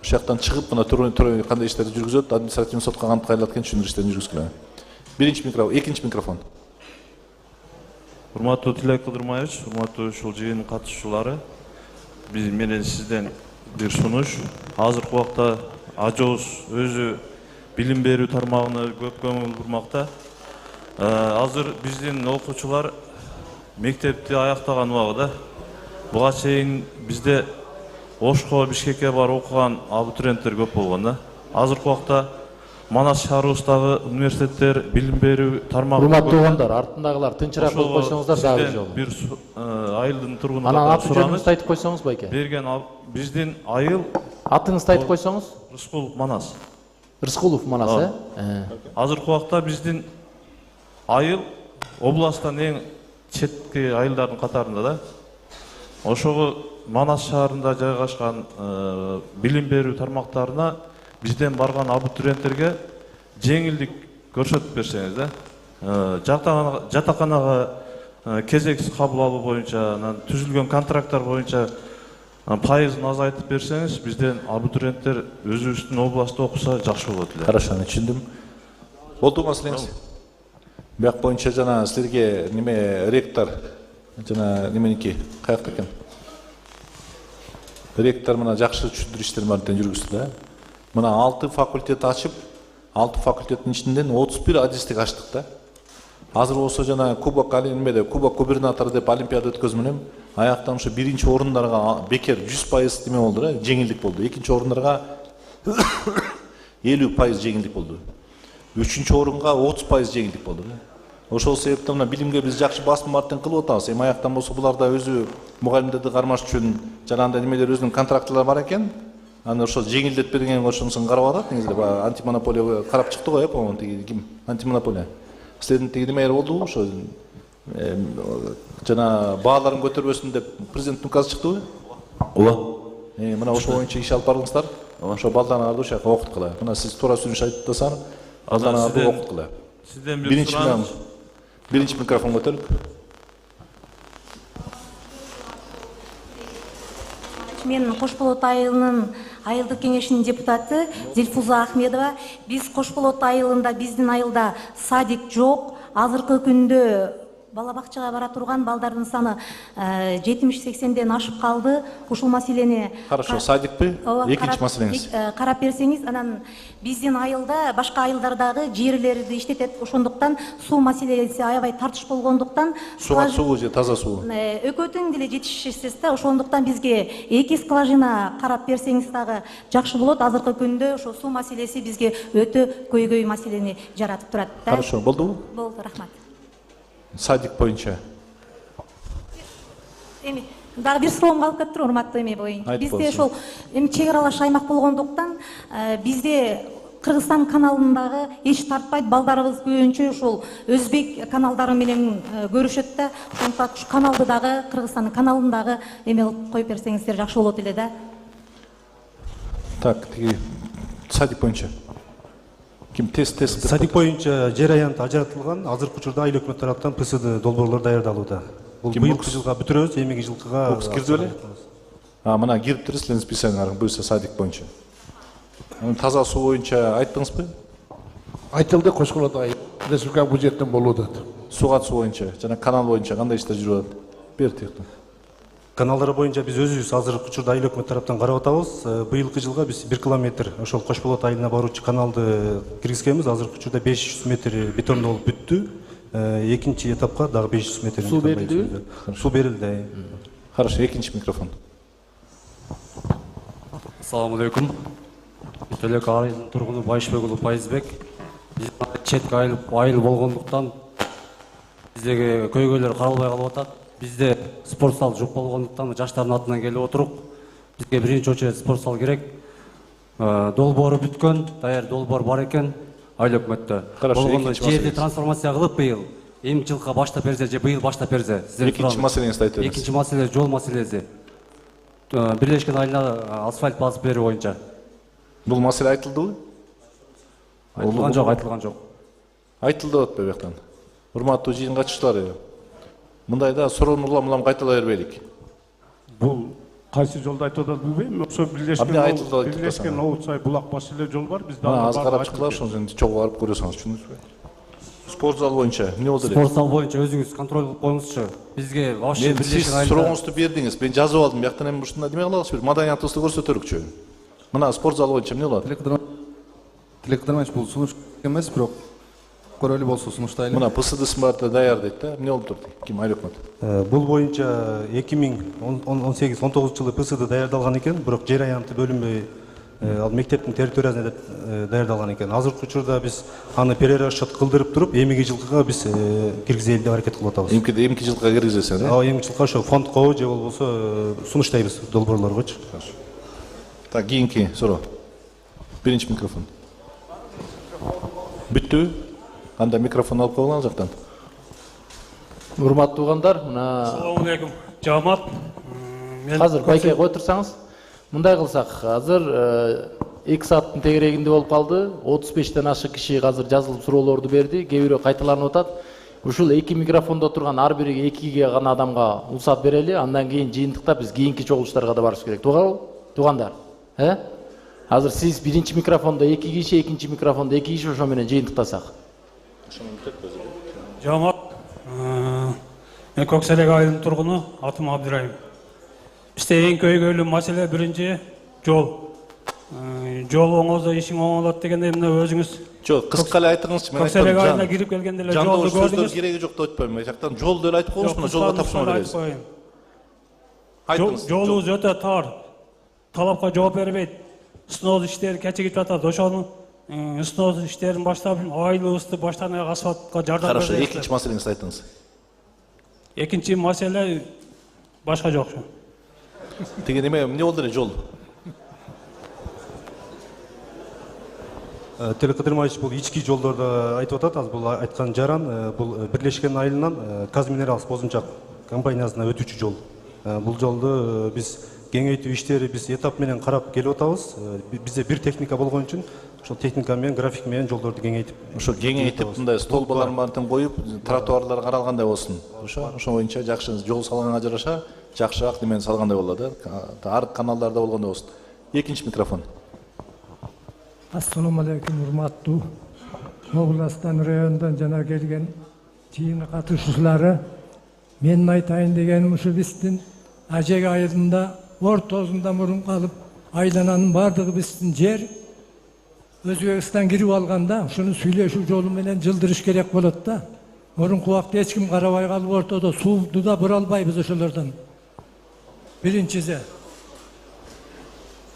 B: Ошол жактан чыгып мына турой кандай иштерди жүргүзөт, административный сотко кантип кайрылат экен түшүндүр иштерин жүргүзгүлө. Биринчи микрофон, экинчи микрофон.
K: Урматтуу Тилек Кыдырмаевич, урматтуу ушул жыйын катышуучулары, биз менен сизден бир сунуш. Азыркы убакта ажообуз өзү билим берүү тармагына көп көңүл бурмакта. Азыр биздин окуучулар мектепти аяктаган убагында буга чейин бизде Ошко, Бишкекке барып окуган абитуриенттер көп болгон да. Азыркы убакта Манас шаарыбыздагы университеттер, билим берүү тармагы.
A: Урматтуу угандар, артындагылар тынчыраак болуп койсоңуздар дагы жолу.
K: Бир айылдын тургуну
A: Анан аты жөнүңүздү айтып койсоңуз байке.
K: Берген биздин айыл.
A: Атыңызды айтып койсоңуз?
K: Рыскулов Манас.
A: Рыскулов Манас,
K: Азыркы убакта биздин айыл областтан эң четки айылдардын катарында да. Ошого Манас шаарында жайгашкан билим берүү тармактарына бизден барган абитуриенттерге жеңилдик көрсөтүп берсеңиз да. Жатаканага кезексиз кабыл алуу боюнча, түзүлгөн контракттар боюнча пайызын азайтып берсеңиз, бизден абитуриенттер өзүбүздүн областта окуса жакшы болот эле.
B: Хорошо, түшүндүм. Болду маселеңиз. Бияк боюнча жана силерге неме ректор жана неменики каякта экен? Ректор мына жакшы түшүндүрүү иштерин баарын жүргүздү да. Мына 6 факультет ачып, 6 факультеттин ичинен 31 адистик ачтык да. Азыр болсо жана Кубок губернатор деп олимпиада өткөзүп, аяктан ушу биринчи орундарга бекер 100% неме болду да, жеңилдик болду. Экинчи орундарга 50% жеңилдик болду. Үчүнчү орунга 30% жеңилдик болду да. Ошол себептен мына билимге биз жакшы басым бартын кылып атабыз. Эми аяктан болсо булар да өзү мугалимдерди кармаш үчүн жанагындай немелер өзүнүн контрактылары бар экен. Аны ошол жеңилдетип берген ошонусун карап атат. Негизи антимонополия карап чыкты го, по-моему, тиги ким? Антимонополия. Силердин тиги немелер болдубу? Ошо жана бааларын көтөрбөсүн деп президенттин указы чыктыбы?
T: Ооба.
B: Мына ошол боюнча иш алып бардыңыздар. Ошо балдарыңарды ошол жака окуткула. Мына сиз туура сүйлөш айтасыңар, балдарыңарды окуткула.
K: Сизден бир сураныч.
B: Биринчи микрофон көтөрүп.
U: Мен Кошболот айылынын айылдык кеңешинин депутаты Зильфуза Ахмедова. Биз Кошболот айылында, биздин айылда садик жок. Азыркы күндө бала бакчага бара турган балдардын саны 70-80ден ашып калды. Ушул маселени
B: Хорошо, садикпи? Экинчи маселеңиз.
U: Карап берсеңиз, анан биздин айылда башка айылдардагы жерлерди иштетет. Ошондуктан суу маселеси аябай тартыш болгондуктан
B: Суу же таза суу?
U: Экөөтүн деле жетишсиз да. Ошондуктан бизге 2 скважина карап берсеңиз дагы жакшы болот. Азыркы күндө ошо суу маселеси бизге өтө көйгөй маселени жаратып турат да.
B: Хорошо, болдубу?
U: Болду, рахмат.
B: Садик боюнча.
U: Эми дагы бир суроом калып кетиптир, урматтуу эме боюнча. Бизде ошол чек аралаш аймак болгондуктан бизде Кыргызстан каналындагы эч тартпайт, балдарыбыз көбүнчө ошол өзбек каналдары менен көрүшөт да. Ошондуктан ушу каналды дагы Кыргызстандын каналындагы эме кылып коюп берсеңиздер жакшы болот эле да.
B: Так, тиги садик боюнча. Ким тест?
F: Садик боюнча жер аянты ажыратылган. Азыркы учурда айыл өкмөт тараптан ПСД долбоорлор даярдалууда. Бул быйылкы жылга бүтүрөбүз, эмеги жылкыга.
B: Бокс кирди беле? Мына кириптир, силердин списогуңар буюрса садик боюнча. Таза суу боюнча айттыңызбы?
R: Айтылды, Кошболот айыл республика бюджеттен болууда.
B: суу катышуу боюнча жана канал боюнча кандай иштер жүрүп атат? Бер тыйыктан.
F: Каналдар боюнча биз өзүбүз азыркы учурда айыл өкмөт тараптан карап атабыз. Быйылкы жылга биз 1 километр ошол Кош Болот айылына баруучу каналды киргизгенбиз. Азыркы учурда 500 метр бетондолуп бүттү. Экинчи этапка дагы 500 метр.
A: Суу берилдиби?
F: Суу берилди.
B: Хорошо, экинчи микрофон.
C: Assalamu alaikum. Төлөк айылдын тургуну Байшбекулу Пайызбек. Биз четке айыл болгондуктан биздеги көйгөйлөр каралбай калып атат. Бизде спорт зал жок болгондуктан жаштардын атынан келип отурук. Бизге биринчи очередь спорт зал керек. Долбоору бүткөн, даяр долбоор бар экен айыл өкмөттө. Болгондо жерди трансформация кылып быйыл эми жылга баштап берсе же быйыл баштап берсе.
B: Экинчи маселеңизди айтып бериңиз.
C: Экинчи маселе жол маселеси. Бирлешкен айылына асфальт басып берүү боюнча.
B: Бул маселе айтылдыбы?
C: Айтылган жок, айтылган жок.
B: Айтылды атпы бияктан. Урматтуу жыйын катышуучулары, мындайда суроону улам кайталай бербейлик.
R: Бул кайсы жолду айтып атат билбейм. Ошо бирлешкен Оотсай булак бас эле жол бар. Биз
B: дагы аз карап чыктылар, ошону чогуу барып көрөсүңүз, түшүндүңүзбү? Спорт зал боюнча эмне болду элек?
C: Спорт зал боюнча өзүңүз контроль кылып коюңузчу. Бизге вообще
B: бирлешкен айылда сурооңузду бердиңиз. Мен жазып алдым. Бияктан эми ушундай неме кылабыз? Маданиятыбызды көрсөтөлүкчү. Мына спорт зал боюнча эмне болот?
L: Тилек Кыдырмаевич, бул сунуш эмес, бирок көрөлү болсо сунуштайлы.
B: Мына ПСДС барды даяр дейт да. Эмне болуп турду? Ким айыл өкмөтү?
F: Бул боюнча 2018-19 жылы ПСД даярдалган экен, бирок жер аянты бөлүнбөй ал мектептин территориясына даярдалган экен. Азыркы учурда биз аны перерасчет кылдырып туруп, эмиги жылкыга биз киргизели деп аракет кылып атабыз.
B: Эмки жылкыга киргизесиз, э?
F: Ооба, эмки жылкыга ошо фондко же болбосо сунуштайбыз долбоорлоргочу.
B: Так, кийинки суроо. Биринчи микрофон. Бүттүбү? Кандай микрофон алып койгула ал жактан?
A: Урматтуу угандар, мына
O: Assalamu alaikum. Жамаат.
A: Азыр байке кой турсаңыз. Мындай кылсак, азыр 2 сааттын тегерегинде болуп калды. 35тен ашык киши азыр жазылып суроолорду берди. Кээ бирөө кайталанып атат. Ушул 2 микрофондо турган ар бириге 2ге гана адамга уруксат берели. Андан кийин жыйынтыкта биз кийинки чогулуштарга да барыш керек. Туурабы? Туугандар. Азыр сиз биринчи микрофондо 2 киши, экинчи микрофондо 2 киши, ошо менен жыйынтыктасак.
O: Жамаат. Мен Көксерек айылынын тургуну, атым Абдырайым. Бизде эң көйгөйлүү маселе биринчи жол. Жол оңолсо ишиң оңолот дегенде мына өзүңүз
B: Жок, кыска эле айтыңызчы, мен айтам.
O: Көксерек айылына кирип келгенде эле жолду көрдүңүз.
B: Кереги жок деп айтпайм. Жактан жол деп айтып коюңуз, мына жолго тапшырма беребиз.
O: Айтыңыз. Жолубуз өтө тар. Талапка жооп бербейт. Сноз иштери кечигип атат. Ошону сноз иштерин баштап, айылыбызды баштан аяк асфальтка жардам беребиз.
B: Хорошо, экинчи маселеңизди айтыңыз.
O: Экинчи маселе башка жок.
B: Тиги эмне болду эле жол?
F: Төлөк Кыдырмаевич, бул ички жолдорду айтып атат. Аз бул айткан жаран, бул бирлешкен айылынан Казминералс Бозумчак компаниясына өтүүчү жол. Бул жолду биз кеңейтүү иштери биз этап менен карап келип атабыз. Бизде бир техника болгон үчүн ошол техника менен, график менен жолдорду кеңейтип.
B: Ошо кеңейтип, мындай столбаларын барын коюп, тротуарлар каралгандай болсун. Ошо боюнча жакшы жол салганга жараша, жакшыраак немени салгандай болот да. Ар каналдарда болгондой болсун. Экинчи микрофон.
T: Assalomu alaykum, hurmatli Mo'g'uliston rayonidan jana kelgan jiyini qatnashchilari. Men aytayın degenim şu bizdin Ajek ayılında ortosunda murun kalıp aylananın bardığı bizdin yer Özbekistan girip alganda şunu söyleşu yolu menen jıldırış gerek bolot da. Murun kuwakta hiç kim karabay kalıp ortada suwdu da buralbayбыз oşolardan. Birinçisi.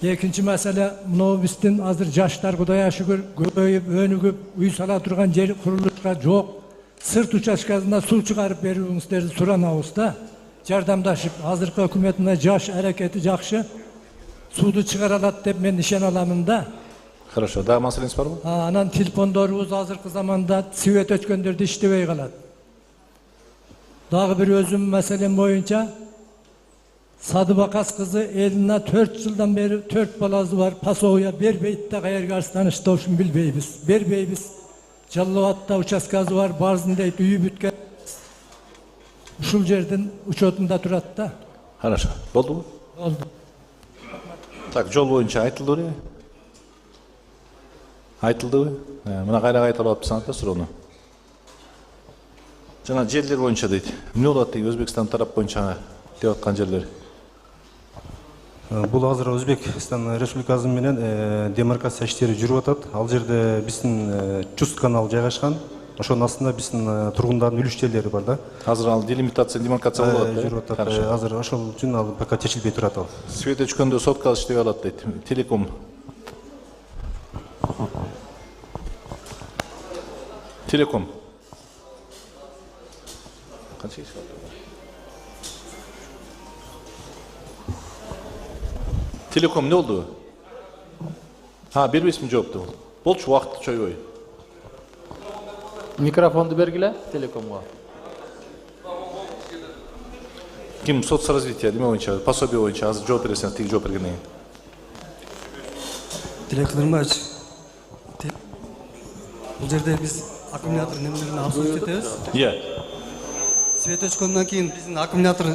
T: Ekinci mesele, mınav bizdin azır jaşlar Kudaya şükür köpeyip, önügüp, uy sala turgan jeri kuruluşka jok. Sırt uçaşkasında su çıkarıp veriyorsunuzları suranabız da. Jardamdaşıp, hazırkı hükümetine jaş hareketi jakşı. Sudu çıkaralat dep men nişan alamın da.
B: Хорошо, да, маселеңиз барбы?
T: Анан телефондорубуз азыркы заманда свет өчкөндөрдү иштебей калат. Дагы бир өзүм маселем боюнча Sadıbakas kızı eline 4 yıldan beri 4 balazı var. Pasoğu'ya berbeyt de kayar karşılanışta olsun bilbeybiz. Berbeybiz. Çallıvat'ta uçaskazı var. Barzındaydı üyü bütken. Uşul жердин учетунда турат да.
B: Хорошо. Болду mu?
T: Oldu.
B: Так, жол боюнча айтылды беле? Айтылдыбы? Мына кайра кайталап атпысың да суроону. Жана жерлер боюнча дейт. Эмне болот дейт Өзбекстан тарап боюнча деп аткан жерлер?
F: Бул азыр Өзбекстан Республикасы менен демаркация иштери жүрүп атат. Ал жерде биздин Чуст канал жайгашкан. Ошонун астында биздин тургундардын үлүштөлөрү бар да.
B: Азыр ал делимитация, демаркация болуп атат.
F: Жүрүп атат. Азыр ошол үчүн ал пока чечилбей турат ал.
B: Свет өчкөндө сотка иштей алат дейт. Телеком. Телеком. Канча иш? Телеком не болду? Бербейсизби жоопту? Болчу убакытты чойбой.
A: Микрофонду бергиле телекомго.
B: Ким соцразвитие неме боюнча, пособие боюнча азыр жооп бересиңер, тиги жооп бергенден кийин.
D: Тилек Кыдырмаевич, бул жерде биз аккумулятор немелерин обслуживать этебиз. Свет өчкөндөн кийин биздин аккумулятор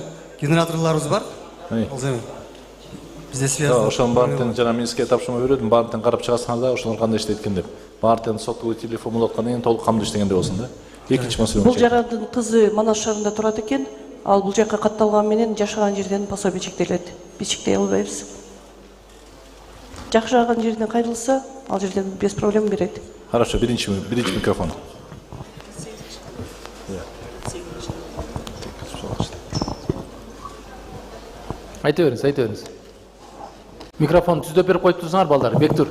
D: генераторлорубуз бар. Ал эми бизде связь.
B: Ошонун баарын жана мен сизге тапшырма бердим, баарын карап чыгасыңар да, ошолор кандай иштейт экен деп. Баарын сотовый телефон болуп аткандан кийин толук камдуу иштегендей болсун да. Экинчи маселе.
G: Бул жарандын кызы Манас шаарында турат экен. Ал бул жакка катталган менен жашаган жерден пособие чектелет. Биз чектей албайбыз. Жашаган жерден кайрылса, ал жерден без проблем берет.
B: Хорошо, биринчи микрофон.
A: Айта бериңиз. Микрофон түздөп берип коюп турсуңар балдар, Бектур.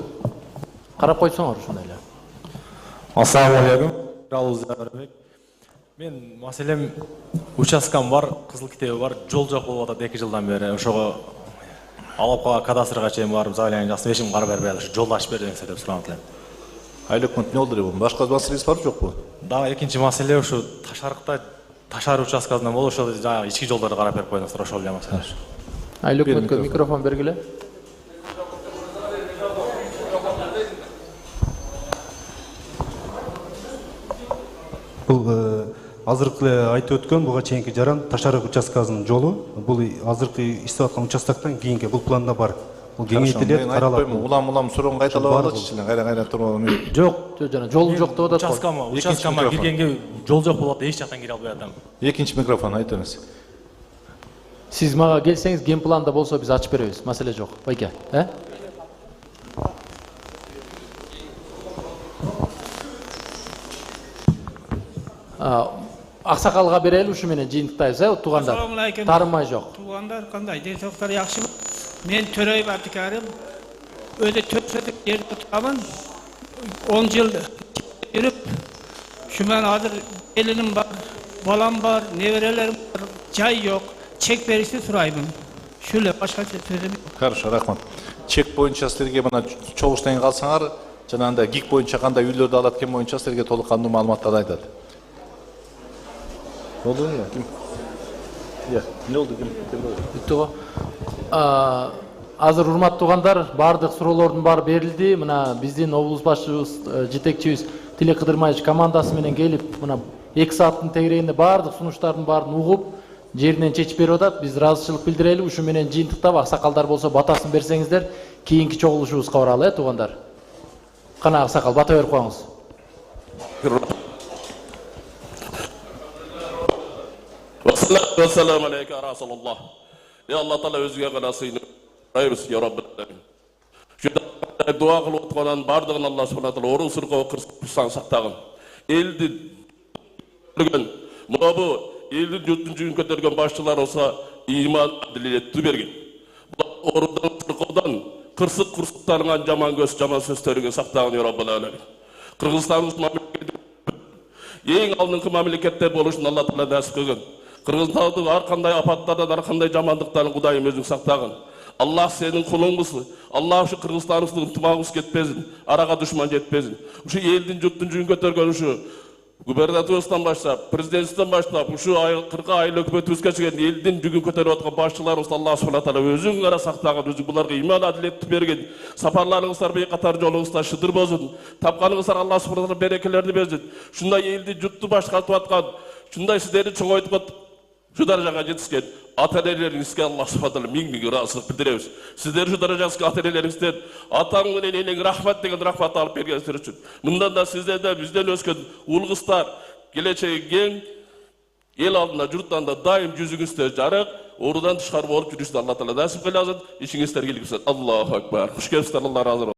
A: Карап койсоңор ушундай эле.
V: Ассаламу алейкум. Жалбек. Мен маселем участкам бар, кызыл китеби бар, жол жок болуп атат 2 жылдан бери. Ошого алапка кадастрга чейин барып, заявление жазып, эчим кара бербей алыш, жолду ачып бериңиз деп сурап атам.
B: Айлыкмын не болду деп, башка маселеси барбы жокпу?
V: Да, экинчи маселе ушу Ташарыкта Ташар участкасынан болуп, ошол жана ички жолдорду карап берип коюңуздар, ошол эле маселе.
A: Айлыкмынга микрофон бергиле.
F: Бул азыркы айтып өткөн буга чейинки жаран Ташарык участкасынын жолу. Бул азыркы иштеп аткан участоктон кийинки бул планда бар. Бул кеңейтилет, каралат.
B: Улам суроону кайталап алачы, кайра туруп.
A: Жок, жана жол жок деп атат.
V: Участкама киргенге жол жок болуп атат, эч жактан кире албай атам.
B: Экинчи микрофон айтыңыз.
A: Сиз мага келсеңиз, ген планда болсо биз ачып беребиз, маселе жок. Байке, Аксакалга берели, ушу менен жыйынтыктайбыз, туугандар. Тарымай жок.
X: Туугандар кандай, денсаулыктар жакшымы? Мен Төрөй Бартикарым, өзү 4 соток жерде турамын. 10 жыл жүрүп, шумен азыр келиним бар, балам бар, неберелерим бар, жай жок. Чек беришти сурайбын. Шуле башка сөзүм.
B: Хорошо, рахмат. Чек боюнча силерге мына чогуштан калсаңар, жанагындай ГИК боюнча кандай үйлөрдү алат экен боюнча силерге толук кандуу маалыматтарды айтат. Болду эле? Ким? Не болду ким?
A: Бүттү го. Азыр урматтуу туугандар, баардык суроолордун баары берилди. Мына биздин облус башчыбыз, жетекчибиз Тилек Кыдырмаевич командасы менен келип, мына 2 сааттын тегерегинде баардык сунуштардын баарын угуп, жеринен чечип берип атат. Биз ыраазычылык билдирели, ушу менен жыйынтыктап аксакалдар болсо батасын берсеңиздер, кийинки чогулушубузга баралы, туугандар. Кана аксакал бата берип коюңуз.
Y: Assalamu alaikum Rasulullah. Ya Allah Taala özüge gana sıyınıp rayımız ya Rabbi. Şu dua kılıp otqanan bardığın Allah subhanahu wa taala orun sırqa kırsan saqtagın. Eldi görgen, muna bu eldi yurtun kötergen başçılar olsa iman adiletli bergen. Orundan sırqadan kırsık kırsıklarından jaman göz jaman sözlerine saqtagın ya Rabbil alamin. Kırgızstanımız mamleketi ең алдыңғы мемлекеттер болу үшін Алла Тағала нәсіп қылған. Қырғызстандың арқандай апаттардан, арқандай жамандықтарын Құдайым өзің сақтағын. Аллах сенің құлыңғысы. Аллах үшін Қырғызстанымыздың ынтымағымыз кетпесін, араға дұшман жетпесін. Ушу елдің жұрттың жүгін көтерген ушу губернаторстан баштап, президенттен баштап, ушу 40 айлы өкмөтүбүзгө чейин элдин жүгүн көтөрүп аткан башчыларыбыз Алла субхана тағала өзүң гана сактаган, өзүң буларга иман адилетти берген. Сапарларыңыздар бейкатар жолуңузда шыдыр болсун. Тапканыңыздар Алла субхана тағала берекелерди берсин. Шундай элди журтту башкартып аткан, шундай сиздерди чоңойтуп şu darajага жетишкен ата-энелериңизге Алла субхана тағала миң ыраазычылык билдиребиз. Сиздер şu darajага ата-энелериңизден атаң менен энең рахмат деген рахмат алып бергениңиздер үчүн. Мындан да сиздерден бизден өскөн ул кыздар келечеги кең El aldında, jurttan da daim yüzüңüzde жарык, орудан тышкары болуп жүрүштү Алла Таала насип кылсын. İşiңizler келгиле. Аллаху акбар. Хуш келипсиздер, Алла разы болсун.